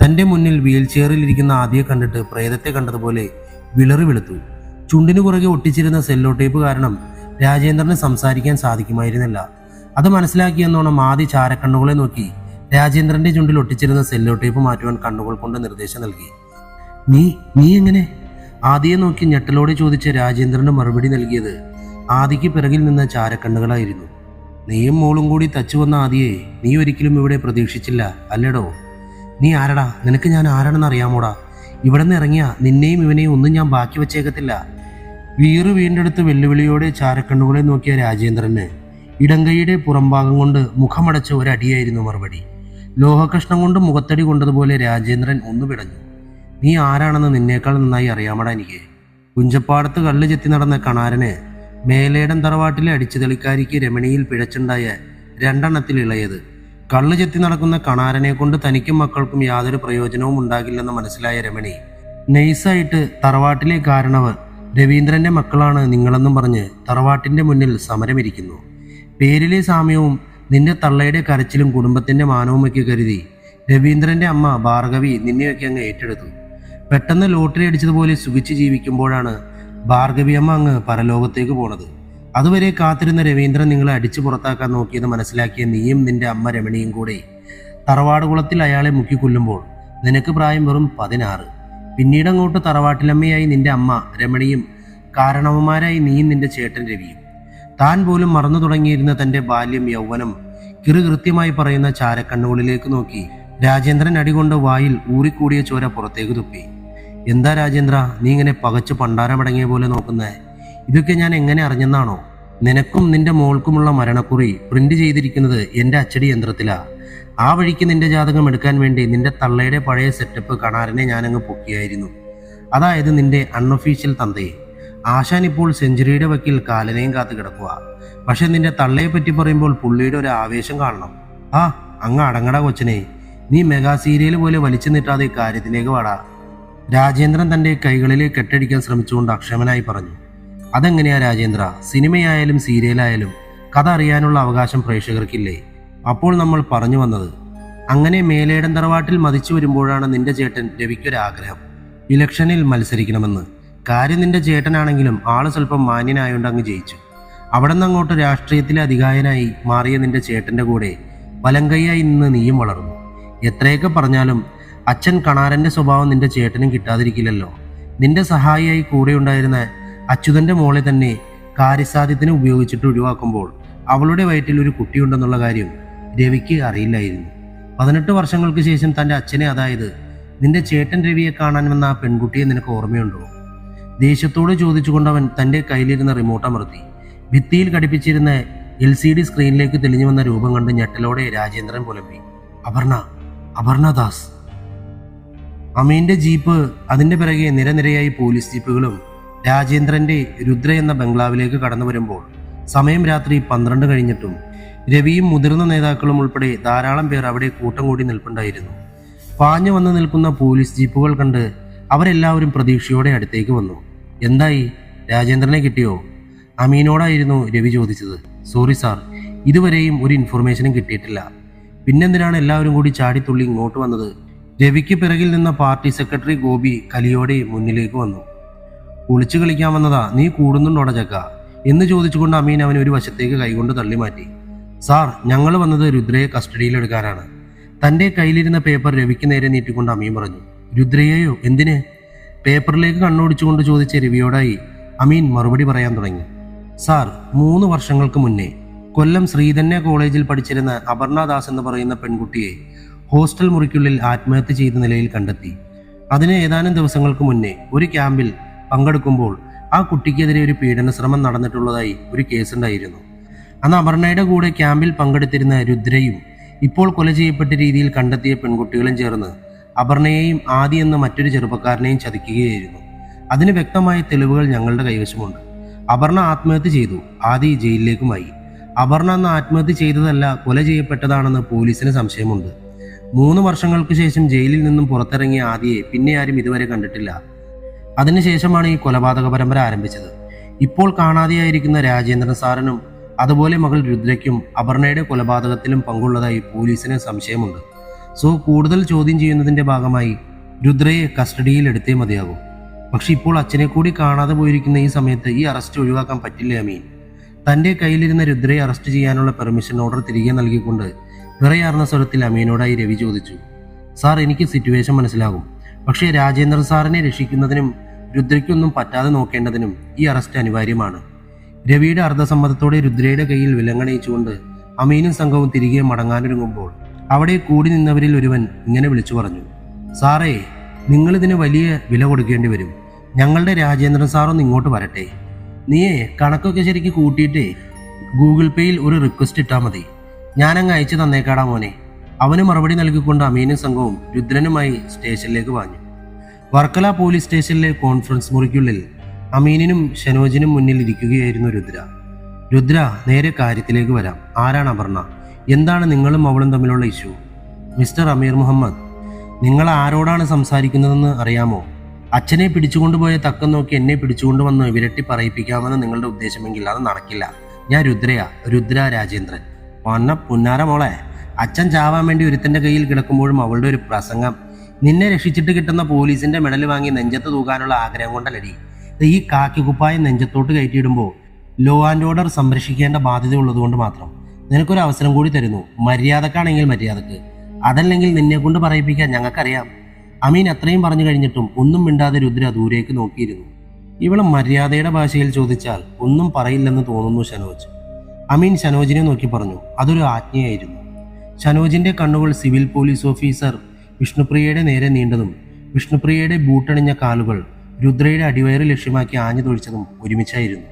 തന്റെ മുന്നിൽ വീൽ ചെയറിൽ ഇരിക്കുന്ന ആദിയെ കണ്ടിട്ട് പ്രേതത്തെ കണ്ടതുപോലെ വിളറി വെളുത്തു. ചുണ്ടിനു പുറകെ ഒട്ടിച്ചിരുന്ന സെല്ലോ ടേപ്പ് കാരണം രാജേന്ദ്രന് സംസാരിക്കാൻ സാധിക്കുമായിരുന്നില്ല. അത് മനസ്സിലാക്കിയെന്നോണം ആദി ചാരക്കണ്ണുകളെ നോക്കി രാജേന്ദ്രന്റെ ചുണ്ടിൽ ഒട്ടിച്ചിരുന്ന സെല്ലോ ടേപ്പ് മാറ്റുവാൻ കണ്ണുകൾ കൊണ്ട് നിർദ്ദേശം നൽകി. നീ എങ്ങനെ? ആദിയെ നോക്കി ഞെട്ടലോടെ ചോദിച്ച രാജേന്ദ്രന് മറുപടി നൽകിയത് ആദിക്ക് പിറകിൽ നിന്ന ചാരക്കണ്ണുകളായിരുന്നു. നീയും മോളും കൂടി തച്ചു വന്ന ആദിയെ നീ ഒരിക്കലും ഇവിടെ പ്രതീക്ഷിച്ചില്ല അല്ലേടോ? നീ ആരടാ? നിനക്ക് ഞാൻ ആരാണെന്ന് അറിയാമോടാ? ഇവിടെ നിന്ന് ഇറങ്ങിയ നിന്നെയും ഇവനെയും ഒന്നും ഞാൻ ബാക്കി വെച്ചേക്കത്തില്ല. വീണ്ടെടുത്ത് വെല്ലുവിളിയോടെ ചാരക്കണ്ണുകളെ നോക്കിയ രാജേന്ദ്രന് ഇടങ്കൈയുടെ പുറംഭാഗം കൊണ്ട് മുഖമടച്ച ഒരടിയായിരുന്നു മറുപടി. ലോഹകഷ്ണം കൊണ്ട് മുഖത്തടി കൊണ്ടതുപോലെ രാജേന്ദ്രൻ ഒന്നു പിടഞ്ഞു. നീ ആരാണെന്ന് നിന്നേക്കാൾ നന്നായി അറിയാമടാ എനിക്ക്. കുഞ്ചപ്പാടത്ത് കള്ള് ചെത്തി നടന്ന കണാരന് മേലേടൻ തറവാട്ടിലെ അടിച്ചുതെളിക്കാരിക്ക് രമണിയിൽ പിഴച്ചുണ്ടായ 2 എണ്ണത്തിൽ ഇളയത്. കള്ള് ചെത്തി നടക്കുന്ന കണാരനെ കൊണ്ട് തനിക്കും മക്കൾക്കും യാതൊരു പ്രയോജനവും ഉണ്ടാകില്ലെന്ന് മനസ്സിലായ രമണി നൈസായിട്ട് തറവാട്ടിലെ കാരണവർ രവീന്ദ്രന്റെ മക്കളാണ് നിങ്ങളെന്നും പറഞ്ഞ് തറവാട്ടിന്റെ മുന്നിൽ സമരമിരിക്കുന്നു. പേരിലെ സാമ്യവും നിന്റെ തള്ളയുടെ കരച്ചിലും കുടുംബത്തിന്റെ മാനവുമൊക്കെ കരുതി രവീന്ദ്രന്റെ അമ്മ ഭാർഗവി നിന്നെയൊക്കെ അങ്ങ് ഏറ്റെടുത്തു. പെട്ടെന്ന് ലോട്ടറി അടിച്ചതുപോലെ സുഖിച്ച് ജീവിക്കുമ്പോഴാണ് ഭാർഗവിയമ്മ അങ്ങ് പരലോകത്തേക്ക് പോണത്. അതുവരെ കാത്തിരുന്ന രവീന്ദ്രൻ നിങ്ങളെ അടിച്ചു പുറത്താക്കാൻ നോക്കിയത് മനസ്സിലാക്കിയ നീയും നിന്റെ അമ്മ രമണിയും കൂടെ തറവാടുകുളത്തിൽ അയാളെ മുക്കിക്കൊല്ലുമ്പോൾ നിനക്ക് പ്രായം വെറും 16. പിന്നീടങ്ങോട്ട് തറവാട്ടിലമ്മയായി നിന്റെ അമ്മ രമണിയും കാരണവന്മാരായി നീയും നിന്റെ ചേട്ടൻ രവിയും. താൻ പോലും മറന്നു തുടങ്ങിയിരുന്ന തന്റെ ബാല്യം യൗവനം കൃത്യമായി പറയുന്ന ചാരക്കണ്ണുകളിലേക്ക് നോക്കി രാജേന്ദ്രൻ അടികൊണ്ട് വായിൽ ഊറിക്കൂടിയ ചോര പുറത്തേക്ക് തുപ്പി. എന്താ രാജേന്ദ്ര, നീ ഇങ്ങനെ പകച്ചു പണ്ടാരമടങ്ങിയ പോലെ നോക്കുന്നേ? ഇതൊക്കെ ഞാൻ എങ്ങനെ അറിഞ്ഞെന്നാണോ? നിനക്കും നിന്റെ മോൾക്കുമുള്ള മരണക്കുറി പ്രിന്റ് ചെയ്തിരിക്കുന്നത് എൻ്റെ അച്ചടി യന്ത്രത്തിലാ. ആ വഴിക്ക് നിന്റെ ജാതകം എടുക്കാൻ വേണ്ടി നിന്റെ തള്ളയുടെ പഴയ സെറ്റപ്പ് കണാരനെ ഞാനങ്ങ് പൊക്കിയായിരുന്നു. അതായത് നിന്റെ അൺഒഫീഷ്യൽ തന്തയെ. ആശാൻ ഇപ്പോൾ സെഞ്ചുറിയുടെ വക്കിൽ കാലനെയും കാത്തു കിടക്കുക. പക്ഷെ നിന്റെ തള്ളയെ പറ്റി പറയുമ്പോൾ പുള്ളിയുടെ ഒരു ആവേശം കാണണം. ആ അങ്ങ് അടങ്ങട കൊച്ചനെ, നീ മെഗാ സീരിയൽ പോലെ വലിച്ചു നീട്ടാതെ കാര്യത്തിലേക്ക് വാടാ. രാജേന്ദ്രൻ തന്റെ കൈകളിലേക്ക് കെട്ടടിക്കാൻ ശ്രമിച്ചുകൊണ്ട് അക്ഷമനായി പറഞ്ഞു. അതെങ്ങനെയാ രാജേന്ദ്ര? സിനിമയായാലും സീരിയലായാലും കഥ അറിയാനുള്ള അവകാശം പ്രേക്ഷകർക്കില്ലേ? അപ്പോൾ നമ്മൾ പറഞ്ഞു വന്നത്, അങ്ങനെ മേലേടൻ തറവാട്ടിൽ മതിച്ചു വരുമ്പോഴാണ് നിന്റെ ചേട്ടൻ രവിക്കൊരാഗ്രഹം ഇലക്ഷനിൽ മത്സരിക്കണമെന്ന്. കാര്യം നിന്റെ ചേട്ടനാണെങ്കിലും ആള് സ്വല്പം മാന്യനായോണ്ട് അങ്ങ് ജയിച്ചു. അവിടെ നിന്ന് അങ്ങോട്ട് രാഷ്ട്രീയത്തിലെ അധികായനായി മാറിയ നിന്റെ ചേട്ടന്റെ കൂടെ വലങ്കയ്യായി നിന്ന് നീയും വളർന്നു. എത്രയൊക്കെ പറഞ്ഞാലും അച്ഛൻ കണാരന്റെ സ്വഭാവം നിന്റെ ചേട്ടനും കിട്ടാതിരിക്കില്ലല്ലോ. നിന്റെ സഹായിയായി കൂടെ ഉണ്ടായിരുന്ന അച്യുതന്റെ മോളെ തന്നെ കാര്യസാധ്യത്തിന് ഉപയോഗിച്ചിട്ട് ഒഴിവാക്കുമ്പോൾ അവളുടെ വയറ്റിൽ ഒരു കുട്ടിയുണ്ടെന്നുള്ള കാര്യം രവിക്ക് അറിയില്ലായിരുന്നു. 18 വർഷങ്ങൾക്ക് ശേഷം തൻ്റെ അച്ഛനെ, അതായത് നിന്റെ ചേട്ടൻ രവിയെ കാണാൻ വന്ന ആ പെൺകുട്ടിയെ നിനക്ക് ഓർമ്മയുണ്ടോ? ദേഷ്യത്തോട് ചോദിച്ചുകൊണ്ടവൻ തൻ്റെ കയ്യിലിരുന്ന റിമോട്ട് അമർത്തി. ഭിത്തിയിൽ ഘടിപ്പിച്ചിരുന്ന LCD സ്ക്രീനിലേക്ക് തെളിഞ്ഞു വന്ന രൂപം കണ്ട് ഞെട്ടലോടെ രാജേന്ദ്രൻ പുലമ്പി. അപർണ ദാസ്. അമീന്റെ ജീപ്പ്, അതിന്റെ പിറകെ നിരനിരയായി പോലീസ് ജീപ്പുകളും രാജേന്ദ്രന്റെ രുദ്ര എന്ന ബംഗ്ലാവിലേക്ക് കടന്നു വരുമ്പോൾ സമയം രാത്രി 12 കഴിഞ്ഞിട്ടും രവിയും മുതിർന്ന നേതാക്കളും ഉൾപ്പെടെ ധാരാളം പേർ അവിടെ കൂട്ടം കൂടി നിൽപ്പുണ്ടായിരുന്നു. പാഞ്ഞു വന്നു നിൽക്കുന്ന പോലീസ് ജീപ്പുകൾ കണ്ട് അവരെല്ലാവരും പ്രതീക്ഷയോടെ അടുത്തേക്ക് വന്നു. എന്തായി, രാജേന്ദ്രനെ കിട്ടിയോ? അമീനോടായിരുന്നു രവി ചോദിച്ചത്. സോറി സാർ, ഇതുവരെയും ഒരു ഇൻഫർമേഷനും കിട്ടിയിട്ടില്ല. പിന്നെന്തിനാണ് എല്ലാവരും കൂടി ചാടിത്തുള്ളി ഇങ്ങോട്ട് വന്നത്? രവിക്ക് പിറകിൽ നിന്ന പാർട്ടി സെക്രട്ടറി ഗോപി കലിയോടെ മുന്നിലേക്ക് വന്നു. ഒളിച്ചു കളിക്കാൻ വന്നതാ, നീ കൂടുന്നുണ്ടോട ചക്ക എന്ന് ചോദിച്ചുകൊണ്ട് അമീൻ അവൻ ഒരു വശത്തേക്ക് കൈകൊണ്ട് തള്ളി മാറ്റി. സാർ, ഞങ്ങൾ വന്നത് രുദ്രയെ കസ്റ്റഡിയിലെടുക്കാനാണ്. തൻ്റെ കയ്യിലിരുന്ന പേപ്പർ രവിക്ക് നേരെ നീട്ടിക്കൊണ്ട് അമീൻ പറഞ്ഞു. രുദ്രയെയോ? എന്തിന്? പേപ്പറിലേക്ക് കണ്ണോടിച്ചുകൊണ്ട് ചോദിച്ച രവിയോടായി അമീൻ മറുപടി പറയാൻ തുടങ്ങി. സാർ, 3 വർഷങ്ങൾക്ക് മുന്നേ കൊല്ലം ശ്രീധന്യ കോളേജിൽ പഠിച്ചിരുന്ന അപർണ ദാസ് എന്ന് പറയുന്ന പെൺകുട്ടിയെ ഹോസ്റ്റൽ മുറിക്കുള്ളിൽ ആത്മഹത്യ ചെയ്ത നിലയിൽ കണ്ടെത്തി. അതിന് ഏതാനും ദിവസങ്ങൾക്ക് മുന്നേ ഒരു ക്യാമ്പിൽ പങ്കെടുക്കുമ്പോൾ ആ കുട്ടിക്കെതിരെ ഒരു പീഡന ശ്രമം നടന്നിട്ടുള്ളതായി ഒരു കേസുണ്ടായിരുന്നു. അന്ന് അപർണയുടെ കൂടെ ക്യാമ്പിൽ പങ്കെടുത്തിരുന്ന രുദ്രയും ഇപ്പോൾ കൊല ചെയ്യപ്പെട്ട രീതിയിൽ കണ്ടെത്തിയ പെൺകുട്ടികളും ചേർന്ന് അപർണയെയും ആദി എന്ന മറ്റൊരു ചെറുപ്പക്കാരനെയും ചതിക്കുകയായിരുന്നു. അതിന് വ്യക്തമായ തെളിവുകൾ ഞങ്ങളുടെ കൈവശമുണ്ട്. അപർണ ആത്മഹത്യ ചെയ്തു, ആദി ജയിലിലേക്കുമായി. അപർണ അന്ന് ആത്മഹത്യ ചെയ്തതല്ല, കൊല ചെയ്യപ്പെട്ടതാണെന്ന് പോലീസിന് സംശയമുണ്ട്. 3 വർഷങ്ങൾക്ക് ശേഷം ജയിലിൽ നിന്നും പുറത്തിറങ്ങിയ ആദിയെ പിന്നെ ആരും ഇതുവരെ കണ്ടിട്ടില്ല. അതിനുശേഷമാണ് ഈ കൊലപാതക പരമ്പര ആരംഭിച്ചത്. ഇപ്പോൾ കാണാതെയായിരിക്കുന്ന രാജേന്ദ്രൻ സാറിനും അതുപോലെ മകൾ രുദ്രയ്ക്കും അപർണയുടെ കൊലപാതകത്തിലും പങ്കുള്ളതായി പോലീസിന് സംശയമുണ്ട്. സോ കൂടുതൽ ചോദ്യം ചെയ്യുന്നതിന്റെ ഭാഗമായി രുദ്രയെ കസ്റ്റഡിയിൽ എടുത്തേ മതിയാകും. പക്ഷെ ഇപ്പോൾ അച്ഛനെ കൂടി കാണാതെ പോയിരിക്കുന്ന ഈ സമയത്ത് ഈ അറസ്റ്റ് ഒഴിവാക്കാൻ പറ്റില്ല അമീൻ. തൻ്റെ കയ്യിലിരുന്ന രുദ്രയെ അറസ്റ്റ് ചെയ്യാനുള്ള പെർമിഷൻ ഓർഡർ തിരികെ നൽകിക്കൊണ്ട് വിറയാർന്ന സ്വരത്തിൽ അമീനോടായി രവി ചോദിച്ചു. സാർ, എനിക്ക് സിറ്റുവേഷൻ മനസ്സിലാകും. പക്ഷേ രാജേന്ദ്രൻ സാറിനെ രക്ഷിക്കുന്നതിനും രുദ്രയ്ക്കൊന്നും പറ്റാതെ നോക്കേണ്ടതിനും ഈ അറസ്റ്റ് അനിവാര്യമാണ്. രവിയുടെ അർദ്ധസമ്മതത്തോടെ രുദ്രയുടെ കയ്യിൽ വിലങ്ങണയിച്ചുകൊണ്ട് അമീനും സംഘവും തിരികെ മടങ്ങാനൊരുങ്ങുമ്പോൾ അവിടെ കൂടി നിന്നവരിൽ ഒരുവൻ ഇങ്ങനെ വിളിച്ചു പറഞ്ഞു. സാറേ, നിങ്ങളിതിന് വലിയ വില കൊടുക്കേണ്ടി വരും. ഞങ്ങളുടെ രാജേന്ദ്രൻ സാറൊന്ന് ഇങ്ങോട്ട് വരട്ടെ. നീയേ കണക്കൊക്കെ ശരിക്ക് കൂട്ടിയിട്ടേ ഗൂഗിൾ പേയിൽ ഒരു റിക്വസ്റ്റ് ഇട്ടാൽ മതി. ഞാനങ്ങ് അയച്ചു തന്നേക്കാടാ മോനെ. അവന് മറുപടി നൽകിക്കൊണ്ട് അമീനും സംഘവും രുദ്രനുമായി സ്റ്റേഷനിലേക്ക് പാഞ്ഞു. വർക്കല പോലീസ് സ്റ്റേഷനിലെ കോൺഫറൻസ് മുറിക്കുള്ളിൽ അമീനിനും ഷനോജിനും മുന്നിൽ ഇരിക്കുകയായിരുന്നു രുദ്ര. രുദ്ര, നേരെ കാര്യത്തിലേക്ക് വരാം. ആരാണ് അപർണ? എന്താണ് നിങ്ങളും അവളും തമ്മിലുള്ള ഇഷ്യൂ? മിസ്റ്റർ അമീർ മുഹമ്മദ്, നിങ്ങൾ ആരോടാണ് സംസാരിക്കുന്നതെന്ന് അറിയാമോ? അച്ഛനെ പിടിച്ചുകൊണ്ടുപോയ തക്കം നോക്കി എന്നെ പിടിച്ചുകൊണ്ടുവന്ന് വിരട്ടി പറയിപ്പിക്കാമെന്ന് നിങ്ങളുടെ ഉദ്ദേശമെങ്കിൽ അത് നടക്കില്ല. ഞാൻ രുദ്ര രാജേന്ദ്രൻ. പുന്നാര മോളെ, അച്ഛൻ ചാവാൻ വേണ്ടി ഒരുത്തൻ്റെ കയ്യിൽ കിടക്കുമ്പോഴും അവളുടെ ഒരു പ്രസംഗം. നിന്നെ രക്ഷിച്ചിട്ട് കിട്ടുന്ന പോലീസിന്റെ മെഡൽ വാങ്ങി നെഞ്ചത്ത് തൂക്കാനുള്ള ആഗ്രഹം കൊണ്ടല്ലടി ഈ കാക്കിക്കുപ്പായം നെഞ്ചത്തോട്ട് കയറ്റിയിടുമ്പോൾ ലോ ആൻഡ് ഓർഡർ സംരക്ഷിക്കേണ്ട ബാധ്യത ഉള്ളതുകൊണ്ട് മാത്രം നിനക്കൊരു അവസരം കൂടി തരുന്നു. മര്യാദക്കാണെങ്കിൽ മര്യാദക്ക്, അതല്ലെങ്കിൽ നിന്നെ കൊണ്ട് പറയിപ്പിക്കാൻ ഞങ്ങൾക്കറിയാം. അമീൻ അത്രയും പറഞ്ഞു കഴിഞ്ഞിട്ടും ഒന്നും മിണ്ടാതെ രുദ്ര ദൂരേക്ക് നോക്കിയിരുന്നു. ഇവള് മര്യാദയുടെ ഭാഷയിൽ ചോദിച്ചാൽ ഒന്നും പറയില്ലെന്ന് തോന്നുന്നു ഷനോജ്. അമീൻ ഷനോജിനെ നോക്കി പറഞ്ഞു. അതൊരു ആജ്ഞയായിരുന്നു. ഷനോജിന്റെ കണ്ണുകൾ സിവിൽ പോലീസ് ഓഫീസർ വിഷ്ണുപ്രിയയുടെ നേരെ നീണ്ടതും വിഷ്ണുപ്രിയയുടെ ബൂട്ടണിഞ്ഞ കാലുകൾ രുദ്രയുടെ അടിവയറ് ലക്ഷ്യമാക്കി ആഞ്ഞു തൊഴിച്ചതും ഒരുമിച്ചായിരുന്നു.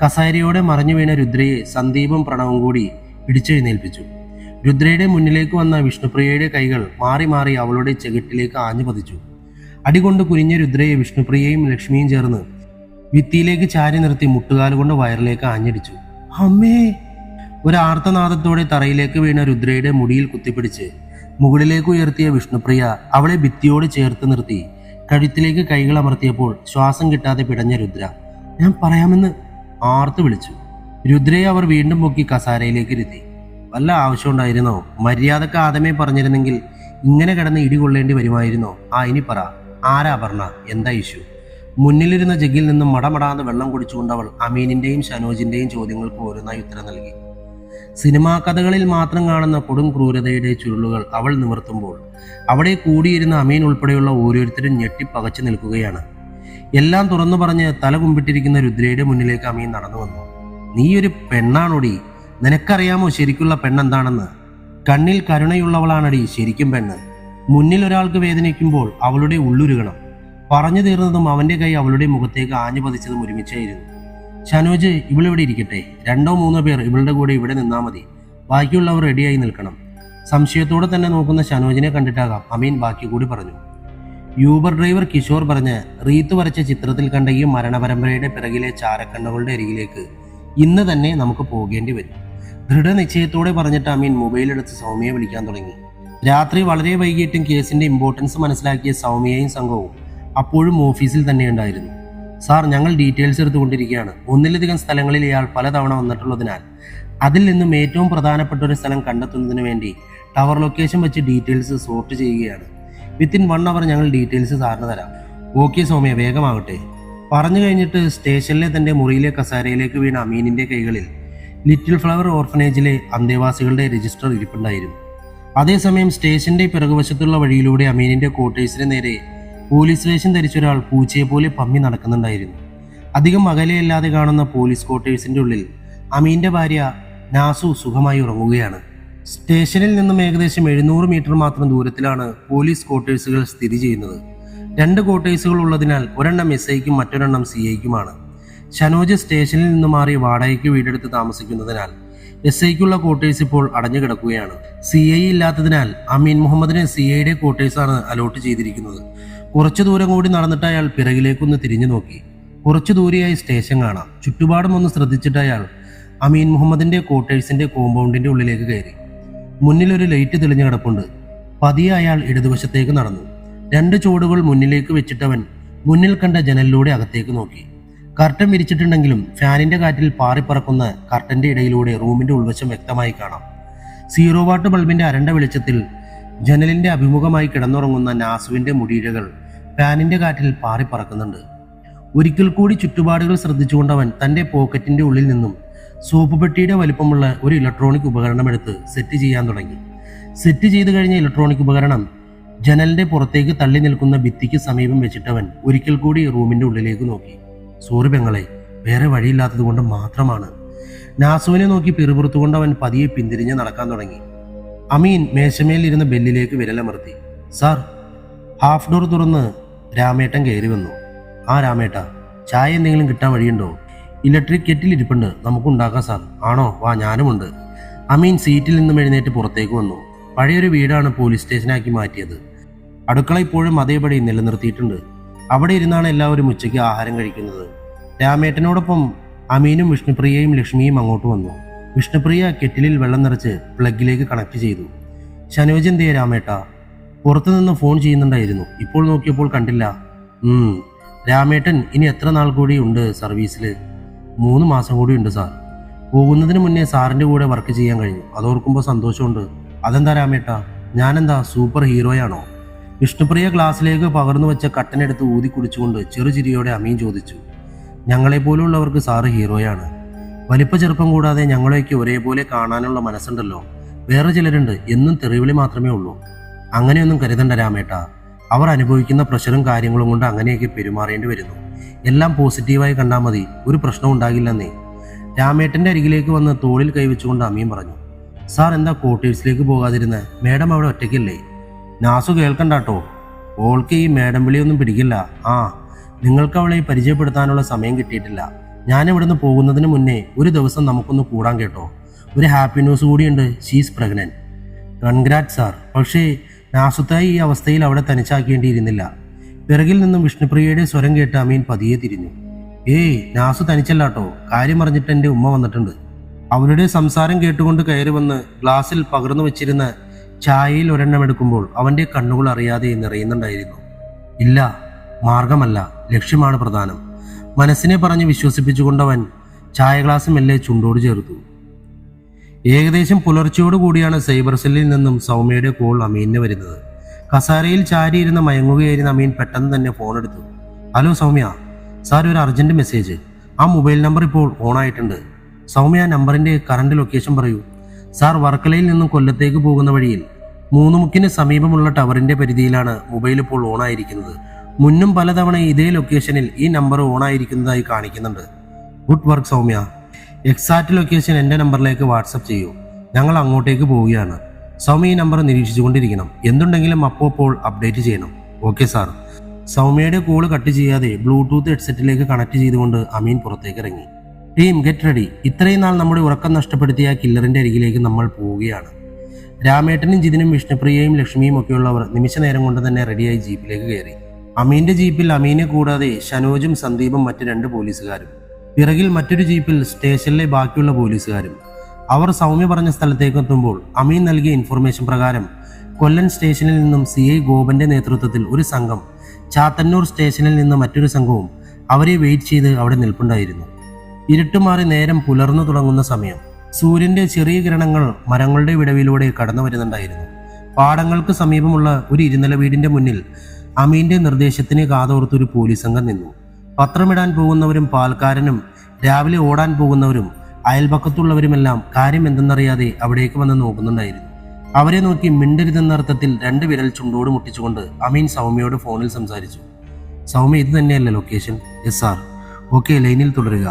കസാരയോടെ മറഞ്ഞു വീണ രുദ്രയെ സന്ദീപും പ്രണവും കൂടി പിടിച്ചെഴുന്നേൽപ്പിച്ചു. രുദ്രയുടെ മുന്നിലേക്ക് വന്ന വിഷ്ണുപ്രിയയുടെ കൈകൾ മാറി മാറി അവളുടെ ചെകിട്ടിലേക്ക് ആഞ്ഞു പതിച്ചു. അടികൊണ്ട് കുനിഞ്ഞ രുദ്രയെ വിഷ്ണുപ്രിയയും ലക്ഷ്മിയും ചേർന്ന് ഭിത്തിയിലേക്ക് ചാരി നിർത്തി മുട്ടുകാലുകൊണ്ട് വയറിലേക്ക് ആഞ്ഞടിച്ചു. അമ്മേ! ഒരു ആർത്തനാദത്തോടെ തറയിലേക്ക് വീണ രുദ്രയുടെ മുടിയിൽ കുത്തിപ്പിടിച്ച് മുകളിലേക്ക് ഉയർത്തിയ വിഷ്ണുപ്രിയ അവളെ ഭിത്തിയോട് ചേർത്ത് നിർത്തി കഴുത്തിലേക്ക് കൈകൾ അമർത്തിയപ്പോൾ ശ്വാസം കിട്ടാതെ പിടഞ്ഞ രുദ്ര ഞാൻ പറയാമെന്ന് ആർത്തു വിളിച്ചു. രുദ്രയെ അവർ വീണ്ടും പൊക്കി കസാരയിലേക്ക് ഇരുത്തി. വല്ല ആവശ്യമുണ്ടായിരുന്നോ? മര്യാദക്ക് ആദ്യമേ പറഞ്ഞിരുന്നെങ്കിൽ ഇങ്ങനെ കിടന്ന് ഇടികൊള്ളേണ്ടി വരുമായിരുന്നോ? ഇനി പറ, ആരാ പറഞ്ഞ? എന്താ ഇഷ്യൂ? മുന്നിലിരുന്ന ജഗ്ഗിൽ നിന്നും മടമടാന്ന് വെള്ളം കുടിച്ചുകൊണ്ട് അവൾ അമീനിന്റെയും ഷനോജിന്റെയും ചോദ്യങ്ങൾക്ക് ഓരോന്നായി ഉത്തരം നൽകി. സിനിമാ കഥകളിൽ മാത്രം കാണുന്ന കൊടും ക്രൂരതയുടെ ചുരുളുകൾ അവൾ നിവർത്തുമ്പോൾ അവിടെ കൂടിയിരുന്ന അമീൻ ഉൾപ്പെടെയുള്ള ഓരോരുത്തരും ഞെട്ടിപ്പകച്ചു നിൽക്കുകയാണ്. എല്ലാം തുറന്നു പറഞ്ഞ് തല കുമ്പിട്ടിരിക്കുന്ന രുദ്രയുടെ മുന്നിലേക്ക് അമീൻ നടന്നു വന്നു. നീ ഒരു പെണ്ണാണോടി? നിനക്കറിയാമോ ശരിക്കുള്ള പെണ്ണെന്താണെന്ന്? കണ്ണിൽ കരുണയുള്ളവളാണടി ശരിക്കും പെണ്ണ്. മുന്നിൽ ഒരാൾക്ക് വേദനിക്കുമ്പോൾ അവളുടെ ഉള്ളുരുകണം. പറഞ്ഞു തീർന്നതും അവന്റെ കൈ അവളുടെ മുഖത്തേക്ക് ആഞ്ഞു പതിച്ചതും ഒരുമിച്ചായിരുന്നു. ഷനോജ്, ഇവളിവിടെ ഇരിക്കട്ടെ. 2-3 പേർ ഇവളുടെ കൂടെ ഇവിടെ നിന്നാ മതി. ബാക്കിയുള്ളവർ റെഡിയായി നിൽക്കണം. സംശയത്തോടെ തന്നെ നോക്കുന്ന ഷനോജിനെ കണ്ടിട്ടാകാം അമീൻ ബാക്കി കൂടി പറഞ്ഞു. യൂബർ ഡ്രൈവർ കിഷോർ പറഞ്ഞ് റീത്ത് വരച്ച ചിത്രത്തിൽ കണ്ട ഈ മരണപരമ്പരയുടെ പിറകിലെ ചാരക്കണ്ണുകളുടെ അരികിലേക്ക് ഇന്ന് തന്നെ നമുക്ക് പോകേണ്ടി വരും. ദൃഢനിശ്ചയത്തോടെ പറഞ്ഞിട്ട് അമീൻ മൊബൈലെടുത്ത് സൗമ്യയെ വിളിക്കാൻ തുടങ്ങി. രാത്രി വളരെ വൈകിട്ടും കേസിന്റെ ഇമ്പോർട്ടൻസ് മനസ്സിലാക്കിയ സൗമ്യയും സംഘവും അപ്പോഴും ഓഫീസിൽ തന്നെ ഉണ്ടായിരുന്നു. സാർ, ഞങ്ങൾ ഡീറ്റെയിൽസ് എടുത്തുകൊണ്ടിരിക്കുകയാണ്. ഒന്നിലധികം സ്ഥലങ്ങളിൽ ഇയാൾ പലതവണ വന്നിട്ടുള്ളതിനാൽ അതിൽ നിന്നും ഏറ്റവും പ്രധാനപ്പെട്ട ഒരു സ്ഥലം കണ്ടെത്തുന്നതിന് വേണ്ടി ടവർ ലൊക്കേഷൻ വെച്ച് ഡീറ്റെയിൽസ് സോർട്ട് ചെയ്യുകയാണ്. വിത്തിൻ 1 അവർ ഞങ്ങൾ ഡീറ്റെയിൽസ് സാറിന് തരാം. ഓക്കെ സൗമ്യ, വേഗമാകട്ടെ. പറഞ്ഞു കഴിഞ്ഞിട്ട് സ്റ്റേഷനിലെ തന്റെ മുറിയിലെ കസാരയിലേക്ക് വീണ അമീനിന്റെ കൈകളിൽ ലിറ്റിൽ ഫ്ലവർ ഓർഫനേജിലെ അന്തേവാസികളുടെ രജിസ്റ്റർ ഇരിപ്പുണ്ടായിരുന്നു. അതേസമയം സ്റ്റേഷന്റെ പിറകുവശത്തുള്ള വഴിയിലൂടെ അമീനിന്റെ ക്വാർട്ടേഴ്സിന് നേരെ പോലീസ് വേഷം ധരിച്ചൊരാൾ പൂച്ചയെ പോലെ പമ്മി നടക്കുന്നുണ്ടായിരുന്നു. അധികം അകലെയല്ലാതെ കാണുന്ന പോലീസ് ക്വാർട്ടേഴ്സിന്റെ ഉള്ളിൽ അമീന്റെ ഭാര്യ നാസു സുഖമായി ഉറങ്ങുകയാണ്. സ്റ്റേഷനിൽ നിന്നും ഏകദേശം 700 മീറ്റർ മാത്രം ദൂരത്തിലാണ് പോലീസ് ക്വാർട്ടേഴ്സുകൾ സ്ഥിതി ചെയ്യുന്നത്. 2 ക്വാർട്ടേഴ്സുകൾ ഉള്ളതിനാൽ ഒരെണ്ണം SIക്കും മറ്റൊരെണ്ണം CIക്കുമാണ്. ഷനോജ് സ്റ്റേഷനിൽ നിന്ന് മാറി വാടകയ്ക്ക് വീടെടുത്ത് താമസിക്കുന്നതിനാൽ SIക്കുള്ള ക്വാർട്ടേഴ്സ് ഇപ്പോൾ അടഞ്ഞു കിടക്കുകയാണ്. CI ഇല്ലാത്തതിനാൽ അമീൻ മുഹമ്മദിന് CIയുടെ ക്വാർട്ടേഴ്സാണ് അലോട്ട് ചെയ്തിരിക്കുന്നത്. കുറച്ചു ദൂരം കൂടി നടന്നിട്ട് അയാൾ പിറകിലേക്കൊന്ന് തിരിഞ്ഞു നോക്കി. കുറച്ചു ദൂരെയായി സ്റ്റേഷൻ കാണാം. ചുറ്റുപാടും ഒന്ന് ശ്രദ്ധിച്ചിട്ട് അയാൾ അമീൻ മുഹമ്മദിന്റെ ക്വാർട്ടേഴ്സിന്റെ കോമ്പൗണ്ടിന്റെ ഉള്ളിലേക്ക് കയറി. മുന്നിലൊരു ലൈറ്റ് തെളിഞ്ഞു കിടപ്പുണ്ട്. പതിയെ അയാൾ ഇടതുവശത്തേക്ക് നടന്നു. 2 ചുവടുകൾ മുന്നിലേക്ക് വെച്ചിട്ടവൻ മുന്നിൽ കണ്ട ജനലിലൂടെ അകത്തേക്ക് നോക്കി. കർട്ടൻ വിരിച്ചിട്ടുണ്ടെങ്കിലും ഫാനിന്റെ കാറ്റിൽ പാറിപ്പറക്കുന്ന കർട്ടന്റെ ഇടയിലൂടെ റൂമിന്റെ ഉൾവശം വ്യക്തമായി കാണാം. 0 വാട്ട് ബൾബിന്റെ അരണ്ട വെളിച്ചത്തിൽ ജനലിന്റെ അഭിമുഖമായി കിടന്നുറങ്ങുന്ന നാസുവിന്റെ മുടിയിഴകൾ ഫാനിന്റെ കാറ്റിൽ പാറിപ്പറക്കുന്നുണ്ട്. ഒരിക്കൽ കൂടി ചുറ്റുപാടുകൾ ശ്രദ്ധിച്ചുകൊണ്ടവൻ തന്റെ പോക്കറ്റിന്റെ ഉള്ളിൽ നിന്നും സോപ്പ് പെട്ടിയുടെ വലിപ്പമുള്ള ഒരു ഇലക്ട്രോണിക് ഉപകരണം എടുത്ത് സെറ്റ് ചെയ്യാൻ തുടങ്ങി. സെറ്റ് ചെയ്ത് കഴിഞ്ഞ ഇലക്ട്രോണിക് ഉപകരണം ജനലിന്റെ പുറത്തേക്ക് തള്ളി നിൽക്കുന്ന ഭിത്തിക്ക് സമീപം വെച്ചിട്ടവൻ ഒരിക്കൽ കൂടി റൂമിന്റെ ഉള്ളിലേക്ക് നോക്കി. സോറി പെങ്ങളെ, വേറെ വഴിയില്ലാത്തത് കൊണ്ട് മാത്രമാണ്. നാസുവിനെ നോക്കി പിറുപിറുത്തുകൊണ്ടവൻ പതിയെ പിന്തിരിഞ്ഞ് നടക്കാൻ തുടങ്ങി. അമീൻ മേശമേൽ ഇരുന്ന ബെല്ലിലേക്ക് വിരലമർത്തി. സാർ. ഹാഫ് ഡോർ തുറന്ന് രാമേട്ടൻ കയറി വന്നു. രാമേട്ട, ചായ എന്തെങ്കിലും കിട്ടാൻ വഴിയുണ്ടോ? ഇലക്ട്രിക് കെറ്റിൽ ഇരിപ്പുണ്ട്, നമുക്കുണ്ടാക്കാം സാർ. ആണോ? വാ, ഞാനുമുണ്ട്. അമീൻ സീറ്റിൽ നിന്നും എഴുന്നേറ്റ് പുറത്തേക്ക് വന്നു. പഴയൊരു വീടാണ് പോലീസ് സ്റ്റേഷനാക്കി മാറ്റിയത്. അടുക്കള ഇപ്പോഴും അതേപടി നിലനിർത്തിയിട്ടുണ്ട്. അവിടെ ഇരുന്നാണ് എല്ലാവരും ഉച്ചയ്ക്ക് ആഹാരം കഴിക്കുന്നത്. രാമേട്ടനോടൊപ്പം അമീനും വിഷ്ണുപ്രിയയും ലക്ഷ്മിയും അങ്ങോട്ട് വന്നു. വിഷ്ണുപ്രിയ കെറ്റിലിൽ വെള്ളം നിറച്ച് പ്ലഗിലേക്ക് കണക്ട് ചെയ്തു. ഷനോജ് എന്തേ രാമേട്ട? പുറത്തുനിന്ന് ഫോൺ ചെയ്യുന്നുണ്ടായിരുന്നു, ഇപ്പോൾ നോക്കിയപ്പോൾ കണ്ടില്ല. രാമേട്ടൻ ഇനി എത്ര നാൾ കൂടി ഉണ്ട് സർവീസിൽ? 3 മാസം കൂടി ഉണ്ട് സാർ. പോകുന്നതിന് മുന്നേ സാറിൻ്റെ കൂടെ വർക്ക് ചെയ്യാൻ കഴിഞ്ഞു, അതോർക്കുമ്പോൾ സന്തോഷമുണ്ട്. അതെന്താ രാമേട്ട, ഞാനെന്താ സൂപ്പർ ഹീറോയാണോ? വിഷ്ണുപ്രിയ ഗ്ലാസ്സിലേക്ക് പകർന്നു വെച്ച കട്ടനെടുത്ത് ഊതി കുടിച്ചുകൊണ്ട് ചെറുചിരിയോടെ അമീൻ ചോദിച്ചു. ഞങ്ങളെപ്പോലുള്ളവർക്ക് സാറ് ഹീറോയാണ്. വലിപ്പ ചെറുപ്പം കൂടാതെ ഞങ്ങളെയൊക്കെ ഒരേപോലെ കാണാനുള്ള മനസ്സുണ്ടല്ലോ. വേറെ ചിലരുണ്ട് എന്നും തെറിവിളി മാത്രമേ ഉള്ളൂ. അങ്ങനെയൊന്നും കരുതണ്ട രാമേട്ട. അവർ അനുഭവിക്കുന്ന പ്രഷറും കാര്യങ്ങളും കൊണ്ട് അങ്ങനെയൊക്കെ പെരുമാറേണ്ടി വരുന്നു. എല്ലാം പോസിറ്റീവായി കണ്ടാൽ മതി, ഒരു പ്രശ്നവും ഉണ്ടാകില്ലെന്നേ. രാമേട്ടൻ്റെ അരികിലേക്ക് വന്ന് തോളിൽ കൈവച്ചുകൊണ്ട് അമീൻ പറഞ്ഞു. സാർ എന്താ ക്വാർട്ടേഴ്സിലേക്ക് പോകാതിരുന്ന്? മേഡം അവിടെ ഒറ്റയ്ക്കല്ലേ? നാസു കേൾക്കണ്ടാട്ടോ, ഓൾക്ക് ഈ മേഡം വിളിയൊന്നും പിടിക്കില്ല. നിങ്ങൾക്ക് അവളെ പരിചയപ്പെടുത്താനുള്ള സമയം കിട്ടിയിട്ടില്ല. ഞാനിവിടുന്ന് പോകുന്നതിന് മുന്നേ ഒരു ദിവസം നമുക്കൊന്ന് കൂടാൻ കേട്ടോ. ഒരു ഹാപ്പി ന്യൂസ് കൂടിയുണ്ട്, ഷീസ് പ്രഗ്നന്റ്. Congrat sir. പക്ഷേ നാസുത്തായി ഈ അവസ്ഥയിൽ അവിടെ തനിച്ചാക്കേണ്ടിയിരുന്നില്ല. പിറകിൽ നിന്നും വിഷ്ണുപ്രിയയുടെ സ്വരം കേട്ട് അമീൻ പതിയെ തിരിഞ്ഞു. ഏയ്, നാസു തനിച്ചല്ലാട്ടോ, കാര്യം അറിഞ്ഞിട്ട് എൻ്റെ ഉമ്മ വന്നിട്ടുണ്ട്. അവരുടെ സംസാരം കേട്ടുകൊണ്ട് കയറി വന്ന് ഗ്ലാസ്സിൽ പകർന്നു വെച്ചിരുന്ന ചായയിൽ ഒരെണ്ണം എടുക്കുമ്പോൾ അവൻ്റെ കണ്ണുകൾ അറിയാതെ നിറയുന്നുണ്ടായിരുന്നു. ഇല്ല, മാർഗമല്ല, ലക്ഷ്യമാണ് പ്രധാനം. മനസ്സിനെ പറഞ്ഞ് വിശ്വസിപ്പിച്ചുകൊണ്ടവൻ ചായ ഗ്ലാസ് മെല്ലെ ചുണ്ടോട് ചേർത്തു. ഏകദേശം പുലർച്ചയോടുകൂടിയാണ് സൈബർ സെല്ലിൽ നിന്നും സൗമ്യയുടെ കോൾ അമീനിന് വരുന്നത്. കസാരയിൽ ചാരിയിരുന്ന് മയങ്ങുകയായിരുന്ന അമീൻ പെട്ടെന്ന് തന്നെ ഫോൺ എടുത്തു. ഹലോ സൗമ്യ സാർ, ഒരു അർജന്റ് മെസ്സേജ്. ആ മൊബൈൽ നമ്പർ ഇപ്പോൾ ഓണായിട്ടുണ്ട്. സൗമ്യ, നമ്പറിന്റെ കറണ്ട് ലൊക്കേഷൻ പറയൂ. സാർ, വർക്കലയിൽ നിന്നും കൊല്ലത്തേക്ക് പോകുന്ന വഴിയിൽ മൂന്നുമുക്കിന് സമീപമുള്ള ടവറിന്റെ പരിധിയിലാണ് മൊബൈൽ ഇപ്പോൾ ഓണായിരിക്കുന്നത്. മുന്നും പലതവണ ഇതേ ലൊക്കേഷനിൽ ഈ നമ്പർ ഓണായിരിക്കുന്നതായി കാണിക്കുന്നുണ്ട്. Good work Soumya. Exact location എൻ്റെ നമ്പറിലേക്ക് വാട്സപ്പ് ചെയ്യൂ. ഞങ്ങൾ അങ്ങോട്ടേക്ക് പോവുകയാണ്. സൗമ്യ ഈ നമ്പർ നിരീക്ഷിച്ചുകൊണ്ടിരിക്കണം. എന്തുണ്ടെങ്കിലും അപ്പോൾ അപ്ഡേറ്റ് ചെയ്യണം. Okay sir. സൗമ്യയുടെ കോള് കട്ട് ചെയ്യാതെ ബ്ലൂടൂത്ത് ഹെഡ്സെറ്റിലേക്ക് കണക്ട് ചെയ്തുകൊണ്ട് അമീൻ പുറത്തേക്ക് ഇറങ്ങി. Team get ready. ഇത്രയും നാൾ നമ്മുടെ ഉറക്കം നഷ്ടപ്പെടുത്തിയ കില്ലറിന്റെ അരികിലേക്ക് നമ്മൾ പോവുകയാണ്. രാമേട്ടനും ജിതിനും വിഷ്ണുപ്രിയയും ലക്ഷ്മിയും ഒക്കെയുള്ളവർ നിമിഷ നേരം കൊണ്ട് തന്നെ റെഡിയായി ജീപ്പിലേക്ക് കയറി. അമീന്റെ ജീപ്പിൽ അമീനെ കൂടാതെ ഷനോജും സന്ദീപും മറ്റ് 2 പോലീസുകാരും, പിറകിൽ മറ്റൊരു ജീപ്പിൽ സ്റ്റേഷനിലെ ബാക്കിയുള്ള പോലീസുകാരും. അവർ സൗമ്യ പറഞ്ഞ സ്ഥലത്തേക്ക് എത്തുമ്പോൾ അമീൻ നൽകിയ ഇൻഫർമേഷൻ പ്രകാരം കൊല്ലൻ സ്റ്റേഷനിൽ നിന്നും CI ഗോപന്റെ നേതൃത്വത്തിൽ ഒരു സംഘം, ചാത്തന്നൂർ സ്റ്റേഷനിൽ നിന്ന് മറ്റൊരു സംഘവും അവരെ വെയിറ്റ് ചെയ്ത് അവിടെ നിൽപ്പുണ്ടായിരുന്നു. ഇരുട്ടുമാറി നേരം പുലർന്നു തുടങ്ങുന്ന സമയം. സൂര്യന്റെ ചെറിയ കിരണങ്ങൾ മരങ്ങളുടെ വിടവിലൂടെ കടന്നു വരുന്നുണ്ടായിരുന്നു. പാടങ്ങൾക്ക് സമീപമുള്ള ഒരു ഇരുനില വീടിന്റെ മുന്നിൽ അമീന്റെ നിർദ്ദേശത്തിന് കാതോർത്തൊരു പോലീസ് സംഘം നിന്നു. പത്രമിടാൻ പോകുന്നവരും പാൽക്കാരനും രാവിലെ ഓടാൻ പോകുന്നവരും അയൽപക്കത്തുള്ളവരുമെല്ലാം കാര്യം എന്തെന്നറിയാതെ അവിടേക്ക് വന്ന് നോക്കുന്നുണ്ടായിരുന്നു. അവരെ നോക്കി മിണ്ടരുതെന്ന അർത്ഥത്തിൽ 2 വിരൽ ചുണ്ടോട് മുട്ടിച്ചുകൊണ്ട് അമീൻ സൗമ്യയോട് ഫോണിൽ സംസാരിച്ചു. സൗമ്യ, ഇത് തന്നെയല്ലേ ലൊക്കേഷൻ? Yes sir. ഓക്കെ, ലൈനിൽ തുടരുക.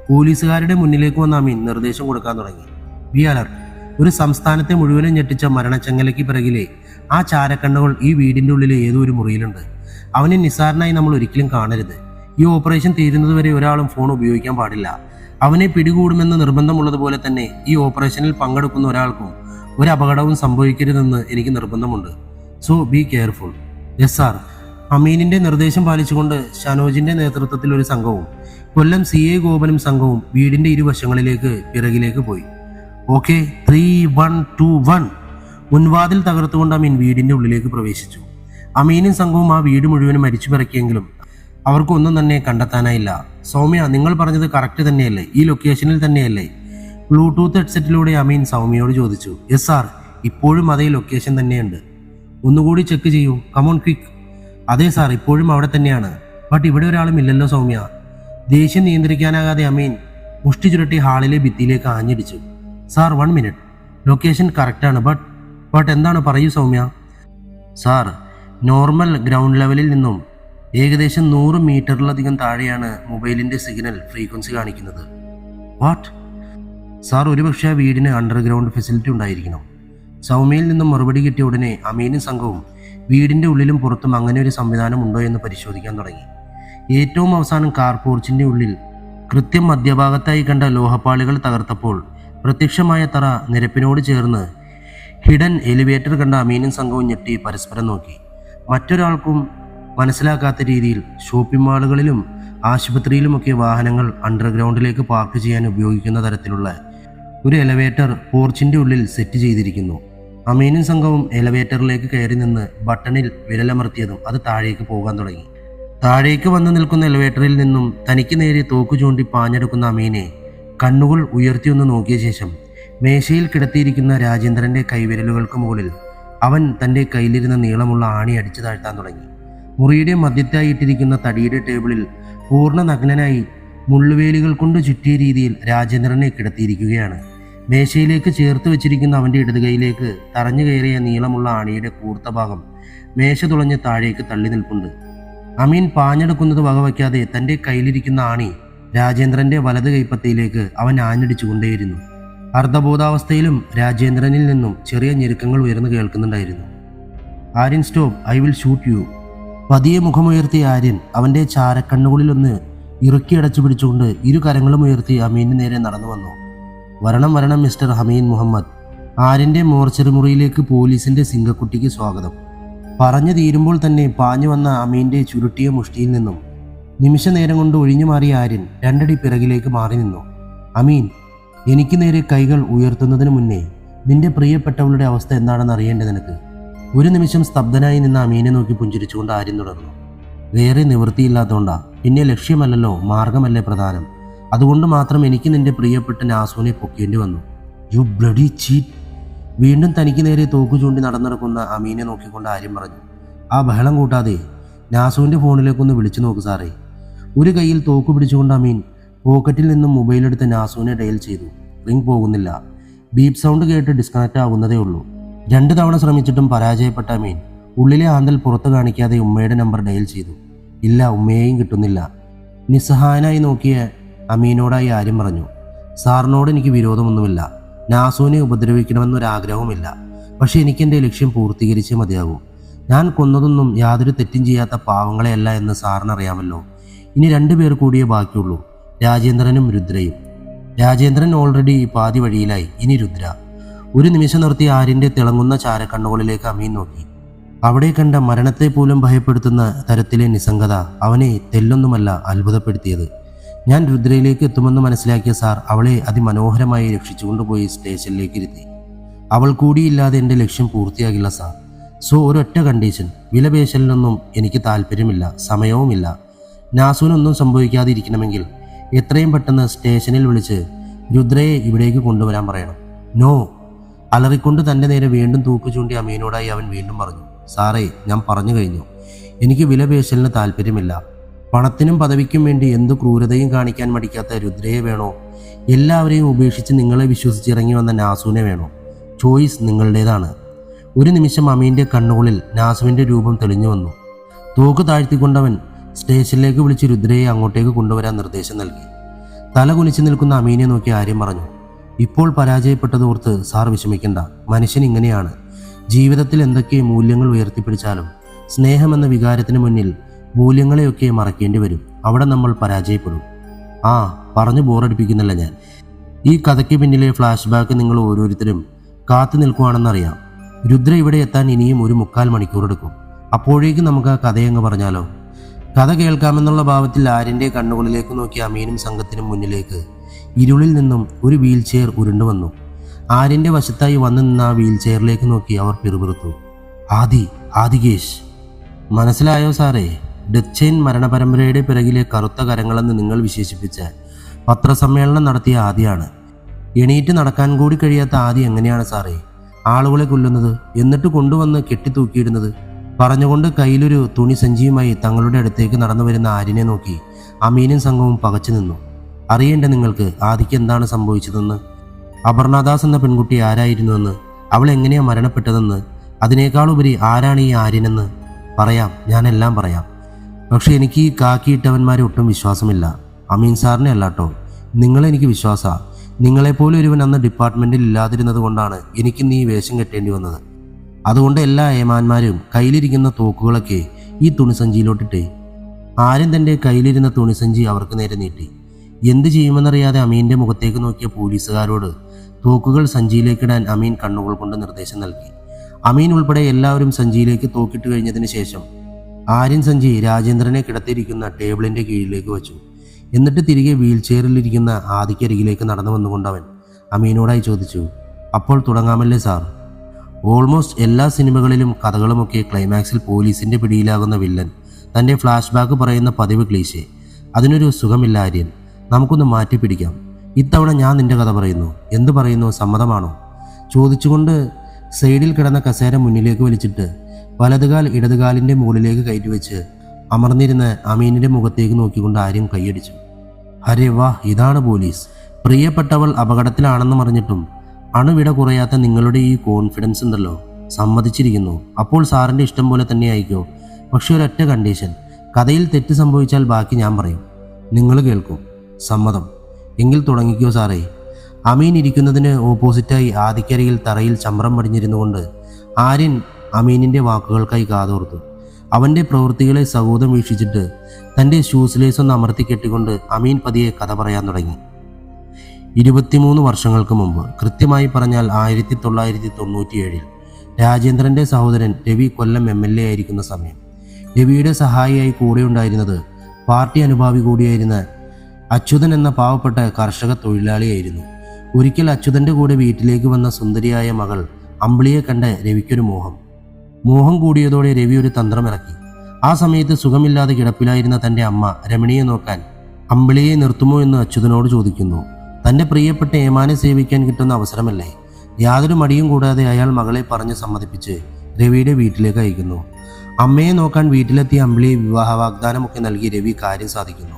പോലീസുകാരുടെ മുന്നിലേക്ക് വന്ന അമീൻ നിർദ്ദേശം കൊടുക്കാൻ തുടങ്ങി. B alert. ഒരു സംസ്ഥാനത്തെ മുഴുവനും ഞെട്ടിച്ച മരണച്ചങ്ങലയ്ക്ക് പിറകിലെ ആ ചാരക്കണ്ണുകൾ ഈ വീടിന്റെ ഉള്ളിലെ ഏതോ ഒരു മുറിയിലുണ്ട്. അവനെ നിസ്സാരനായി നമ്മൾ ഒരിക്കലും കാണരുത്. ഈ ഓപ്പറേഷൻ തീരുന്നതുവരെ ഒരാളും ഫോൺ ഉപയോഗിക്കാൻ പാടില്ല. അവനെ പിടികൂടുമെന്ന് നിർബന്ധമുള്ളതുപോലെ തന്നെ ഈ ഓപ്പറേഷനിൽ പങ്കെടുക്കുന്ന ഒരാൾക്കും ഒരു അപകടവും സംഭവിക്കരുതെന്ന് എനിക്ക് നിർബന്ധമുണ്ട്. So be careful. Yes sir. അമീനിന്റെ നിർദ്ദേശം പാലിച്ചുകൊണ്ട് ഷനോജിന്റെ നേതൃത്വത്തിൽ ഒരു സംഘവും കൊല്ലം CI ഗോപനും സംഘവും വീടിന്റെ ഇരുവശങ്ങളിലേക്ക് പിറകിലേക്ക് പോയി. ഓക്കെ, 3, 1, 2, 1. മുൻവാതിൽ തകർത്തുകൊണ്ട് അമീൻ വീടിന്റെ ഉള്ളിലേക്ക് പ്രവേശിച്ചു. അമീനും സംഘവും ആ വീട് മുഴുവനും മരിച്ചു പിറക്കിയെങ്കിലും അവർക്കൊന്നും തന്നെ കണ്ടെത്താനായില്ല. സൗമ്യ, നിങ്ങൾ പറഞ്ഞത് കറക്റ്റ് തന്നെയല്ലേ? ഈ ലൊക്കേഷനിൽ തന്നെയല്ലേ? ബ്ലൂടൂത്ത് ഹെഡ്സെറ്റിലൂടെ അമീൻ സൗമ്യയോട് ചോദിച്ചു. യെസ് സാർ, ഇപ്പോഴും അതേ ലൊക്കേഷൻ തന്നെയുണ്ട്. ഒന്നുകൂടി ചെക്ക് ചെയ്യൂ. Come on quick. അതെ സാർ, ഇപ്പോഴും അവിടെ തന്നെയാണ്. ബട്ട് ഇവിടെ ഒരാളും ഇല്ലല്ലോ സൗമ്യ. ദേഷ്യം നിയന്ത്രിക്കാനാകാതെ അമീൻ മുഷ്ടി ചുരുട്ടി ഹാളിലെ ഭിത്തിയിലേക്ക് ആഞ്ഞടിച്ചു. Sir, 1 minute. ലൊക്കേഷൻ കറക്റ്റാണ്. ബട്ട് എന്താണ്? പറയൂ സൗമ്യ. സാർ, നോർമൽ ഗ്രൗണ്ട് ലെവലിൽ നിന്നും ഏകദേശം 100 മീറ്ററിലധികം താഴെയാണ് മൊബൈലിന്റെ സിഗ്നൽ ഫ്രീക്വൻസി കാണിക്കുന്നത്. വാട്ട്? സാർ, ഒരുപക്ഷെ ആ വീടിന് അണ്ടർഗ്രൗണ്ട് ഫെസിലിറ്റി ഉണ്ടായിരിക്കണം. സൗമ്യയിൽ നിന്നും മറുപടി കിട്ടിയ ഉടനെ അമീനും സംഘവും വീടിന്റെ ഉള്ളിലും പുറത്തും അങ്ങനെ ഒരു സംവിധാനം ഉണ്ടോ എന്ന് പരിശോധിക്കാൻ തുടങ്ങി. ഏറ്റവും അവസാനം കാർ പോർച്ചിന്റെ ഉള്ളിൽ കൃത്യം മധ്യഭാഗത്തായി കണ്ട ലോഹപ്പാളികൾ തകർത്തപ്പോൾ പ്രത്യക്ഷമായ തറ നിരപ്പിനോട് ചേർന്ന് ഹിഡൻ എലിവേറ്റർ കണ്ട അമീനും സംഘവും ഞെട്ടി പരസ്പരം നോക്കി. മറ്റൊരാൾക്കും മനസ്സിലാക്കാത്ത രീതിയിൽ ഷോപ്പിംഗ് മാളുകളിലും ആശുപത്രിയിലുമൊക്കെ വാഹനങ്ങൾ അണ്ടർഗ്രൗണ്ടിലേക്ക് പാർക്ക് ചെയ്യാൻ ഉപയോഗിക്കുന്ന തരത്തിലുള്ള ഒരു എലവേറ്റർ പോർച്ചിന്റെ ഉള്ളിൽ സെറ്റ് ചെയ്തിരിക്കുന്നു. അമീനും സംഘവും എലവേറ്ററിലേക്ക് കയറി നിന്ന് ബട്ടണിൽ വിരലമർത്തിയതും അത് താഴേക്ക് പോകാൻ തുടങ്ങി. താഴേക്ക് വന്നു നിൽക്കുന്ന എലവേറ്ററിൽ നിന്നും തനിക്ക് നേരെ തോക്കു ചൂണ്ടി പാഞ്ഞെടുക്കുന്ന അമീനെ കണ്ണുകൾ ഉയർത്തിയൊന്ന് നോക്കിയ ശേഷം മേശയിൽ കിടത്തിയിരിക്കുന്ന രാജേന്ദ്രന്റെ കൈവിരലുകൾക്ക് മുകളിൽ അവൻ തൻ്റെ കയ്യിലിരുന്ന നീളമുള്ള ആണി അടിച്ചു താഴ്ത്താൻ തുടങ്ങി. മുറിയുടെ മധ്യത്തായി ഇട്ടിരിക്കുന്ന തടിയുടെ ടേബിളിൽ പൂർണ്ണ നഗ്നനായി മുള്ളുവേലികൾ കൊണ്ട് ചുറ്റിയ രീതിയിൽ രാജേന്ദ്രനെ കിടത്തിയിരിക്കുകയാണ്. മേശയിലേക്ക് ചേർത്ത് വെച്ചിരിക്കുന്ന അവൻ്റെ ഇടത് കൈയിലേക്ക് തറഞ്ഞു കയറിയ നീളമുള്ള ആണിയുടെ കൂർത്ത ഭാഗം മേശ തുളഞ്ഞ് താഴേക്ക് തള്ളി നിൽപ്പുണ്ട്. അമീൻ പാഞ്ഞെടുക്കുന്നത് വകവയ്ക്കാതെ തൻ്റെ കയ്യിലിരിക്കുന്ന ആണി രാജേന്ദ്രൻ്റെ വലത് കൈപ്പത്തിയിലേക്ക് അവൻ ആഞ്ഞടിച്ചുകൊണ്ടേയിരുന്നു. അർദ്ധബോധാവസ്ഥയിലും രാജേന്ദ്രനിൽ നിന്നും ചെറിയ ഞെരുക്കങ്ങൾ ഉയർന്നു കേൾക്കുന്നുണ്ടായിരുന്നു. Aryan stop, I will shoot you. പതിയെ മുഖമുയർത്തിയ ആര്യൻ അവൻ്റെ ചാരക്കണ്ണുകളിലൊന്ന് ഇറുക്കിയടച്ചു പിടിച്ചുകൊണ്ട് ഇരു കരങ്ങളും ഉയർത്തി അമീന് നേരെ നടന്നു വന്നു. വരണം വരണം മിസ്റ്റർ ഹമീൻ മുഹമ്മദ്. ആര്യൻ്റെ മോർച്ചറി മുറിയിലേക്ക് പോലീസിൻ്റെ സിംഗക്കുട്ടിക്ക് സ്വാഗതം. പറഞ്ഞു തീരുമ്പോൾ തന്നെ പാഞ്ഞു വന്ന അമീൻ്റെ ചുരുട്ടിയ മുഷ്ടിയിൽ നിന്നും നിമിഷ നേരം കൊണ്ട് ഒഴിഞ്ഞു മാറിയ ആര്യൻ രണ്ടടി പിറകിലേക്ക് മാറി നിന്നു. അമീൻ, എനിക്ക് നേരെ കൈകൾ ഉയർത്തുന്നതിന് മുന്നേ നിന്റെ പ്രിയപ്പെട്ടവളുടെ അവസ്ഥ എന്താണെന്ന് അറിയേണ്ടത് നിനക്ക്. ഒരു നിമിഷം സ്തബ്ധനായി നിന്ന അമീനെ നോക്കി പുഞ്ചിരിച്ചുകൊണ്ട് ആര്യൻ തുടർന്നു. വേറെ നിവൃത്തിയില്ലാത്തതുകൊണ്ടാ, പിന്നെ ലക്ഷ്യമല്ലല്ലോ മാർഗമല്ലേ പ്രധാനം. അതുകൊണ്ട് മാത്രം എനിക്ക് നിന്റെ പ്രിയപ്പെട്ട നാസൂനെ പൊക്കേണ്ടി വന്നു. You bloody cheat. വീണ്ടും തനിക്ക് നേരെ തോക്കു ചൂണ്ടി നടന്നിറക്കുന്ന അമീനെ നോക്കിക്കൊണ്ട് ആര്യൻ പറഞ്ഞു. ആ ബഹളം കൂട്ടാതെ നാസൂൻ്റെ ഫോണിലേക്കൊന്ന് വിളിച്ചു നോക്ക് സാറേ. ഒരു കൈയിൽ തോക്ക് പിടിച്ചുകൊണ്ട് അമീൻ പോക്കറ്റിൽ നിന്നും മൊബൈലെടുത്ത് നാസൂനെ ഡയൽ ചെയ്തു. റിംഗ് പോകുന്നില്ല. ബീപ്പ് സൗണ്ട് കേട്ട് ഡിസ്കണക്റ്റ് ആവുന്നതേ ഉള്ളൂ. 2 തവണ ശ്രമിച്ചിട്ടും പരാജയപ്പെട്ട അമീൻ ഉള്ളിലെ ആന്തൽ പുറത്ത് കാണിക്കാതെ ഉമ്മയുടെ നമ്പർ ഡയൽ ചെയ്തു. ഇല്ല, ഉമ്മയെയും കിട്ടുന്നില്ല. നിസ്സഹായനായി നോക്കിയ അമീനോടായി ആര്യം പറഞ്ഞു. സാറിനോട് എനിക്ക് വിരോധമൊന്നുമില്ല, നാസൂനെ ഉപദ്രവിക്കണമെന്നൊരാഗ്രഹവുമില്ല. പക്ഷെ എനിക്കെൻ്റെ ലക്ഷ്യം പൂർത്തീകരിച്ചേ മതിയാകൂ. ഞാൻ കൊന്നതൊന്നും യാതൊരു തെറ്റും ചെയ്യാത്ത പാവങ്ങളെയല്ല എന്ന് സാറിനറിയാമല്ലോ. ഇനി 2 പേർ കൂടിയേ ബാക്കിയുള്ളൂ, രാജേന്ദ്രനും രുദ്രയും. രാജേന്ദ്രൻ ഓൾറെഡി പാതി വഴിയിലായി, ഇനി രുദ്ര. ഒരു നിമിഷം നിർത്തി ആര്യൻ്റെ തിളങ്ങുന്ന ചാരക്കണ്ണുകളിലേക്ക് അമീൻ നോക്കി. അവിടെ കണ്ട മരണത്തെ പോലും ഭയപ്പെടുത്തുന്ന തരത്തിലെ നിസ്സംഗത അവനെ തെല്ലൊന്നുമല്ല അത്ഭുതപ്പെടുത്തിയത്. ഞാൻ രുദ്രയിലേക്ക് എത്തുമെന്ന് മനസ്സിലാക്കിയ സാർ അവളെ അതിമനോഹരമായി രക്ഷിച്ചുകൊണ്ടുപോയി സ്റ്റേഷനിലേക്ക് ഇരുത്തി. അവൾ കൂടിയില്ലാതെ എൻ്റെ ലക്ഷ്യം പൂർത്തിയാകില്ല സാർ. സോ ഒരൊറ്റ കണ്ടീഷൻ, വിലപേശലിനൊന്നും എനിക്ക് താല്പര്യമില്ല, സമയവുമില്ല. നാസൂനൊന്നും സംഭവിക്കാതിരിക്കണമെങ്കിൽ എത്രയും പെട്ടെന്ന് സ്റ്റേഷനിൽ വിളിച്ച് രുദ്രയെ ഇവിടേക്ക് കൊണ്ടുവരാൻ പറയണം. നോ. അലറിക്കൊണ്ട് തൻ്റെ നേരെ വീണ്ടും തൂക്കു ചൂണ്ടി അമീനോടായി അവൻ വീണ്ടും പറഞ്ഞു. സാറേ, ഞാൻ പറഞ്ഞു കഴിഞ്ഞു, എനിക്ക് വിലപേശലിന് താല്പര്യമില്ല. പണത്തിനും പദവിക്കും വേണ്ടി എന്തു ക്രൂരതയും കാണിക്കാൻ മടിക്കാത്ത രുദ്രയെ വേണോ, എല്ലാവരെയും ഉപേക്ഷിച്ച് നിങ്ങളെ വിശ്വസിച്ചിറങ്ങി വന്ന നാസൂനെ വേണോ? ചോയ്സ് നിങ്ങളുടേതാണ്. ഒരു നിമിഷം അമീൻ്റെ കണ്ണുകളിൽ നാസുവിൻ്റെ രൂപം തെളിഞ്ഞു വന്നു. തോക്ക് താഴ്ത്തിക്കൊണ്ടവൻ സ്റ്റേഷനിലേക്ക് വിളിച്ച് രുദ്രയെ അങ്ങോട്ടേക്ക് കൊണ്ടുവരാൻ നിർദ്ദേശം നൽകി. തല കുനിച്ചു നിൽക്കുന്ന അമീനെ നോക്കി ആര്യം പറഞ്ഞു. ഇപ്പോൾ പരാജയപ്പെട്ടതോർത്ത് സാർ വിഷമിക്കണ്ട. മനുഷ്യൻ ഇങ്ങനെയാണ്. ജീവിതത്തിൽ എന്തൊക്കെ മൂല്യങ്ങൾ ഉയർത്തിപ്പിടിച്ചാലും സ്നേഹമെന്ന വികാരത്തിന് മുന്നിൽ മൂല്യങ്ങളെയൊക്കെ മറക്കേണ്ടി വരും. അവിടെ നമ്മൾ പരാജയപ്പെടും. ആ, പറഞ്ഞു ബോറടിപ്പിക്കുന്നില്ല ഞാൻ. ഈ കഥയ്ക്ക് പിന്നിലെ ഫ്ലാഷ് ബാക്ക് നിങ്ങൾ ഓരോരുത്തരും കാത്തു നിൽക്കുകയാണെന്നറിയാം. രുദ്ര ഇവിടെ എത്താൻ ഇനിയും 1/4 മണിക്കൂർ എടുക്കും. അപ്പോഴേക്കും നമുക്ക് ആ കഥയങ്ങ് പറഞ്ഞാലോ? കഥ കേൾക്കാമെന്നുള്ള ഭാവത്തിൽ ആര്യൻ്റെ കണ്ണുകളിലേക്ക് നോക്കി അമീനും സംഘത്തിനും മുന്നിലേക്ക് ഇരുളിൽ നിന്നും ഒരു വീൽ ചെയർ ഉരുണ്ടുവന്നു. ആര്യൻ്റെ വശത്തായി വന്നു നിന്ന ആ വീൽ ചെയറിലേക്ക് നോക്കി അവർ പിറുപിറുത്തു. ആദികേശ്. മനസ്സിലായോ സാറേ? ഡെത്ത് ചെയിൻ മരണപരമ്പരയുടെ പിറകിലെ കറുത്ത കരങ്ങളെന്ന് നിങ്ങൾ വിശേഷിപ്പിച്ച പത്രസമ്മേളനം നടത്തിയ ആദിയാണ്. എണീറ്റ് നടക്കാൻ കൂടി കഴിയാത്ത ആദി എങ്ങനെയാണ് സാറേ ആളുകളെ കൊല്ലുന്നത്, എന്നിട്ട് കൊണ്ടുവന്ന് കെട്ടിത്തൂക്കിയിടുന്നത്? പറഞ്ഞുകൊണ്ട് കയ്യിലൊരു തുണി സഞ്ചിയുമായി തങ്ങളുടെ അടുത്തേക്ക് നടന്നു വരുന്ന ആര്യനെ നോക്കി അമീനും സംഘവും പകച്ചു നിന്നു. അറിയേണ്ട നിങ്ങൾക്ക് ആദിക്ക് എന്താണ് സംഭവിച്ചതെന്ന്, അപർണദാസ് എന്ന പെൺകുട്ടി ആരായിരുന്നുവെന്ന്, അവൾ എങ്ങനെയാണ് മരണപ്പെട്ടതെന്ന്, അതിനേക്കാളുപരി ആരാണ് ഈ ആര്യനെന്ന് പറയാം. ഞാനെല്ലാം പറയാം. പക്ഷെ എനിക്ക് ഈ കാക്കിയിട്ടവന്മാരെ ഒട്ടും വിശ്വാസമില്ല. അമീൻ സാറിനെ അല്ലാട്ടോ, നിങ്ങളെനിക്ക് വിശ്വാസമാണ്. നിങ്ങളെപ്പോലെ ഒരുവൻ അന്ന് ഡിപ്പാർട്ട്മെൻറ്റിൽ ഇല്ലാതിരുന്നത് കൊണ്ടാണ് എനിക്ക് നീ വേഷം കെട്ടേണ്ടി വന്നത്. അതുകൊണ്ട് എല്ലാ ഏമാന്മാരും കയ്യിലിരിക്കുന്ന തോക്കുകളൊക്കെ ഈ തുണിസഞ്ചിയിലോട്ടിട്ടേ. ആര്യൻ തൻ്റെ കയ്യിലിരുന്ന തുണിസഞ്ചി അവർക്ക് നേരെ നീട്ടി. എന്ത് ചെയ്യുമെന്നറിയാതെ അമീൻ്റെ മുഖത്തേക്ക് നോക്കിയ പോലീസുകാരോട് തോക്കുകൾ സഞ്ചിയിലേക്കിടാൻ അമീൻ കണ്ണുകൾ കൊണ്ട് നിർദ്ദേശം നൽകി. അമീൻ ഉൾപ്പെടെ എല്ലാവരും സഞ്ചിയിലേക്ക് തോക്കിട്ട് കഴിഞ്ഞതിന് ശേഷം ആര്യൻ സഞ്ചി രാജേന്ദ്രനെ കിടത്തിയിരിക്കുന്ന ടേബിളിൻ്റെ കീഴിലേക്ക് വെച്ചു. എന്നിട്ട് തിരികെ വീൽ ചെയറിലിരിക്കുന്ന ആദിക്കരികിലേക്ക് നടന്നു വന്നുകൊണ്ടവൻ അമീനോടായി ചോദിച്ചു, അപ്പോൾ തുടങ്ങാമല്ലേ സാർ? ഓൾമോസ്റ്റ് എല്ലാ സിനിമകളിലും കഥകളുമൊക്കെ ക്ലൈമാക്സിൽ പോലീസിൻ്റെ പിടിയിലാകുന്ന വില്ലൻ തൻ്റെ ഫ്ലാഷ് ബാക്ക് പറയുന്ന പതിവ് ക്ലീശേ. അതിനൊരു സുഖമില്ല ആര്യൻ, നമുക്കൊന്ന് മാറ്റിപ്പിടിക്കാം. ഇത്തവണ ഞാൻ നിൻ്റെ കഥ പറയുന്നു. എന്തു പറയുന്നു, സമ്മതമാണോ? ചോദിച്ചുകൊണ്ട് സൈഡിൽ കിടന്ന കസേര മുന്നിലേക്ക് വലിച്ചിട്ട് വലതുകാൽ ഇടതുകാലിൻ്റെ മുകളിലേക്ക് കയറ്റിവെച്ച് അമർന്നിരുന്ന അമീനിൻ്റെ മുഖത്തേക്ക് നോക്കിക്കൊണ്ട് ആര്യൻ കൈയടിച്ചു. അരെ വാ, ഇതാണ് പോലീസ്. പ്രിയപ്പെട്ടവൾ അപകടത്തിലാണെന്ന് അറിഞ്ഞിട്ടും അണുവിട കുറയാത്ത നിങ്ങളുടെ ഈ കോൺഫിഡൻസ് ഉണ്ടല്ലോ. സമ്മതിച്ചിരിക്കുന്നു. അപ്പോൾ സാറിൻ്റെ ഇഷ്ടം പോലെ തന്നെ ആയിക്കോ. പക്ഷെ ഒരൊറ്റ കണ്ടീഷൻ. കഥയിൽ തെറ്റ് സംഭവിച്ചാൽ ബാക്കി ഞാൻ പറയും, നിങ്ങൾ കേൾക്കും. സമ്മതം? എങ്കിൽ തുടങ്ങിക്കോ സാറേ. അമീൻ ഇരിക്കുന്നതിന് ഓപ്പോസിറ്റായി ആദിക്കരികിൽ തറയിൽ ചമ്രം പടിഞ്ഞിരുന്നു കൊണ്ട് ആര്യൻ അമീനിൻ്റെ വാക്കുകൾക്കായി കാതോർത്തു. അവൻ്റെ പ്രവൃത്തികളെ സഹോദം വീക്ഷിച്ചിട്ട് തൻ്റെ ഷൂസ്ലേസ് ഒന്ന് അമർത്തി കെട്ടിക്കൊണ്ട് അമീൻ പതിയെ കഥ പറയാൻ തുടങ്ങി. 23 വർഷങ്ങൾക്ക് മുമ്പ്, കൃത്യമായി പറഞ്ഞാൽ 1997, രാജേന്ദ്രൻ്റെ സഹോദരൻ രവി കൊല്ലം MLA ആയിരിക്കുന്ന സമയം. രവിയുടെ സഹായിയായി കൂടെ ഉണ്ടായിരുന്നത് പാർട്ടി അനുഭാവി കൂടിയായിരുന്ന അച്യുതൻ എന്ന പാവപ്പെട്ട കർഷക തൊഴിലാളിയായിരുന്നു. ഒരിക്കൽ അച്യുതൻ്റെ കൂടെ വീട്ടിലേക്ക് വന്ന സുന്ദരിയായ മകൾ അമ്പിളിയെ കണ്ട രവിക്കൊരു മോഹം കൂടിയതോടെ രവി ഒരു തന്ത്രമിറക്കി. ആ സമയത്ത് സുഖമില്ലാതെ കിടപ്പിലായിരുന്ന തൻ്റെ അമ്മ രമണിയെ നോക്കാൻ അമ്പിളിയെ നിർത്തുമോ എന്ന് അച്യുതനോട് ചോദിക്കുന്നു. തൻ്റെ പ്രിയപ്പെട്ട ഏമാനെ സേവിക്കാൻ കിട്ടുന്ന അവസരമല്ലേ. യാതൊരു മടിയും കൂടാതെ അയാൾ മകളെ പറഞ്ഞ് സമ്മതിപ്പിച്ച് രവിയുടെ വീട്ടിലേക്ക് അയക്കുന്നു. അമ്മയെ നോക്കാൻ വീട്ടിലെത്തിയ അമ്പിളിയെ വിവാഹ വാഗ്ദാനമൊക്കെ നൽകി രവി കാര്യം സാധിക്കുന്നു.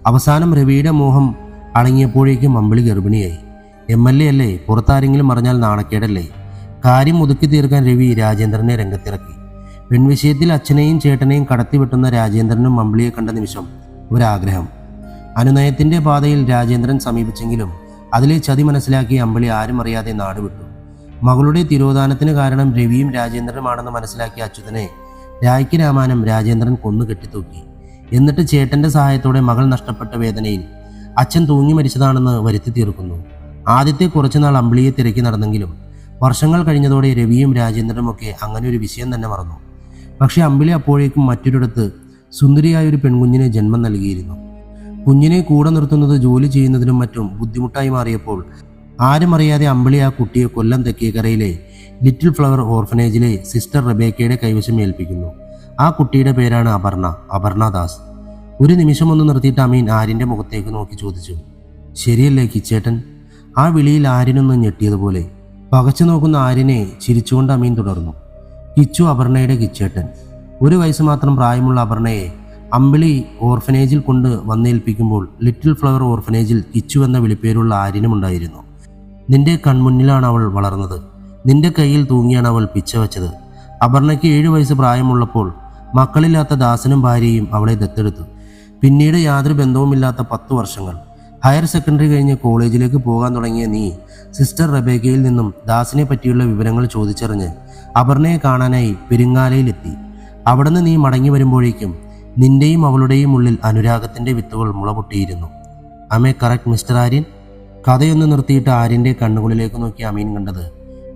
അവസാനം രവിയുടെ മോഹം അടങ്ങിയപ്പോഴേക്കും അമ്പിളി ഗർഭിണിയായി. MLA അല്ലേ, പുറത്താരെങ്കിലും അറിഞ്ഞാൽ നാണക്കേടല്ലേ. കാര്യം ഒതുക്കി തീർക്കാൻ രവി രാജേന്ദ്രനെ രംഗത്തിറക്കി. പെൺവിഷയത്തിൽ അച്ഛനെയും ചേട്ടനെയും കടത്തിവെട്ടുന്ന രാജേന്ദ്രനും അമ്പിളിയെ കണ്ട നിമിഷം ഒരാഗ്രഹം. അനുനയത്തിൻ്റെ പാതയിൽ രാജേന്ദ്രൻ സമീപിച്ചെങ്കിലും അതിലെ ചതി മനസ്സിലാക്കി അമ്പിളി ആരും അറിയാതെ നാടുവിട്ടു. മകളുടെ തിരോധാനത്തിന് കാരണം രവിയും രാജേന്ദ്രനുമാണെന്ന് മനസ്സിലാക്കിയ അച്യുതനെ രായ്ക്ക് രാമാനം രാജേന്ദ്രൻ കൊന്നു കെട്ടിത്തൂക്കി. എന്നിട്ട് ചേട്ടൻ്റെ സഹായത്തോടെ മകൾ നഷ്ടപ്പെട്ട വേദനയിൽ അച്ഛൻ തൂങ്ങി മരിച്ചതാണെന്ന് വരുത്തി തീർക്കുന്നു. ആദ്യത്തെ കുറച്ചുനാൾ അമ്പിളിയെ തിരക്കി നടന്നെങ്കിലും വർഷങ്ങൾ കഴിഞ്ഞതോടെ രവിയും രാജേന്ദ്രനുമൊക്കെ അങ്ങനെ ഒരു വിഷയം തന്നെ മറന്നു. പക്ഷെ അമ്പിളി അപ്പോഴേക്കും മറ്റൊരിടത്ത് സുന്ദരിയായ ഒരു പെൺകുഞ്ഞിനെ ജന്മം നൽകിയിരുന്നു. കുഞ്ഞിനെ കൂടെ നിർത്തുന്നത് ജോലി ചെയ്യുന്നതിനും മറ്റും ബുദ്ധിമുട്ടായി മാറിയപ്പോൾ ആരും അറിയാതെ അമ്പിളി ആ കുട്ടിയെ കൊല്ലം തെക്കേക്കരയിലെ ലിറ്റിൽ ഫ്ലവർ ഓർഫനേജിലെ സിസ്റ്റർ റബേക്കയുടെ കൈവശം ഏൽപ്പിക്കുന്നു. ആ കുട്ടിയുടെ പേരാണ് അപർണ ദാസ്. ഒരു നിമിഷം ഒന്ന് നിർത്തിയിട്ട് അമീൻ ആര്യൻ്റെ മുഖത്തേക്ക് നോക്കി ചോദിച്ചു, ശരിയല്ലേ കിച്ചേട്ടൻ? ആ വിളിയിൽ ആര്യനൊന്ന് ഞെട്ടിയതുപോലെ പകച്ചു നോക്കുന്ന ആര്യനെ ചിരിച്ചുകൊണ്ട് അമീൻ തുടർന്നു, കിച്ചു അപർണയുടെ കിച്ചേട്ടൻ. 1 വയസ്സ് മാത്രം പ്രായമുള്ള അപർണയെ അമ്പിളി ഓർഫനേജിൽ കൊണ്ട് വന്നേൽപ്പിക്കുമ്പോൾ ലിറ്റിൽ ഫ്ലവർ ഓർഫനേജിൽ കിച്ചു എന്ന വിളിപ്പേരുള്ള ആര്യനുമുണ്ടായിരുന്നു. നിന്റെ കൺമുന്നിലാണ് അവൾ വളർന്നത്. നിന്റെ കയ്യിൽ തൂങ്ങിയാണ് അവൾ പിച്ച വച്ചത്. അപർണയ്ക്ക് 7 വയസ്സ് പ്രായമുള്ളപ്പോൾ മക്കളില്ലാത്ത ദാസനും ഭാര്യയും അവളെ ദത്തെടുത്തു. പിന്നീട് യാതൊരു ബന്ധവുമില്ലാത്ത 10 വർഷങ്ങൾ. ഹയർ സെക്കൻഡറി കഴിഞ്ഞ് കോളേജിലേക്ക് പോകാൻ തുടങ്ങിയ നീ സിസ്റ്റർ റബേക്കയിൽ നിന്നും ദാസിനെ പറ്റിയുള്ള വിവരങ്ങൾ ചോദിച്ചറിഞ്ഞ് അപർണയെ കാണാനായി പെരിങ്ങാലയിലെത്തി. അവിടുന്ന് നീ മടങ്ങി വരുമ്പോഴേക്കും നിന്റെയും അവളുടെയും ഉള്ളിൽ അനുരാഗത്തിൻ്റെ വിത്തുകൾ മുളപൊട്ടിയിരുന്നു. അമേ കറക്റ്റ് മിസ്റ്റർ ആര്യൻ? കഥയൊന്ന് നിർത്തിയിട്ട് ആര്യൻ്റെ കണ്ണുകളിലേക്ക് നോക്കി അമീൻ കണ്ടത്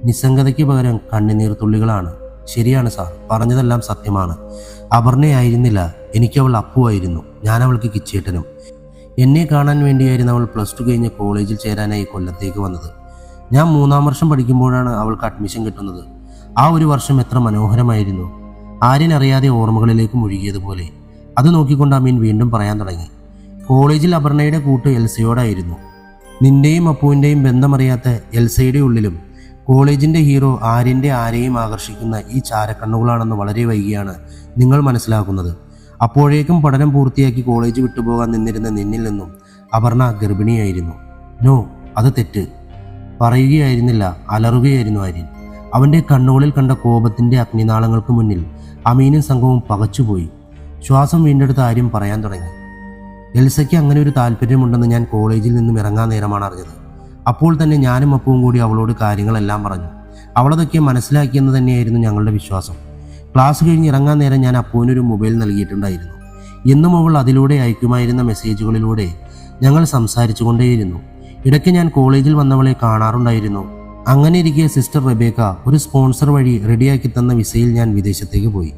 നിസ്സംഗതയ്ക്ക് പകരം കണ്ണുനീർ തുള്ളികളാണ്. ശരിയാണ് സാർ, പറഞ്ഞതെല്ലാം സത്യമാണ്. അപർണയായിരുന്നില്ല, എനിക്കവൾ അപ്പുവായിരുന്നു. ഞാൻ അവൾക്ക് കിച്ചേട്ടനും. എന്നെ കാണാൻ വേണ്ടിയായിരുന്നു അവൾ +2 കഴിഞ്ഞ് കോളേജിൽ ചേരാനായി കൊല്ലത്തേക്ക് വന്നത്. ഞാൻ 3ാം വർഷം പഠിക്കുമ്പോഴാണ് അവൾക്ക് അഡ്മിഷൻ കിട്ടുന്നത്. ആ ഒരു വർഷം എത്ര മനോഹരമായിരുന്നു. ആര്യൻ അറിയാതെ ഓർമ്മകളിലേക്ക് മുഴുകിയതുപോലെ അത് നോക്കിക്കൊണ്ട് അമീൻ വീണ്ടും പറയാൻ തുടങ്ങി. കോളേജിൽ അപർണയുടെ കൂട്ട് എൽസയോടായിരുന്നു. നിന്റെയും അപ്പുവിൻ്റെയും ബന്ധമറിയാത്ത എൽസയുടെ ഉള്ളിലും കോളേജിൻ്റെ ഹീറോ ആര്യൻ്റെ ആരെയും ആകർഷിക്കുന്ന ഈ ചാരക്കണ്ണുകളാണെന്ന് വളരെ വൈകിയാണ് നിങ്ങൾ മനസ്സിലാക്കുന്നത്. അപ്പോഴേക്കും പഠനം പൂർത്തിയാക്കി കോളേജ് വിട്ടുപോകാൻ നിന്നിരുന്ന നിന്നിൽ നിന്നും അപർണ ഗർഭിണിയായിരുന്നു. നോ, അത് തെറ്റ്. പറയുകയായിരുന്നില്ല, അലറുകയായിരുന്നു ആര്യൻ. അവൻ്റെ കണ്ണുകളിൽ കണ്ട കോപത്തിൻ്റെ അഗ്നിനാളങ്ങൾക്ക് മുന്നിൽ അമീനും സംഘവും പകച്ചുപോയി. ശ്വാസം വീണ്ടെടുത്ത ആര്യം പറയാൻ തുടങ്ങി. എൽസയ്ക്ക് അങ്ങനെ ഒരു താല്പര്യമുണ്ടെന്ന് ഞാൻ കോളേജിൽ നിന്നും ഇറങ്ങാൻ നേരമാണ് അറിഞ്ഞത്. അപ്പോൾ തന്നെ ഞാനും അപ്പവും കൂടി അവളോട് കാര്യങ്ങളെല്ലാം പറഞ്ഞു. അവളതൊക്കെ മനസ്സിലാക്കിയെന്ന് തന്നെയായിരുന്നു ഞങ്ങളുടെ വിശ്വാസം. ക്ലാസ് കഴിഞ്ഞ് ഇറങ്ങാൻ നേരം ഞാൻ അപ്പുവിനൊരു മൊബൈൽ നൽകിയിട്ടുണ്ടായിരുന്നു. എന്നും അവൾ അതിലൂടെ അയക്കുമായിരുന്ന മെസ്സേജുകളിലൂടെ ഞങ്ങൾ സംസാരിച്ചു കൊണ്ടേയിരുന്നു. ഇടയ്ക്ക് ഞാൻ കോളേജിൽ വന്നവളെ കാണാറുണ്ടായിരുന്നു. അങ്ങനെ ഇരിക്കെ സിസ്റ്റർ റബേക്ക ഒരു സ്പോൺസർ വഴി റെഡിയാക്കി തന്ന വിസയിൽ ഞാൻ വിദേശത്തേക്ക് പോയി.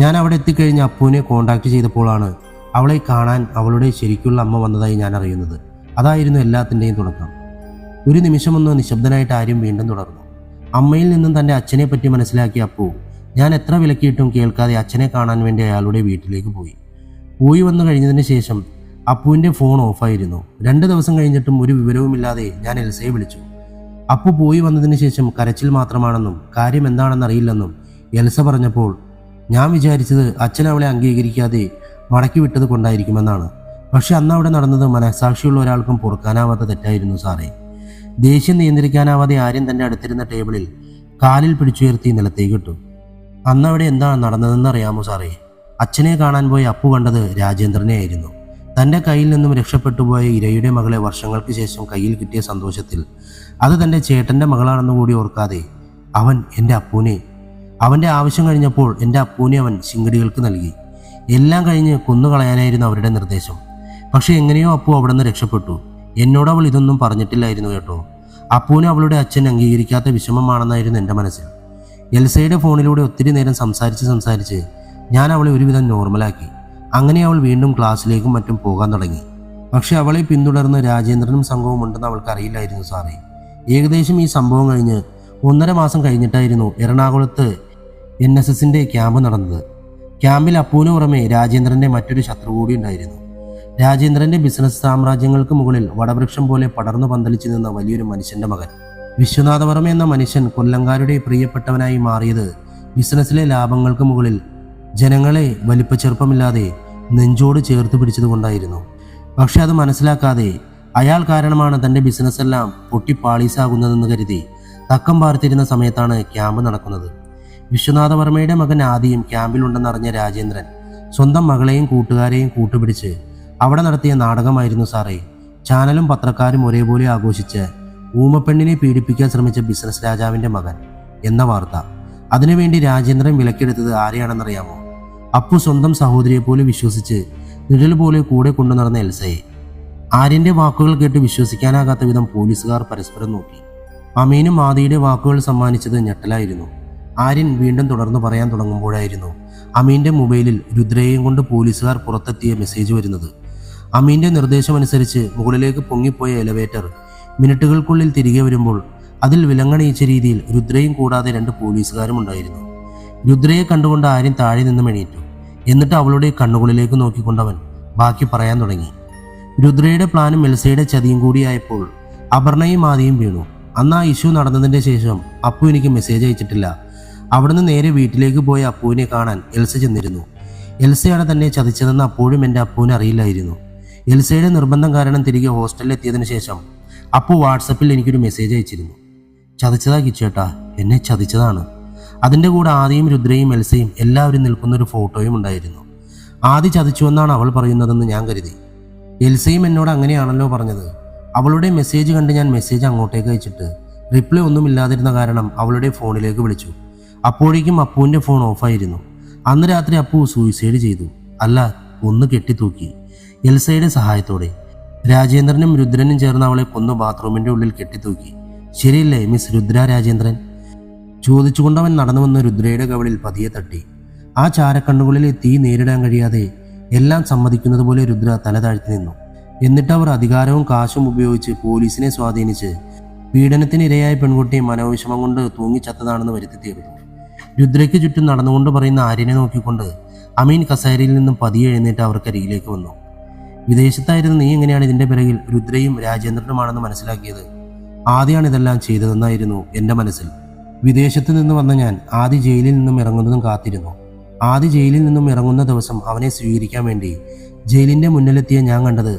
ഞാൻ അവിടെ എത്തിക്കഴിഞ്ഞ് അപ്പുവിനെ കോൺടാക്ട് ചെയ്തപ്പോഴാണ് അവളെ കാണാൻ അവളുടെ ശരിക്കുള്ള അമ്മ വന്നതായി ഞാൻ അറിയുന്നത്. അതായിരുന്നു എല്ലാത്തിൻ്റെയും തുടക്കം. ഒരു നിമിഷമൊന്ന് നിശബ്ദനായിട്ട് ആര്യം വീണ്ടും തുടർന്നു. അമ്മയിൽ നിന്നും തൻ്റെ അച്ഛനെ പറ്റി മനസ്സിലാക്കിയ അപ്പു ഞാൻ എത്ര വിലക്കിയിട്ടും കേൾക്കാതെ അച്ഛനെ കാണാൻ വേണ്ടി അയാളുടെ വീട്ടിലേക്ക് പോയി വന്നു കഴിഞ്ഞതിന് ശേഷം അപ്പുവിൻ്റെ ഫോൺ ഓഫായിരുന്നു. 2 ദിവസം കഴിഞ്ഞിട്ടും ഒരു വിവരവുമില്ലാതെ ഞാൻ എൽസയെ വിളിച്ചു. അപ്പു പോയി വന്നതിന് ശേഷം കരച്ചിൽ മാത്രമാണെന്നും കാര്യം എന്താണെന്നറിയില്ലെന്നും എൽസ പറഞ്ഞപ്പോൾ ഞാൻ വിചാരിച്ചത് അച്ഛൻ അവളെ അംഗീകരിക്കാതെ മടക്കി വിട്ടത് കൊണ്ടായിരിക്കുമെന്നാണ്. പക്ഷെ അന്ന് അവിടെ നടന്നത് മനസാക്ഷിയുള്ള ഒരാൾക്കും പൊറുക്കാനാവാത്ത തെറ്റായിരുന്നു സാറേ. ദേഷ്യം നിയന്ത്രിക്കാനാവാതെ ആര്യൻ തൻ്റെ അടുത്തിരുന്ന ടേബിളിൽ കാലിൽ പിടിച്ചുയർത്തി നിലത്തേക്ക് ഇട്ടു. അന്നവിടെ എന്താണ് നടന്നതെന്ന് അറിയാമോ സാറേ? അച്ഛനെ കാണാൻ പോയ അപ്പു കണ്ടത് രാജേന്ദ്രനെ ആയിരുന്നു. തൻ്റെ കയ്യിൽ നിന്നും രക്ഷപ്പെട്ടുപോയ ഇരയുടെ മകളെ വർഷങ്ങൾക്ക് ശേഷം കയ്യിൽ കിട്ടിയ സന്തോഷത്തിൽ അത് തൻ്റെ ചേട്ടൻ്റെ മകളാണെന്ന് കൂടി ഓർക്കാതെ അവൻ എൻ്റെ അപ്പൂനെ, അവൻ്റെ ആവശ്യം കഴിഞ്ഞപ്പോൾ എൻ്റെ അപ്പൂനെ അവൻ ശിങ്കിടികൾക്ക് നൽകി. എല്ലാം കഴിഞ്ഞ് കൊന്നുകളയാനായിരുന്നു അവരുടെ നിർദ്ദേശം. പക്ഷെ എങ്ങനെയോ അപ്പു അവിടെ നിന്ന് രക്ഷപ്പെട്ടു. എന്നോട് അവൾ ഇതൊന്നും പറഞ്ഞിട്ടില്ലായിരുന്നു കേട്ടോ. അപ്പൂനെ അവളുടെ അച്ഛൻ അംഗീകരിക്കാത്ത വിഷമമാണെന്നായിരുന്നു എൻ്റെ മനസ്സിൽ. എൽസയുടെ ഫോണിലൂടെ ഒത്തിരി നേരം സംസാരിച്ച് ഞാൻ അവളെ ഒരുവിധം നോർമലാക്കി. അങ്ങനെ അവൾ വീണ്ടും ക്ലാസ്സിലേക്കും മറ്റും പോകാൻ തുടങ്ങി. പക്ഷെ അവളെ പിന്തുടർന്ന് രാജേന്ദ്രനും സംഘവും ഉണ്ടെന്ന് അവൾക്ക് അറിയില്ലായിരുന്നു സാറേ. ഏകദേശം ഈ സംഭവം കഴിഞ്ഞ് 1.5 മാസം കഴിഞ്ഞിട്ടായിരുന്നു എറണാകുളത്ത് NSSന്റെ ക്യാമ്പ് നടന്നത്. ക്യാമ്പിൽ അപ്പൂന് പുറമെ രാജേന്ദ്രന്റെ മറ്റൊരു ശത്രു കൂടി ഉണ്ടായിരുന്നു. രാജേന്ദ്രന്റെ ബിസിനസ് സാമ്രാജ്യങ്ങൾക്ക് മുകളിൽ വടവൃക്ഷം പോലെ പടർന്നു പന്തലിച്ചു നിന്ന വലിയൊരു മനുഷ്യന്റെ മകൻ വിശ്വനാഥവർമ്മ എന്ന മനുഷ്യൻ കൊല്ലങ്കാരുടെ പ്രിയപ്പെട്ടവനായി മാറിയത് ബിസിനസ്സിലെ ലാഭങ്ങൾക്ക് മുകളിൽ ജനങ്ങളെ വലിപ്പച്ചെറുപ്പമില്ലാതെ നെഞ്ചോട് ചേർത്ത് പിടിച്ചതുകൊണ്ടായിരുന്നു. പക്ഷെ അത് മനസ്സിലാക്കാതെ അയാൾ കാരണമാണ് തൻ്റെ ബിസിനസ്സെല്ലാം പൊട്ടിപ്പാളീസാകുന്നതെന്ന് കരുതി തക്കം പാർത്തിരുന്ന സമയത്താണ് ക്യാമ്പ് നടക്കുന്നത്. വിശ്വനാഥവർമ്മയുടെ മകൻ ആദിയും ക്യാമ്പിലുണ്ടെന്നറിഞ്ഞ രാജേന്ദ്രൻ സ്വന്തം മകളെയും കൂട്ടുകാരെയും കൂട്ടുപിടിച്ച് അവിടെ നടത്തിയ നാടകമായിരുന്നു സാറേ ചാനലും പത്രക്കാരും ഒരേപോലെ ആഘോഷിച്ച് ഊമപ്പെണ്ണിനെ പീഡിപ്പിക്കാൻ ശ്രമിച്ച ബിസിനസ് രാജാവിൻ്റെ മകൻ എന്ന വാർത്ത. അതിനുവേണ്ടി രാജേന്ദ്രൻ വിലക്കെടുത്തത് ആരെയാണെന്നറിയാമോ? അപ്പു സ്വന്തം സഹോദരിയെ പോലെ വിശ്വസിച്ച് നിഴൽ പോലെ കൂടെ കൊണ്ടു നടന്ന എൽസയെ. ആര്യൻ്റെ വാക്കുകൾ കേട്ട് വിശ്വസിക്കാനാകാത്ത വിധം പോലീസുകാർ പരസ്പരം നോക്കി. അമീനും ആദിയുടെ വാക്കുകൾ സമ്മാനിച്ചത് ഞെട്ടലായിരുന്നു. ആര്യൻ വീണ്ടും തുടർന്ന് പറയാൻ തുടങ്ങുമ്പോഴായിരുന്നു അമീൻ്റെ മൊബൈലിൽ രുദ്രയെയും കൊണ്ട് പോലീസുകാർ പുറത്തെത്തിയ മെസ്സേജ് വരുന്നത്. അമീൻ്റെ നിർദ്ദേശമനുസരിച്ച് മുകളിലേക്ക് പൊങ്ങിപ്പോയ എലവേറ്റർ മിനിറ്റുകൾക്കുള്ളിൽ തിരികെ വരുമ്പോൾ അതിൽ വിലങ്ങണിയിച്ച രീതിയിൽ രുദ്രയും കൂടാതെ 2 പോലീസുകാരും ഉണ്ടായിരുന്നു. രുദ്രയെ കണ്ടുകൊണ്ട് ആര്യൻ താഴെ നിന്നും എണീറ്റു. എന്നിട്ട് അവളുടെ കണ്ണുകളിലേക്ക് നോക്കിക്കൊണ്ടവൻ ബാക്കി പറയാൻ തുടങ്ങി. രുദ്രയുടെ പ്ലാനും എൽസയുടെ ചതിയും കൂടിയായപ്പോൾ അപർണയും ആദിയും വീണു. അന്ന് ആ ഇഷ്യൂ നടന്നതിൻ്റെ ശേഷം അപ്പു എനിക്ക് മെസ്സേജ് അയച്ചിട്ടില്ല. അവിടുന്ന് നേരെ വീട്ടിലേക്ക് പോയ അപ്പുവിനെ കാണാൻ എൽസ ചെന്നിരുന്നു. എൽസയാണ് തന്നെ ചതിച്ചതെന്ന് അപ്പോഴും എൻ്റെ അപ്പുവിന് അറിയില്ലായിരുന്നു. എൽസയുടെ നിർബന്ധം കാരണം തിരികെ ഹോസ്റ്റലിൽ എത്തിയതിനു ശേഷം അപ്പു വാട്സപ്പിൽ എനിക്കൊരു മെസ്സേജ് അയച്ചിരുന്നു. ചതിച്ചതാ കിച്ചേട്ടാ, എന്നെ ചതിച്ചതാണ്. അതിൻ്റെ കൂടെ ആദിയും രുദ്രയും എൽസയും എല്ലാവരും നിൽക്കുന്നൊരു ഫോട്ടോയും ഉണ്ടായിരുന്നു. ആദി ചതിച്ചുവെന്നാണ് അവൾ പറയുന്നതെന്ന് ഞാൻ കരുതി. എൽസയും എന്നോട് അങ്ങനെയാണല്ലോ പറഞ്ഞത്. അവളുടെ മെസ്സേജ് കണ്ട് ഞാൻ മെസ്സേജ് അങ്ങോട്ടേക്ക് അയച്ചിട്ട് റിപ്ലൈ ഒന്നുമില്ലാതിരുന്ന കാരണം അവളുടെ ഫോണിലേക്ക് വിളിച്ചു. അപ്പോഴേക്കും അപ്പുവിൻ്റെ ഫോൺ ഓഫായിരുന്നു. അന്ന് രാത്രി അപ്പു സൂയിസൈഡ് ചെയ്തു. അല്ല, ഒന്ന് കെട്ടിത്തൂക്കി. എൽസയുടെ സഹായത്തോടെ രാജേന്ദ്രനും രുദ്രനും ചേർന്ന് അവളെ കൊന്നു ബാത്റൂമിൻ്റെ ഉള്ളിൽ കെട്ടിത്തൂക്കി. ശരിയല്ലേ മിസ് രുദ്ര രാജേന്ദ്രൻ? ചോദിച്ചുകൊണ്ടവൻ നടന്നു വന്ന് രുദ്രയുടെ കവിളിൽ പതിയെ തട്ടി. ആ ചാരക്കണ്ണുകളിലെ തീ നേരിടാൻ കഴിയാതെ എല്ലാം സമ്മതിക്കുന്നത് പോലെ രുദ്ര തല താഴ്ത്തി നിന്നു. എന്നിട്ട് അവർ അധികാരവും കാശും ഉപയോഗിച്ച് പോലീസിനെ സ്വാധീനിച്ച് പീഡനത്തിനിരയായ പെൺകുട്ടിയെ മനോവിഷമം കൊണ്ട് തൂങ്ങിച്ചത്തതാണെന്ന് വരുത്തി തീർന്നു. രുദ്രയ്ക്ക് ചുറ്റും നടന്നുകൊണ്ട് പറയുന്ന ആര്യനെ നോക്കിക്കൊണ്ട് അമീൻ കസേരയിൽ നിന്നും പതിയെ എഴുന്നേറ്റ് അവർക്കരികിലേക്ക് വന്നു. വിദേശത്തായിരുന്നു നീ എങ്ങനെയാണ് ഇതിൻ്റെ പിറകിൽ രുദ്രയും രാജേന്ദ്രനുമാണെന്ന് മനസ്സിലാക്കിയത്? ആദ്യമാണ് ഇതെല്ലാം ചെയ്തതെന്നായിരുന്നു എൻ്റെ മനസ്സിൽ. വിദേശത്ത് നിന്ന് വന്ന ഞാൻ ആദ്യ ജയിലിൽ നിന്നും ഇറങ്ങുന്നതും കാത്തിരുന്നു. ആദ്യ ജയിലിൽ നിന്നും ഇറങ്ങുന്ന ദിവസം അവനെ സ്വീകരിക്കാൻ വേണ്ടി ജയിലിൻ്റെ മുന്നിലെത്തിയ ഞാൻ കണ്ടത്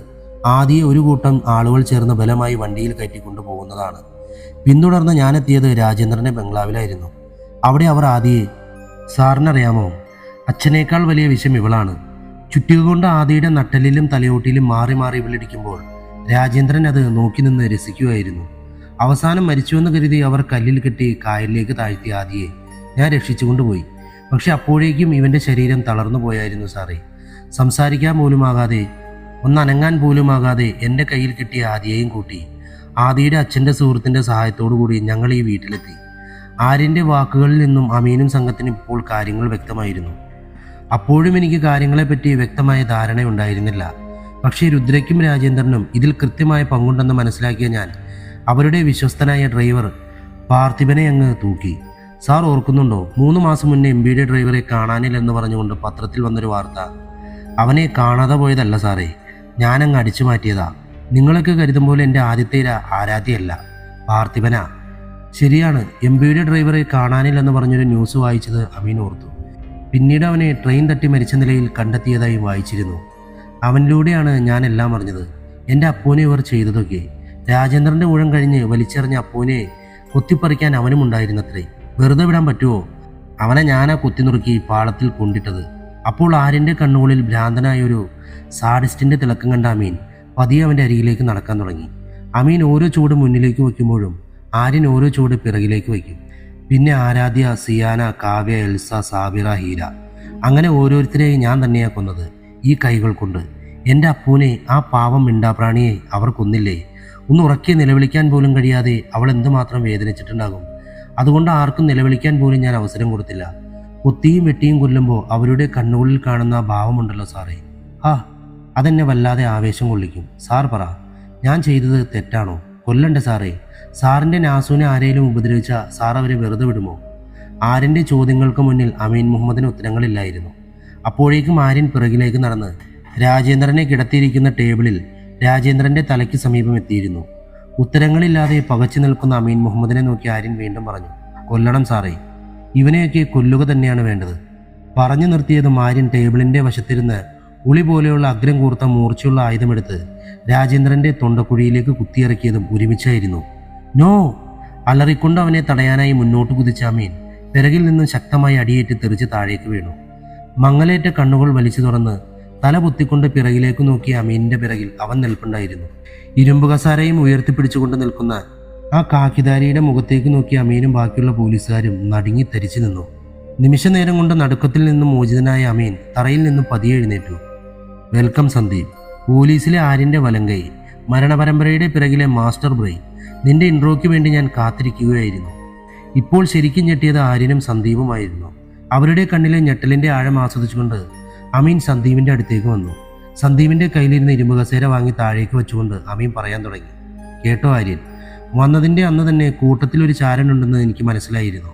ആദ്യ ഒരു കൂട്ടം ആളുകൾ ചേർന്ന് ബലമായി വണ്ടിയിൽ കയറ്റിക്കൊണ്ടു പോകുന്നതാണ്. പിന്തുടർന്ന് ഞാനെത്തിയത് രാജേന്ദ്രൻ്റെ ബംഗ്ലാവിലായിരുന്നു. അവിടെ അവർ ആദിയെ, സാറിനറിയാമോ, അച്ഛനേക്കാൾ വലിയ വിഷം ഇവളാണ്. ചുറ്റിക കൊണ്ട് ആദിയുടെ നട്ടലിലും തലയോട്ടിലും മാറി മാറി ഇവളിടിക്കുമ്പോൾ രാജേന്ദ്രൻ അത് നോക്കി നിന്ന് രസിക്കുമായിരുന്നു. അവസാനം മരിച്ചുവെന്ന് കരുതി അവർ കല്ലിൽ കെട്ടി കായലിലേക്ക് താഴ്ത്തി ആദിയെ ഞാൻ രക്ഷിച്ചുകൊണ്ടുപോയി. പക്ഷെ അപ്പോഴേക്കും ഇവൻ്റെ ശരീരം തളർന്നു പോയായിരുന്നു സാറേ. സംസാരിക്കാൻ പോലുമാകാതെ, ഒന്നനങ്ങാൻ പോലുമാകാതെ എൻ്റെ കയ്യിൽ കിട്ടിയ ആദിയെയും കൂട്ടി ആദിയുടെ അച്ഛൻ്റെ സുഹൃത്തിൻ്റെ സഹായത്തോടു കൂടി ഞങ്ങൾ ഈ വീട്ടിലെത്തി. ആര്യൻ്റെ വാക്കുകളിൽ നിന്നും അമീനും സംഘത്തിനും ഇപ്പോൾ കാര്യങ്ങൾ വ്യക്തമായിരുന്നു. അപ്പോഴും എനിക്ക് കാര്യങ്ങളെപ്പറ്റി വ്യക്തമായ ധാരണയുണ്ടായിരുന്നില്ല. പക്ഷേ രുദ്രയ്ക്കും രാജേന്ദ്രനും ഇതിൽ കൃത്യമായ പങ്കുണ്ടെന്ന് മനസ്സിലാക്കിയ ഞാൻ അവരുടെ വിശ്വസ്തനായ ഡ്രൈവർ പാർത്ഥിബനെ അങ്ങ് തൂക്കി. സാർ ഓർക്കുന്നുണ്ടോ, 3 മാസം മുന്നേ MBയുടെ ഡ്രൈവറെ കാണാനില്ലെന്ന് പറഞ്ഞുകൊണ്ട് പത്രത്തിൽ വന്നൊരു വാർത്ത? അവനെ കാണാതെ പോയതല്ല സാറേ, ഞാനങ്ങ് അടിച്ചു മാറ്റിയതാ. നിങ്ങളൊക്കെ കരുതും പോലെ എൻ്റെ ആദ്യത്തെ ആരാധ്യയല്ല, പാർത്ഥിബനാ. ശരിയാണ്, എംപിയുടെ ഡ്രൈവറെ കാണാനില്ലെന്ന് പറഞ്ഞൊരു ന്യൂസ് വായിച്ചത് അമീൻ ഓർത്തു. പിന്നീട് അവനെ ട്രെയിൻ തട്ടി മരിച്ച നിലയിൽ കണ്ടെത്തിയതായി വായിച്ചിരുന്നു. അവനിലൂടെയാണ് ഞാൻ എല്ലാം അറിഞ്ഞത്. എൻ്റെ അപ്പൂനെ ഇവർ ചെയ്തതൊക്കെ. രാജേന്ദ്രൻ്റെ ഊഴം കഴിഞ്ഞ് വലിച്ചെറിഞ്ഞ അപ്പൂനെ കൊത്തിപ്പറിക്കാൻ അവനും ഉണ്ടായിരുന്നത്രേ. വെറുതെ വിടാൻ പറ്റുമോ? അവനെ ഞാനാ കുത്തിനുറുക്കി പാളത്തിൽ കൊണ്ടിട്ടത്. അപ്പോൾ ആര്യൻ്റെ കണ്ണുകളിൽ ഭ്രാന്തനായൊരു സാഡിസ്റ്റിൻ്റെ തിളക്കം കണ്ട അമീൻ പതിയെ അവൻ്റെ അരികിലേക്ക് നടക്കാൻ തുടങ്ങി. അമീൻ ഓരോ ചുവട് മുന്നിലേക്ക് വയ്ക്കുമ്പോഴും ആര്യൻ ഓരോ ചുവട് പിറകിലേക്ക് വയ്ക്കും. പിന്നെ ആരാധ്യ, സിയാന, കാവ്യ, എൽസ, സാബിറ, ഹീര, അങ്ങനെ ഓരോരുത്തരെയും ഞാൻ തന്നെയാണ് കൊന്നത് ഈ കൈകൾ കൊണ്ട്. എൻ്റെ അപ്പൂനെ, ആ പാവം മിണ്ടാപ്രാണിയെ അവർ കൊന്നില്ലേ? ഒന്ന് ഉറക്കെ നിലവിളിക്കാൻ പോലും കഴിയാതെ അവൾ എന്തുമാത്രം വേദനിച്ചിട്ടുണ്ടാകും. അതുകൊണ്ട് ആർക്കും നിലവിളിക്കാൻ പോലും ഞാൻ അവസരം കൊടുത്തില്ല. കൊത്തിയും വെട്ടിയും കൊല്ലുമ്പോൾ അവരുടെ കണ്ണുകളിൽ കാണുന്ന ആ ഭാവമുണ്ടല്ലോ സാറേ, അതെന്നെ വല്ലാതെ ആവേശം കൊള്ളിക്കും. സാർ പറ, ഞാൻ ചെയ്തത് തെറ്റാണോ? കൊല്ലണ്ടേ സാറേ. സാറിൻ്റെ നാസുവിനെ ആരെയും ഉപദ്രവിച്ച സാർ അവരെ വെറുതെ വിടുമോ? ആര്യൻ്റെ ചോദ്യങ്ങൾക്ക് മുന്നിൽ അമീൻ മുഹമ്മദിന് ഉത്തരങ്ങളില്ലായിരുന്നു. അപ്പോഴേക്കും ആര്യൻ പിറകിലേക്ക് നടന്ന് രാജേന്ദ്രനെ കിടത്തിയിരിക്കുന്ന ടേബിളിൽ രാജേന്ദ്രൻ്റെ തലയ്ക്ക് സമീപം എത്തിയിരുന്നു. ഉത്തരങ്ങളില്ലാതെ പകച്ചു നിൽക്കുന്ന അമീൻ മുഹമ്മദിനെ നോക്കി ആര്യൻ വീണ്ടും പറഞ്ഞു, കൊല്ലണം സാറേ, ഇവനെയൊക്കെ കൊല്ലുക തന്നെയാണ് വേണ്ടത്. പറഞ്ഞു നിർത്തിയതും ആര്യൻ ടേബിളിൻ്റെ വശത്തിരുന്ന് ഉളി പോലെയുള്ള അഗ്രം കൂർത്ത മൂർച്ചയുള്ള ആയുധമെടുത്ത് രാജേന്ദ്രൻ്റെ തൊണ്ടക്കുഴിയിലേക്ക് കുത്തിയിറക്കിയതും ഒരുമിച്ചായിരുന്നു. നോ! അലറിക്കൊണ്ട് അവനെ തടയാനായി മുന്നോട്ട് കുതിച്ച അമീൻ പിറകിൽ നിന്നും ശക്തമായി അടിയേറ്റ് തെറിച്ച് താഴേക്ക് വീണു. മങ്ങലേറ്റ കണ്ണുകൾ വലിച്ചു തുറന്ന് തല പൊത്തിക്കൊണ്ട് പിറകിലേക്ക് നോക്കിയ അമീനിന്റെ പിറകിൽ അവൻ നിൽപ്പുണ്ടായിരുന്നു. ഇരുമ്പ് കസാരയും ഉയർത്തിപ്പിടിച്ചുകൊണ്ട് നിൽക്കുന്ന ആ കാക്കിധാരിയുടെ മുഖത്തേക്ക് നോക്കി അമീനും ബാക്കിയുള്ള പോലീസുകാരും നടുങ്ങി തരിച്ചു നിന്നു. നിമിഷ നേരം കൊണ്ട് നടുക്കത്തിൽ നിന്നും മോചിതനായ അമീൻ തറയിൽ നിന്നും പതിയെ എഴുന്നേറ്റു. വെൽക്കം സന്ദീപ്, പോലീസിലെ ആര്യൻ്റെ വലങ്കൈ, മരണപരമ്പരയുടെ പിറകിലെ മാസ്റ്റർ ബ്രെയിൻ. നിന്റെ ഇൻട്രോയ്ക്ക് വേണ്ടി ഞാൻ കാത്തിരിക്കുകയായിരുന്നു. ഇപ്പോൾ ശരിക്കും ഞെട്ടിയത് ആര്യനും സന്ദീപുമായിരുന്നു. അവരുടെ കണ്ണിലെ ഞെട്ടലിൻ്റെ ആഴം ആസ്വദിച്ചുകൊണ്ട് അമീൻ സന്ദീപിൻ്റെ അടുത്തേക്ക് വന്നു. സന്ദീപിൻ്റെ കയ്യിലിരുന്ന് ഇരുമ്പ് കസേര വാങ്ങി താഴേക്ക് വെച്ചുകൊണ്ട് അമീൻ പറയാൻ തുടങ്ങി, കേട്ടോ ആര്യൻ, വന്നതിൻ്റെ അന്ന് തന്നെ കൂട്ടത്തിലൊരു ചാരനുണ്ടെന്ന് എനിക്ക് മനസ്സിലായിരുന്നു.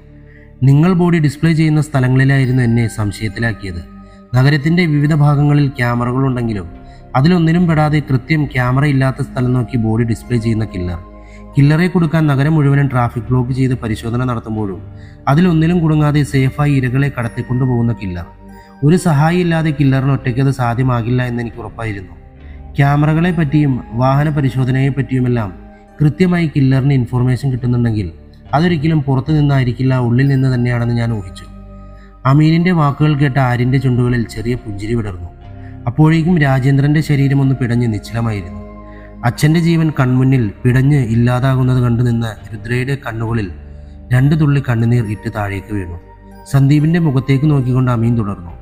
നിങ്ങൾ ബോഡി ഡിസ്പ്ലേ ചെയ്യുന്ന സ്ഥലങ്ങളിലായിരുന്നു എന്നെ സംശയത്തിലാക്കിയത്. നഗരത്തിൻ്റെ വിവിധ ഭാഗങ്ങളിൽ ക്യാമറകളുണ്ടെങ്കിലും അതിലൊന്നിനും പെടാതെ കൃത്യം ക്യാമറ ഇല്ലാത്ത സ്ഥലം നോക്കി ബോഡി ഡിസ്പ്ലേ ചെയ്യുന്ന കില്ലറെ കൊടുക്കാൻ നഗരം മുഴുവനും ട്രാഫിക് ബ്ലോക്ക് ചെയ്ത് പരിശോധന നടത്തുമ്പോഴും അതിലൊന്നിലും കുടുങ്ങാതെ സേഫായി ഇരകളെ കടത്തിക്കൊണ്ടുപോകുന്ന കില്ലർ. ഒരു സഹായി ഇല്ലാതെ കില്ലറിന് ഒറ്റയ്ക്ക് അത് സാധ്യമാകില്ല എന്നെനിക്ക് ഉറപ്പായിരുന്നു. ക്യാമറകളെ പറ്റിയും വാഹന പരിശോധനയെ പറ്റിയുമെല്ലാം കൃത്യമായി കില്ലറിന് ഇൻഫോർമേഷൻ കിട്ടുന്നുണ്ടെങ്കിൽ അതൊരിക്കലും പുറത്തു നിന്നായിരിക്കില്ല, ഉള്ളിൽ നിന്ന് തന്നെയാണെന്ന് ഞാൻ ഊഹിച്ചു. അമീനിൻ്റെ വാക്കുകൾ കേട്ട ആര്യൻ്റെ ചുണ്ടുകളിൽ ചെറിയ പുഞ്ചിരി വിടർന്നു. അപ്പോഴേക്കും രാജേന്ദ്രൻ്റെ ശരീരം ഒന്ന് പിടഞ്ഞ് നിശ്ചലമായിരുന്നു. അച്ഛൻ്റെ ജീവൻ കൺമുന്നിൽ പിടഞ്ഞ് ഇല്ലാതാകുന്നത് കണ്ടു നിന്ന രുദ്രയുടെ കണ്ണുകളിൽ 2 തുള്ളി കണ്ണുനീർ ഇട്ട് താഴേക്ക് വീണു. സന്ദീപിൻ്റെ മുഖത്തേക്ക് നോക്കിക്കൊണ്ട് അമീൻ തുടർന്നു,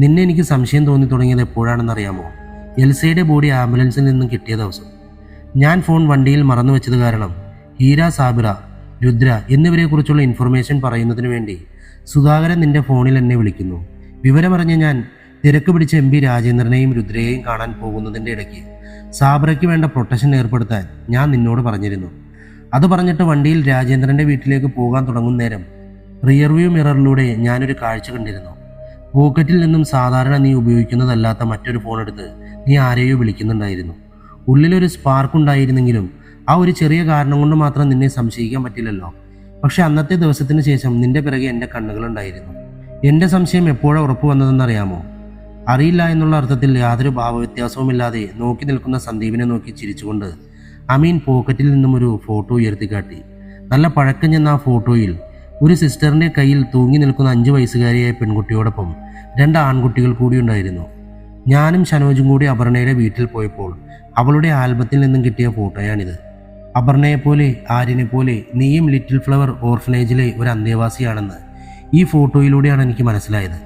നിന്നെ എനിക്ക് സംശയം തോന്നി തുടങ്ങിയത് എപ്പോഴാണെന്നറിയാമോ? എൽസയുടെ ബോഡി ആംബുലൻസിൽ നിന്നും കിട്ടിയ ദിവസം. ഞാൻ ഫോൺ വണ്ടിയിൽ മറന്നു വെച്ചത് കാരണം ഹീര, സാബിറ, രുദ്ര എന്നിവരെക്കുറിച്ചുള്ള ഇൻഫർമേഷൻ പറയുന്നതിന് വേണ്ടി സുധാകരൻ നിന്റെ ഫോണിൽ എന്നെ വിളിക്കുന്നു. വിവരമറിഞ്ഞ് ഞാൻ തിരക്ക് പിടിച്ച MP രാജേന്ദ്രനെയും രുദ്രയെയും കാണാൻ പോകുന്നതിൻ്റെ ഇടയ്ക്ക് സാബിറയ്ക്ക് വേണ്ട പ്രൊട്ടക്ഷൻ ഏർപ്പെടുത്താൻ ഞാൻ നിന്നോട് പറഞ്ഞിരുന്നു. അത് പറഞ്ഞിട്ട് വണ്ടിയിൽ രാജേന്ദ്രൻ്റെ വീട്ടിലേക്ക് പോകാൻ തുടങ്ങും നേരം റിയർവ്യൂ മിററിലൂടെ ഞാനൊരു കാഴ്ച കണ്ടിരുന്നു. പോക്കറ്റിൽ നിന്നും സാധാരണ നീ ഉപയോഗിക്കുന്നതല്ലാത്ത മറ്റൊരു ഫോൺ എടുത്ത് നീ ആരെയോ വിളിക്കുന്നുണ്ടായിരുന്നു. ഉള്ളിലൊരു സ്പാർക്ക് ഉണ്ടായിരുന്നെങ്കിലും ആ ഒരു ചെറിയ കാരണം കൊണ്ട് മാത്രം നിന്നെ സംശയിക്കാൻ പറ്റില്ലല്ലോ. പക്ഷെ അന്നത്തെ ദിവസത്തിന് ശേഷം നിന്റെ പിറകെ എൻ്റെ കണ്ണുകളുണ്ടായിരുന്നു. എൻ്റെ സംശയം എപ്പോഴാണ് ഉറപ്പ് വന്നതെന്നറിയാമോ? അറിയില്ല എന്നുള്ള അർത്ഥത്തിൽ യാതൊരു ഭാവവ്യത്യാസവുമില്ലാതെ നോക്കി നിൽക്കുന്ന സന്ദീപിനെ നോക്കി ചിരിച്ചുകൊണ്ട് അമീൻ പോക്കറ്റിൽ നിന്നും ഒരു ഫോട്ടോ ഉയർത്തിക്കാട്ടി. നല്ല പഴക്കം ചെന്ന ആ ഫോട്ടോയിൽ ഒരു സിസ്റ്ററിൻ്റെ കയ്യിൽ തൂങ്ങി നിൽക്കുന്ന 5 വയസ്സുകാരിയായ പെൺകുട്ടിയോടൊപ്പം 2 ആൺകുട്ടികൾ കൂടി ഉണ്ടായിരുന്നു. ഞാനും ഷനോജും കൂടി അപർണയുടെ വീട്ടിൽ പോയപ്പോൾ അവളുടെ ആൽബത്തിൽ നിന്നും കിട്ടിയ ഫോട്ടോയാണിത്. അപർണയെപ്പോലെ ആര്യനെപ്പോലെ നീയും ലിറ്റിൽ ഫ്ലവർ ഓർഫനേജിലെ ഒരു അന്തേവാസിയാണെന്ന് ഈ ഫോട്ടോയിലൂടെയാണ് എനിക്ക് മനസ്സിലായത്.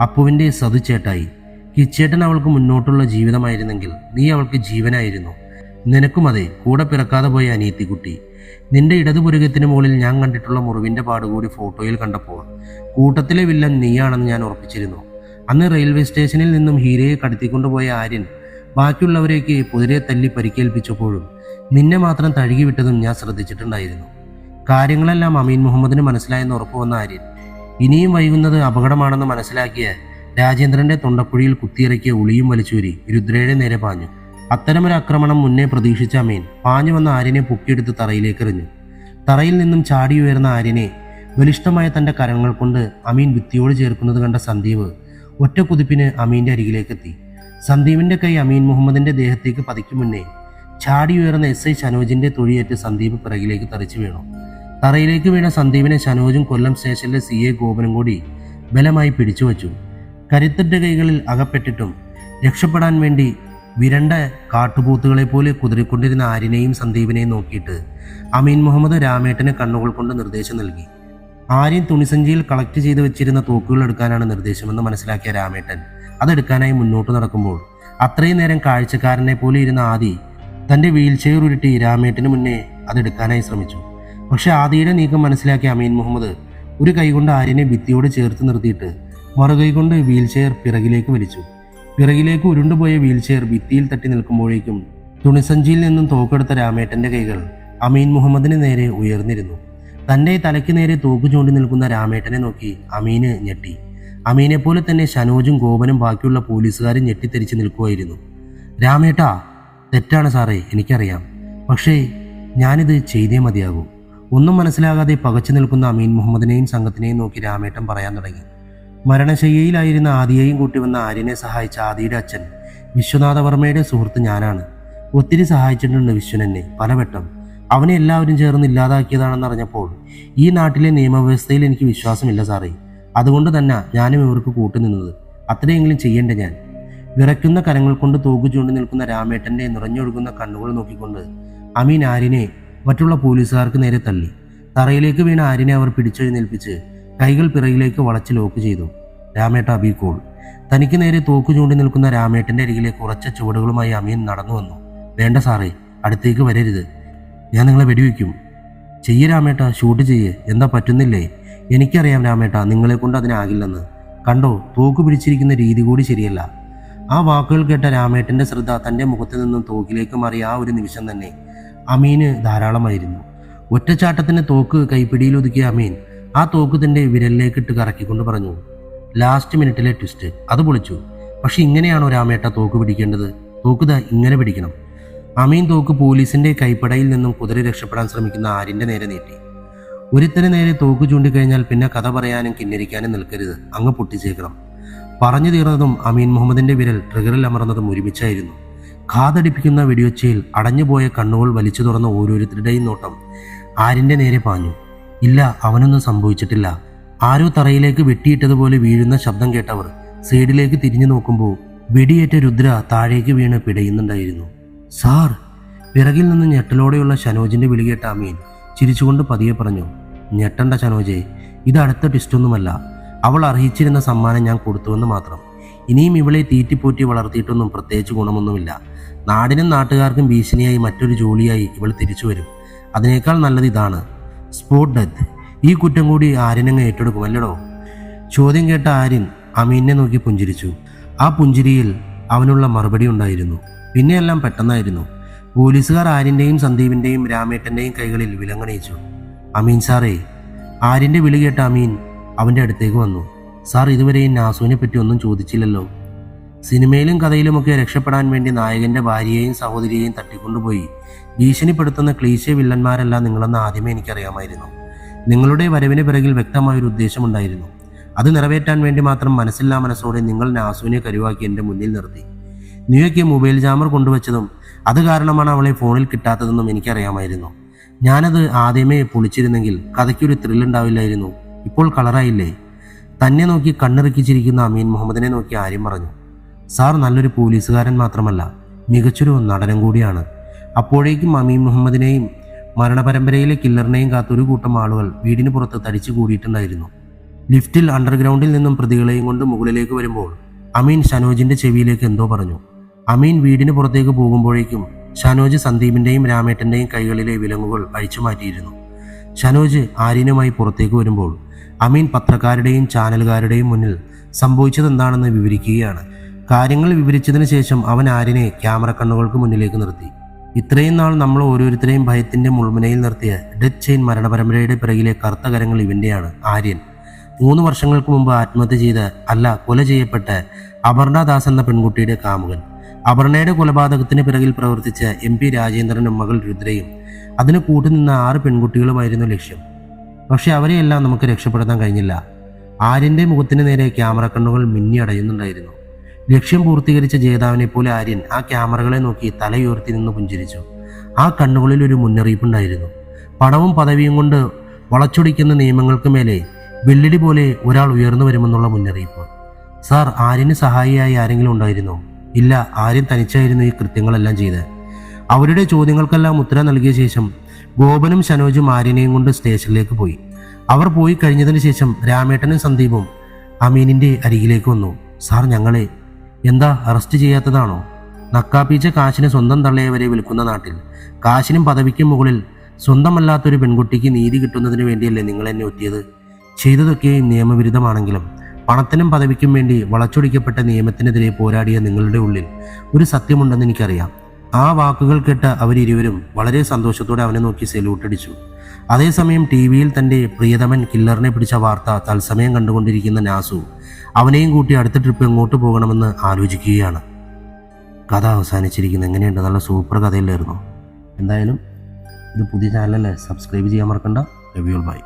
അപ്പുവിൻ്റെ സതുചേട്ടായി. കിച്ചേട്ടൻ അവൾക്ക് മുന്നോട്ടുള്ള ജീവിതമായിരുന്നെങ്കിൽ നീ അവൾക്ക് ജീവനായിരുന്നു. നിനക്കും അതെ, കൂടെ പിറക്കാതെ പോയ അനിയത്തിക്കുട്ടി. നിന്റെ ഇടതുപുരുകത്തിന് മുകളിൽ ഞാൻ കണ്ടിട്ടുള്ള മുറിവിൻ്റെ പാടുകൂടി ഫോട്ടോയിൽ കണ്ടപ്പോൾ കൂട്ടത്തിലെ വില്ലൻ നീയാണെന്ന് ഞാൻ ഉറപ്പിച്ചിരുന്നു. അന്ന് റെയിൽവേ സ്റ്റേഷനിൽ നിന്നും ഹീരയെ കടത്തിക്കൊണ്ടുപോയ ആര്യൻ ബാക്കിയുള്ളവരെയൊക്കെ കുതിരയെ തല്ലി പരിക്കേൽപ്പിച്ചപ്പോഴും നിന്നെ മാത്രം തഴുകി വിട്ടതും ഞാൻ ശ്രദ്ധിച്ചിട്ടുണ്ടായിരുന്നു. കാര്യങ്ങളെല്ലാം അമീൻ മുഹമ്മദിന് മനസ്സിലായെന്ന് ഉറപ്പു വന്ന ആര്യൻ ഇനിയും വൈകുന്നത് അപകടമാണെന്ന് മനസ്സിലാക്കിയ രാജേന്ദ്രൻ്റെ തൊണ്ടക്കുഴിയിൽ കുത്തിയിറക്കിയ ഉളിയും വലിച്ചൂരി രുദ്രയുടെ നേരെ പാഞ്ഞു. അത്തരമൊരു ആക്രമണം മുന്നേ പ്രതീക്ഷിച്ച അമീൻ പാഞ്ഞു വന്ന ആര്യനെ പൊക്കിയെടുത്ത് തറയിലേക്ക് എറിഞ്ഞു. തറയിൽ നിന്നും ചാടിയുയർന്ന ആര്യനെ ബലിഷ്ഠമായ തൻ്റെ കരങ്ങൾ കൊണ്ട് അമീൻ ഭിത്തിയോട് ചേർക്കുന്നത് കണ്ട സന്ദീപ് ഒറ്റ കുതിപ്പിന് അമീൻ്റെ അരികിലേക്കെത്തി. സന്ദീപിൻ്റെ കൈ അമീൻ മുഹമ്മദിൻ്റെ ദേഹത്തേക്ക് പതിക്കും മുന്നേ ചാടിയുയർന്ന SI ഷനോജിൻ്റെ തൊഴിയേറ്റ് സന്ദീപ് പിറകിലേക്ക് തെറിച്ചു വീണു. തറയിലേക്ക് വീണ സന്ദീപിനെ ഷനോജും കൊല്ലം സ്റ്റേഷനിലെ CA ഗോപനും കൂടി ബലമായി പിടിച്ചു വച്ചു. കരുത്തറ്റ കൈകളിൽ അകപ്പെട്ടിട്ടും രക്ഷപ്പെടാൻ വേണ്ടി വിരണ്ട കാട്ടുപോത്തുകളെ പോലെ കുതിറിക്കൊണ്ടിരുന്ന ആര്യനെയും സന്ദീപിനെയും നോക്കിയിട്ട് അമീൻ മുഹമ്മദ് രാമേട്ടന് കണ്ണുകൾ കൊണ്ട് നിർദ്ദേശം നൽകി. ആര്യൻ തുണിസഞ്ചിയിൽ കളക്ട് ചെയ്ത് വെച്ചിരുന്ന തോക്കുകൾ എടുക്കാനാണ് നിർദ്ദേശമെന്ന് മനസ്സിലാക്കിയ രാമേട്ടൻ അതെടുക്കാനായി മുന്നോട്ട് നടക്കുമ്പോൾ അത്രയും നേരം കാഴ്ചക്കാരനെ പോലെ ഇരുന്ന ആദി തൻ്റെ വീൽ ചെയർ ഉരുട്ടി രാമേട്ടന് മുന്നേ അതെടുക്കാനായി ശ്രമിച്ചു. പക്ഷെ ആദിയുടെ നീക്കം മനസ്സിലാക്കിയ അമീൻ മുഹമ്മദ് ഒരു കൈകൊണ്ട് ആര്യനെ ഭിത്തിയോട് ചേർത്ത് നിർത്തിയിട്ട് മറുകൈ കൊണ്ട് വീൽ ചെയർ പിറകിലേക്ക് വലിച്ചു. പിറകിലേക്ക് ഉരുണ്ടുപോയ വീൽ ചെയർ ഭിത്തിയിൽ തട്ടി നിൽക്കുമ്പോഴേക്കും തുണിസഞ്ചിയിൽ നിന്നും തോക്കെടുത്ത രാമേട്ടൻ്റെ കൈകൾ അമീൻ മുഹമ്മദിന് നേരെ ഉയർന്നിരുന്നു. തൻ്റെ തലയ്ക്ക് നേരെ തോക്ക് ചൂണ്ടി നിൽക്കുന്ന രാമേട്ടനെ നോക്കി അമീന് ഞെട്ടി. അമീനെ പോലെ തന്നെ ഷനോജും ഗോപനും ബാക്കിയുള്ള പോലീസുകാരും ഞെട്ടിത്തെരിച്ച് നിൽക്കുമായിരുന്നു. രാമേട്ടാ, തെറ്റാണ് സാറേ, എനിക്കറിയാം. പക്ഷേ ഞാനിത് ചെയ്തേ മതിയാകൂ. ഒന്നും മനസ്സിലാകാതെ പകച്ചു നിൽക്കുന്ന അമീൻ മുഹമ്മദിനെയും സംഘത്തിനെയും നോക്കി രാമേട്ടൻ പറയാൻ തുടങ്ങി. മരണശയ്യയിലായിരുന്ന ആദിയെയും കൂട്ടി വന്ന ആര്യനെ സഹായിച്ച ആദിയുടെ അച്ഛൻ വിശ്വനാഥവർമ്മയുടെ സുഹൃത്ത് ഞാനാണ്. ഒത്തിരി സഹായിച്ചിട്ടുണ്ട് വിശ്വനെന്നെ പലവട്ടം. അവനെ എല്ലാവരും ചേർന്ന് ഇല്ലാതാക്കിയതാണെന്ന് അറിഞ്ഞപ്പോൾ ഈ നാട്ടിലെ നിയമവ്യവസ്ഥയിൽ എനിക്ക് വിശ്വാസമില്ല സാറേ. അതുകൊണ്ട് തന്നെ ഞാനും ഇവർക്ക് കൂട്ടുനിന്നത്. അത്രയെങ്കിലും ചെയ്യേണ്ട ഞാൻ. വിറയ്ക്കുന്ന കരങ്ങൾ കൊണ്ട് തോക്ക് ചൂണ്ടി നിൽക്കുന്ന രാമേട്ടൻ്റെ നിറഞ്ഞൊഴുകുന്ന കണ്ണുകൾ നോക്കിക്കൊണ്ട് അമീൻ ആര്യനെ മറ്റുള്ള പോലീസുകാർക്ക് നേരെ തള്ളി. തറയിലേക്ക് വീണ ആര്യനെ അവർ പിടിച്ചെഴുന്നേൽപ്പിച്ച് കൈകൾ പിറകിലേക്ക് വളച്ച് ലോക്ക് ചെയ്തു. രാമേട്ട ബി കൂൾ. തനിക്ക് നേരെ തോക്ക് ചൂണ്ടി നിൽക്കുന്ന രാമേട്ടൻ്റെ അരികിലേക്ക് ഉറച്ച ചുവടുകളുമായി അമീൻ നടന്നു വന്നു. വേണ്ട സാറേ, അടുത്തേക്ക് വരരുത്. ഞാൻ നിങ്ങളെ വെടിവെക്കും. ചെയ്യ് രാമേട്ട, ഷൂട്ട് ചെയ്യ്. എന്താ പറ്റുന്നില്ലേ? എനിക്കറിയാം രാമേട്ട, നിങ്ങളെ കൊണ്ട് അതിനാകില്ലെന്ന്. കണ്ടോ, തോക്ക് പിടിച്ചിരിക്കുന്ന രീതി കൂടി ശരിയല്ല. ആ വാക്കുകൾ കേട്ട രാമേട്ടൻ്റെ ശ്രദ്ധ തൻ്റെ മുഖത്ത് നിന്നും തോക്കിലേക്ക് മാറിയ ആ ഒരു നിമിഷം തന്നെ അമീന് ധാരാളമായിരുന്നു. ഒറ്റച്ചാട്ടത്തിന് തോക്ക് കൈപ്പിടിയിൽ ഒതുക്കിയ അമീൻ ആ തോക്ക് തൻ്റെ വിരലിലേക്കിട്ട് കറക്കിക്കൊണ്ട് പറഞ്ഞു, ലാസ്റ്റ് മിനിറ്റിലെ ട്വിസ്റ്റ്, അത് പൊളിച്ചു. പക്ഷെ ഇങ്ങനെയാണോ രാമേട്ട തോക്ക് പിടിക്കേണ്ടത്? തോക്ക് ഇങ്ങനെ പിടിക്കണം. അമീൻ തോക്ക് പോലീസിന്റെ കൈപ്പടയിൽ നിന്നും കുതിരി രക്ഷപ്പെടാൻ ശ്രമിക്കുന്ന ആര്യന്റെ നേരെ നീട്ടി. ഒരുത്തന് നേരെ തോക്ക് ചൂണ്ടിക്കഴിഞ്ഞാൽ പിന്നെ കഥ പറയാനും കിന്നരിക്കാനും നിൽക്കരുത്, അങ്ങ് പൊട്ടിച്ചേക്കണം. പറഞ്ഞു തീർന്നതും അമീൻ മുഹമ്മദിന്റെ വിരൽ ട്രിഗറിൽ അമർന്നതും ഒരുമിച്ചായിരുന്നു. കാതടിപ്പിക്കുന്ന വെടിയൊച്ചയിൽ അടഞ്ഞുപോയ കണ്ണുകൾ വലിച്ചു തുറന്ന ഓരോരുത്തരുടെയും നോട്ടം ആര്യന്റെ നേരെ പാഞ്ഞു. ഇല്ല, അവനൊന്നും സംഭവിച്ചിട്ടില്ല. ആരോ തറയിലേക്ക് വെട്ടിയിട്ടതുപോലെ വീഴുന്ന ശബ്ദം കേട്ടവർ സൈഡിലേക്ക് തിരിഞ്ഞു നോക്കുമ്പോൾ വെടിയേറ്റ രുദ്ര താഴേക്ക് വീണ് പിടയുന്നുണ്ടായിരുന്നു. സാർ! പിറകിൽ നിന്ന് ഞെട്ടലോടെയുള്ള ഷനോജിന്റെ വിളി കേട്ട അമീൻ ചിരിച്ചുകൊണ്ട് പതിയെ പറഞ്ഞു, ഞെട്ടണ്ട ഷനോജെ, ഇത് അടുത്ത ട്വിസ്റ്റൊന്നുമല്ല. അവൾ അർഹിച്ചിരുന്ന സമ്മാനം ഞാൻ കൊടുത്തുവെന്ന് മാത്രം. ഇനിയും ഇവളെ തീറ്റിപ്പോറ്റി വളർത്തിയിട്ടൊന്നും പ്രത്യേകിച്ച് ഗുണമൊന്നുമില്ല. നാടിനും നാട്ടുകാർക്കും ഭീഷണിയായി മറ്റൊരു ജോലിയായി ഇവൾ തിരിച്ചു വരും. അതിനേക്കാൾ നല്ലത് ഇതാണ്, സ്പോട്ട് ഡെത്ത്. ഈ കുറ്റം കൂടി ആര്യനങ്ങ് ഏറ്റെടുക്കും അല്ലടോ? ചോദ്യം കേട്ട ആര്യൻ അമീനെ നോക്കി പുഞ്ചിരിച്ചു. ആ പുഞ്ചിരിയിൽ അവനുള്ള മറുപടി ഉണ്ടായിരുന്നു. പിന്നെയെല്ലാം പെട്ടെന്നായിരുന്നു. പോലീസുകാർ ആര്യൻ്റെയും സന്ദീപിൻ്റെയും രാമേട്ടൻ്റെയും കൈകളിൽ വിലങ്ങണിയിച്ചു. അമീൻ സാറേ! ആര്യൻ്റെ വിളി കേട്ട അമീൻ അവൻ്റെ അടുത്തേക്ക് വന്നു. സാർ, ഇതുവരെയും നാസുവിനെ പറ്റി ഒന്നും ചോദിച്ചില്ലല്ലോ. സിനിമയിലും കഥയിലുമൊക്കെ രക്ഷപ്പെടാൻ വേണ്ടി നായകൻ്റെ ഭാര്യയെയും സഹോദരിയെയും തട്ടിക്കൊണ്ടുപോയി ഭീഷണിപ്പെടുത്തുന്ന ക്ലീശേ വില്ലന്മാരല്ല നിങ്ങളെന്ന് ആദ്യമേ എനിക്കറിയാമായിരുന്നു. നിങ്ങളുടെ വരവിന് പിറകിൽ വ്യക്തമായൊരു ഉദ്ദേശമുണ്ടായിരുന്നു. അത് നിറവേറ്റാൻ വേണ്ടി മാത്രം മനസ്സില്ലാ മനസ്സോടെ നിങ്ങൾ നാസുവിനെ കരുവാക്കി എൻ്റെ മുന്നിൽ നിർത്തി. നീയൊക്കെ മൊബൈൽ ജാമർ കൊണ്ടുവച്ചതും അത് കാരണമാണ് അവളെ ഫോണിൽ കിട്ടാത്തതെന്നും എനിക്കറിയാമായിരുന്നു. ഞാനത് ആദ്യമേ പൊളിച്ചിരുന്നെങ്കിൽ കഥയ്ക്കൊരു ത്രില്ലുണ്ടാവില്ലായിരുന്നു. ഇപ്പോൾ കളറായില്ലേ? തന്നെ നോക്കി കണ്ണിറുക്കിച്ചിരിക്കുന്ന അമീൻ മുഹമ്മദിനെ നോക്കി ആര്യം പറഞ്ഞു, സാർ നല്ലൊരു പോലീസുകാരൻ മാത്രമല്ല, മികച്ചൊരു നടനും കൂടിയാണ്. അപ്പോഴേക്കും അമീൻ മുഹമ്മദിനെയും മരണപരമ്പരയിലെ കില്ലറിനെയും കാത്തൊരു കൂട്ടം ആളുകൾ വീടിന് പുറത്ത് തടിച്ചു കൂടിയിട്ടുണ്ടായിരുന്നു. ലിഫ്റ്റിൽ അണ്ടർഗ്രൗണ്ടിൽ നിന്നും പ്രതികളെയും കൊണ്ട് മുകളിലേക്ക് വരുമ്പോൾ അമീൻ ഷനോജിന്റെ ചെവിയിലേക്ക് എന്തോ പറഞ്ഞു. അമീൻ വീടിന് പുറത്തേക്ക് പോകുമ്പോഴേക്കും ഷനോജ് സന്ദീപിന്റെയും രാമേട്ടന്റെയും കൈകളിലെ വിലങ്ങുകൾ അഴിച്ചു മാറ്റിയിരുന്നു. ഷനോജ് ആര്യനുമായി പുറത്തേക്ക് വരുമ്പോൾ അമീൻ പത്രക്കാരുടെയും ചാനലുകാരുടെയും മുന്നിൽ സംഭവിച്ചതെന്താണെന്ന് വിവരിക്കുകയാണ്. കാര്യങ്ങൾ വിവരിച്ചതിന് ശേഷം അവൻ ആര്യനെ ക്യാമറ കണ്ണുകൾക്ക് മുന്നിലേക്ക് നിർത്തി. ഇത്രയും നാൾ നമ്മൾ ഓരോരുത്തരെയും ഭയത്തിന്റെ മുൾമുനയിൽ നിർത്തിയ ഡെത്ത് ചെയിൻ മരണപരമ്പരയുടെ പിറകിലെ കറുത്ത കരങ്ങൾ ഇവന്റെയാണ്. ആര്യൻ 3 വർഷങ്ങൾക്ക് മുമ്പ് ആത്മഹത്യ ചെയ്ത് കൊല ചെയ്യപ്പെട്ട അപർണ ദാസ് എന്ന പെൺകുട്ടിയുടെ കാമുകൻ. അപർണയുടെ കൊലപാതകത്തിന് പിറകിൽ പ്രവർത്തിച്ച MP രാജേന്ദ്രനും മകൾ രുദ്രയും അതിന് കൂട്ടുനിന്ന 6 പെൺകുട്ടികളുമായിരുന്നു ലക്ഷ്യം. പക്ഷെ അവരെയെല്ലാം നമുക്ക് രക്ഷപ്പെടുത്താൻ കഴിഞ്ഞില്ല. ആര്യൻ്റെ മുഖത്തിന് നേരെ ക്യാമറ കണ്ണുകൾ മിന്നി അടയുന്നുണ്ടായിരുന്നു. ലക്ഷ്യം പൂർത്തീകരിച്ച ജേതാവിനെ പോലെ ആര്യൻ ആ ക്യാമറകളെ നോക്കി തലയുയർത്തി നിന്ന് പുഞ്ചിരിച്ചു. ആ കണ്ണുകളിൽ ഒരു മുന്നറിയിപ്പുണ്ടായിരുന്നു. പണവും പദവിയും കൊണ്ട് വളച്ചൊടിക്കുന്ന നിയമങ്ങൾക്ക് മേലെ വെള്ളിടി പോലെ ഒരാൾ ഉയർന്നു വരുമെന്നുള്ള മുന്നറിയിപ്പ്. സാർ, ആര്യന് സഹായിയായി ആരെങ്കിലും ഉണ്ടായിരുന്നോ? ഇല്ല, ആര്യൻ തനിച്ചായിരുന്നു ഈ കൃത്യങ്ങളെല്ലാം ചെയ്ത്. അവരുടെ ചോദ്യങ്ങൾക്കെല്ലാം ഉത്തരം നൽകിയ ശേഷം ഗോപനും ശനോജും ആര്യനെയും കൊണ്ട് സ്റ്റേഷനിലേക്ക് പോയി. അവർ പോയി കഴിഞ്ഞതിന് ശേഷം രാമേട്ടനും സന്ദീപും അമീനിൻ്റെ അരികിലേക്ക് വന്നു. സാർ, ഞങ്ങളെ എന്താ അറസ്റ്റ് ചെയ്യാത്തതാണോ? നക്കാപ്പിച്ച കാശിന് സ്വന്തം തള്ളയെ വിൽക്കുന്ന നാട്ടിൽ കാശിനും പദവിക്കും മുകളിൽ സ്വന്തമല്ലാത്തൊരു പെൺകുട്ടിക്ക് നീതി കിട്ടുന്നതിന് വേണ്ടിയല്ലേ നിങ്ങൾ എന്നെ ഒറ്റിയത്? ചെയ്തതൊക്കെ നിയമവിരുദ്ധമാണെങ്കിലും പണത്തിനും പദവിക്കും വേണ്ടി വളച്ചൊടിക്കപ്പെട്ട നിയമത്തിനെതിരെ പോരാടിയ നിങ്ങളുടെ ഉള്ളിൽ ഒരു സത്യമുണ്ടെന്ന് എനിക്കറിയാം. ആ വാക്കുകൾ കേട്ട അവരിരുവരും വളരെ സന്തോഷത്തോടെ അവനെ നോക്കി സെല്യൂട്ടടിച്ചു. അതേസമയം ടി-വിയിൽ തൻ്റെ പ്രിയതമൻ കില്ലറിനെ പിടിച്ച വാർത്ത തത്സമയം കണ്ടുകൊണ്ടിരിക്കുന്ന നാസു അവനെയും കൂട്ടി അടുത്ത ട്രിപ്പ് എങ്ങോട്ട് പോകണമെന്ന് ആലോചിക്കുകയാണ്. കഥ അവസാനിച്ചിരിക്കുന്നത് എങ്ങനെയുണ്ട്? നല്ല സൂപ്പർ കഥയില്ലായിരുന്നു. എന്തായാലും ഇത് പുതിയ ചാനലല്ലേ, സബ്സ്ക്രൈബ് ചെയ്യാൻ മറക്കണ്ട. Love you all, by.